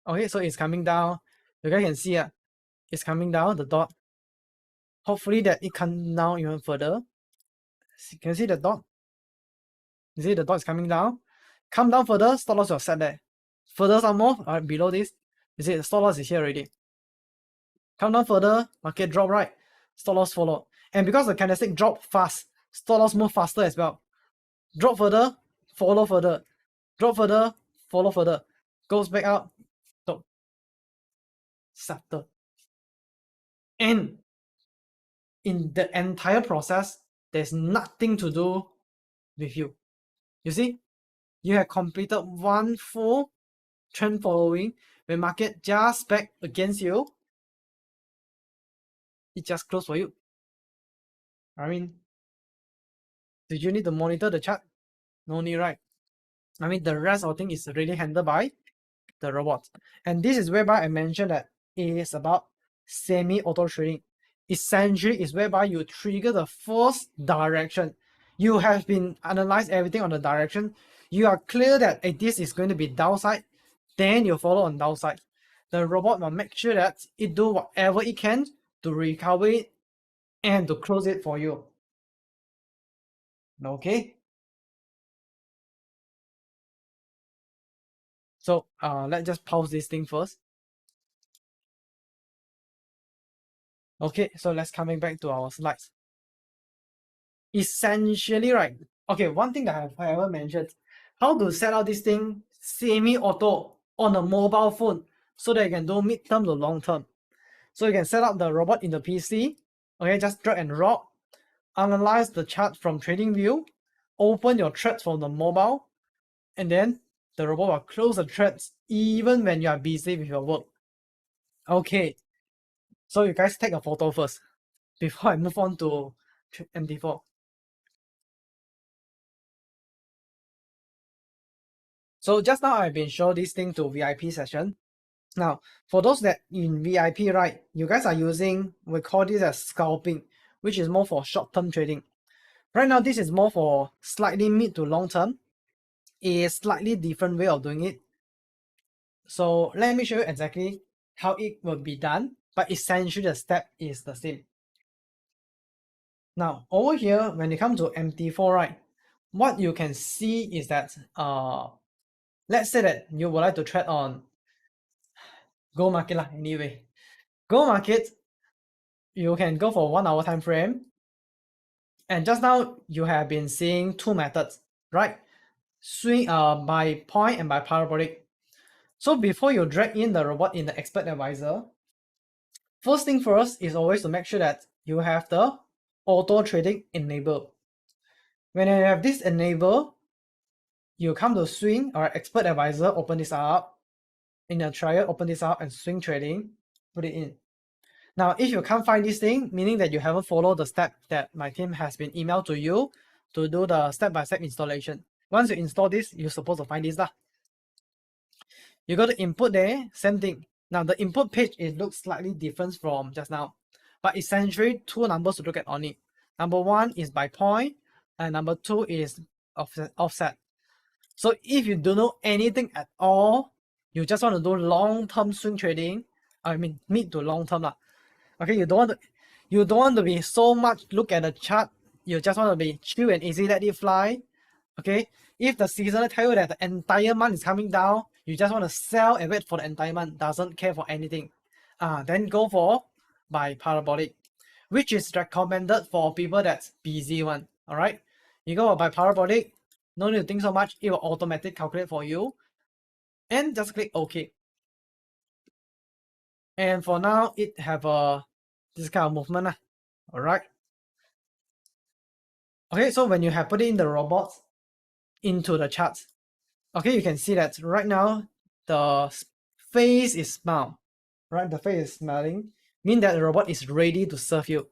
Okay, so it's coming down. You guys can see it's coming down the dot. Hopefully that it comes down even further. Can you see the dot? You see the dot is coming down. Come down further, stop loss was set there. Further some more, below this. You see the stop loss is here already. Come down further, market drop right. Stop loss follow. And because the candlestick drop fast, stop loss move faster as well. Drop further, follow further. Drop further, follow further. Goes back out. Stop. Settle. And in the entire process, there's nothing to do with you. You see? You have completed one full trend following. When market just back against you, it just closed for you. I mean, do you need to monitor the chart? No need, right? I mean, the rest of the thing is really handled by the robots. And this is whereby I mentioned that it is about semi-auto trading. Essentially, is whereby you trigger the first direction. You have been analyzed everything on the direction. You are clear that this is going to be downside, then you follow on downside. The robot will make sure that it do whatever it can to recover it and to close it for you. Okay. So let's just pause this thing first. Okay, so let's coming back to our slides. Essentially, right? Okay, one thing that I ever mentioned, how to set out this thing semi-auto on a mobile phone so that you can do mid-term to long-term. So you can set up the robot in the PC. Okay, just drag and drop. Analyze the chart from TradingView. Open your trades from the mobile. And then the robot will close the trades even when you are busy with your work. Okay, so you guys take a photo first before I move on to MT4. So just now I've been showing this thing to VIP session. Now, for those that in VIP, right, you guys are using, we call this as scalping, which is more for short-term trading. Right now, this is more for slightly mid to long-term. It's slightly different way of doing it. So let me show you exactly how it will be done, but essentially the step is the same. Now, over here, when it comes to MT4, right, what you can see is that, let's say that you would like to trade on Go Market lah. Anyway, Go Market, you can go for 1 hour time frame. And just now you have been seeing two methods, right? Swing by point and by parabolic. So before you drag in the robot in the expert advisor, first thing first is always to make sure that you have the auto trading enabled. When you have this enabled, you come to swing or expert advisor, open this up. In a trial, open this up and swing trading, put it in. Now, if you can't find this thing, meaning that you haven't followed the step that my team has been emailed to you to do the step-by-step installation. Once you install this, you're supposed to find this lah. You go to input there, same thing. Now, the input page, it looks slightly different from just now. But essentially, two numbers to look at on it. Number one is by point, and number two is offset. So if you don't know anything at all, you just want to do long-term swing trading, I mean mid to long-term lah. Okay, you don't want to be so much look at the chart you just want to be chill and easy, let it fly. Okay, if the seasonal tell you that the entire month is coming down, you just want to sell and wait for the entire month, doesn't care for anything. Then go for buy parabolic, which is recommended for people that's busy one. All right, you go by parabolic, no need to think so much. It will automatically calculate for you, and just click OK. And for now, it have a this kind of movement. All right. Okay, so when you have put in the robots into the charts, okay, you can see that right now the face is smile, right? The face is smiling, mean that the robot is ready to serve you.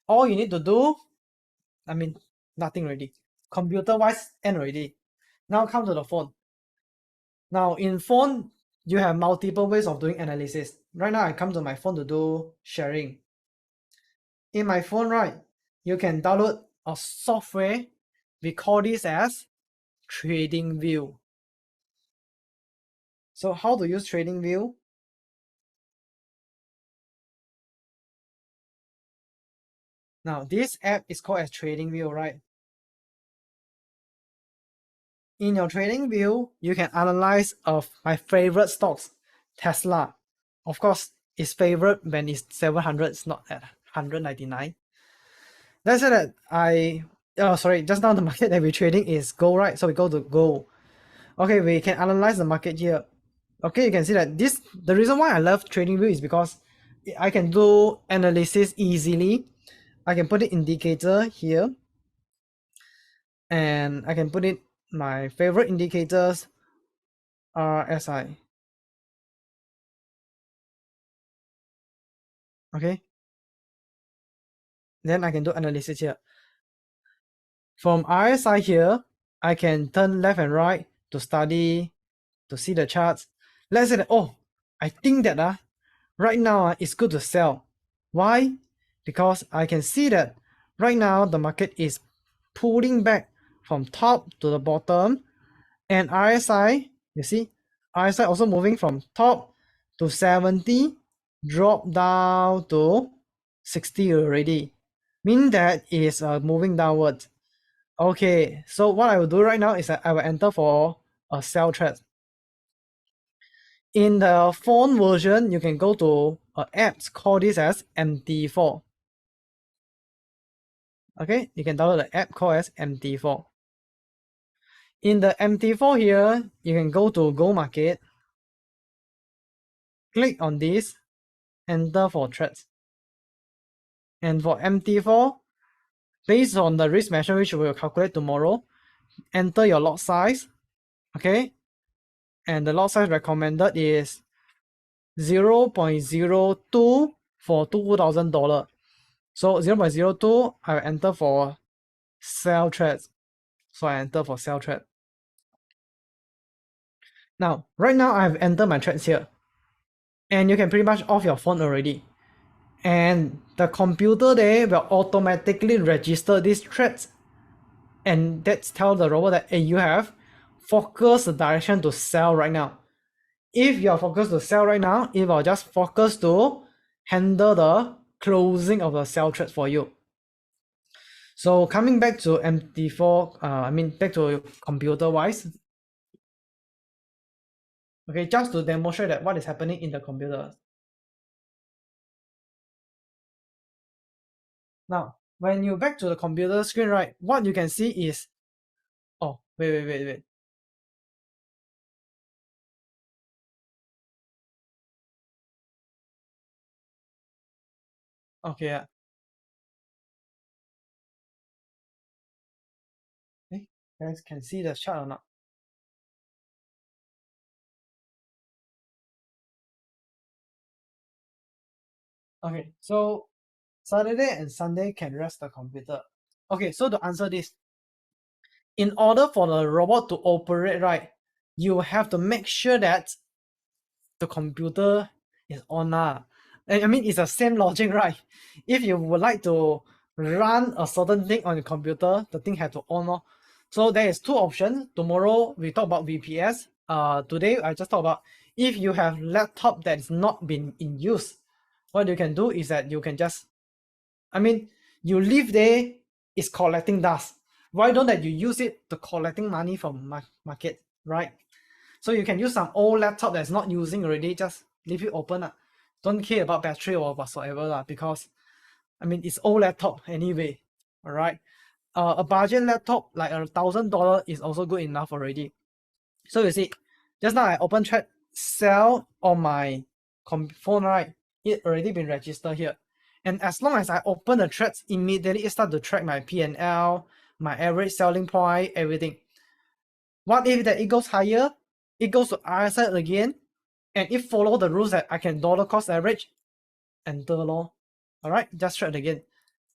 All you need to do, I mean, nothing ready. Computer-wise, end already. Now come to the phone. Now in phone, you have multiple ways of doing analysis. Right now, I come to my phone to do sharing. In my phone, right, you can download a software. We call this as TradingView. So how to use TradingView? Now this app is called as TradingView, right? In your TradingView, you can analyze of my favorite stocks, Tesla. Of course, it's favorite when it's 700, it's not at 199. Let's say that just now the market that we're trading is gold, right? So we go to gold. Okay, we can analyze the market here. Okay, you can see that the reason why I love TradingView is because I can do analysis easily. I can put an indicator here, and I can put it my favorite indicators RSI. Okay, then I can do analysis here. From RSI here, I can turn left and right to study, to see the charts. Let's say that, oh, I think that right now it's good to sell. Why? Because I can see that right now the market is pulling back from top to the bottom, and RSI, you see, RSI also moving from top to 70, drop down to 60 already. Mean that is moving downwards. Okay, so what I will do right now is that I will enter for a sell trade. In the phone version, you can go to apps, call this as MT4. Okay, you can download the app called as MT4. In the MT4 here, you can go to Go Market, click on this, enter for trades. And for MT4, based on the risk measure which we will calculate tomorrow, enter your lot size, okay? And the lot size recommended is 0.02 for $2,000. So 0.02, I will enter for sell trades. So I enter for sell trade. Now, right now I have entered my trades here. And you can pretty much off your phone already. And the computer there will automatically register these trades. And that's tell the robot that, hey, you have focus the direction to sell right now. If you're focused to sell right now, it will just focus to handle the closing of the sell trade for you. So coming back to MT4, back to computer wise. Okay, just to demonstrate that what is happening in the computer. Now, when you back to the computer screen, right, what you can see is, oh, wait. Okay, hey, guys can see the chart or not? Okay, so Saturday and Sunday can rest the computer. Okay, so to answer this, in order for the robot to operate right, you have to make sure that the computer is on. It's the same logic, right? If you would like to run a certain thing on your computer, the thing has to on. So there is two options. Tomorrow we talk about VPS. Today I just talk about if you have laptop that's not been in use, what you can do is that you can just, You live there is collecting dust. Why don't that you use it to collecting money from market, right? So you can use some old laptop that's not using already, just leave it open. Don't care about battery or whatsoever, because I mean it's old laptop anyway. Alright. A budget laptop like $1,000 is also good enough already. So you see, just now I open thread sell on my phone, right? It already been registered here. And as long as I open the threads, immediately it starts to track my P&L, my average selling point, everything. What if that it goes higher? It goes to RSI again, and it follow the rules that I can dollar cost average, enter law. Alright, just trade again.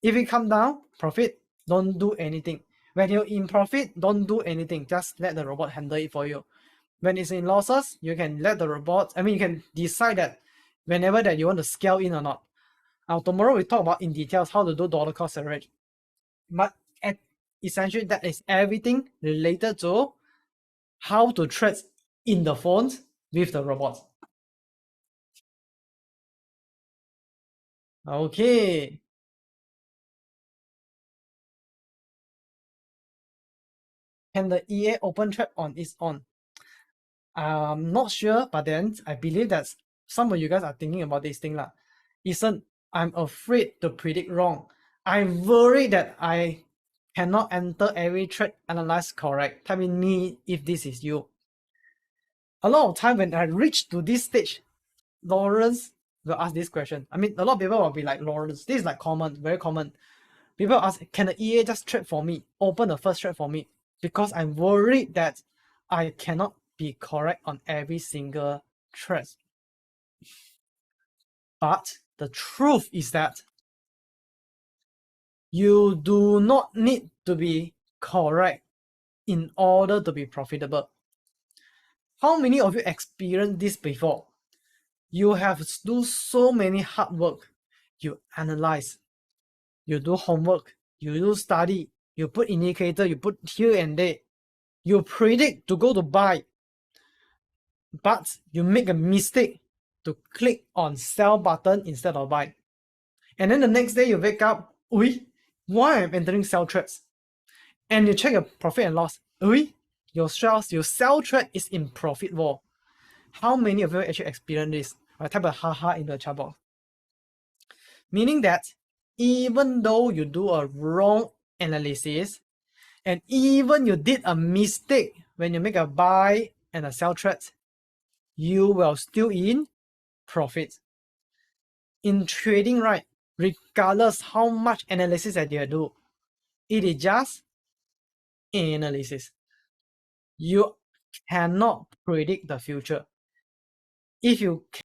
If it come down, profit, don't do anything. When you're in profit, don't do anything. Just let the robot handle it for you. When it's in losses, you can let the robot, you can decide that whenever that you want to scale in or not. Tomorrow we talk about in details how to do dollar cost average. But essentially that is everything related to how to trade in the phones with the robots. Okay. Can the EA open trade on its own? I'm not sure, but then I believe that some of you guys are thinking about this thing. Listen, I'm afraid to predict wrong. I'm worried that I cannot enter every trade analyze correct. Tell me if this is you. A lot of time when I reach to this stage, Lawrence will ask this question. A lot of people will be like, Lawrence, this is like common, very common. People ask, can the EA just trade for me? Open the first trade for me. Because I'm worried that I cannot be correct on every single trade. But the truth is that you do not need to be correct in order to be profitable. How many of you experienced this before? You have to do so many hard work. You analyze, you do homework, you do study, you put indicator, you put here and there. You predict to go to buy, but you make a mistake to click on sell button instead of buy. And then the next day you wake up, why I'm entering sell trades? And you check your profit and loss. Your sell trade is in profit wall. How many of you actually experience this? I type a haha in the chat box. Meaning that even though you do a wrong analysis, and even you did a mistake when you make a buy and a sell trade, you will still in profit. In trading, right, regardless how much analysis that you do, it is just analysis. You cannot predict the future. If you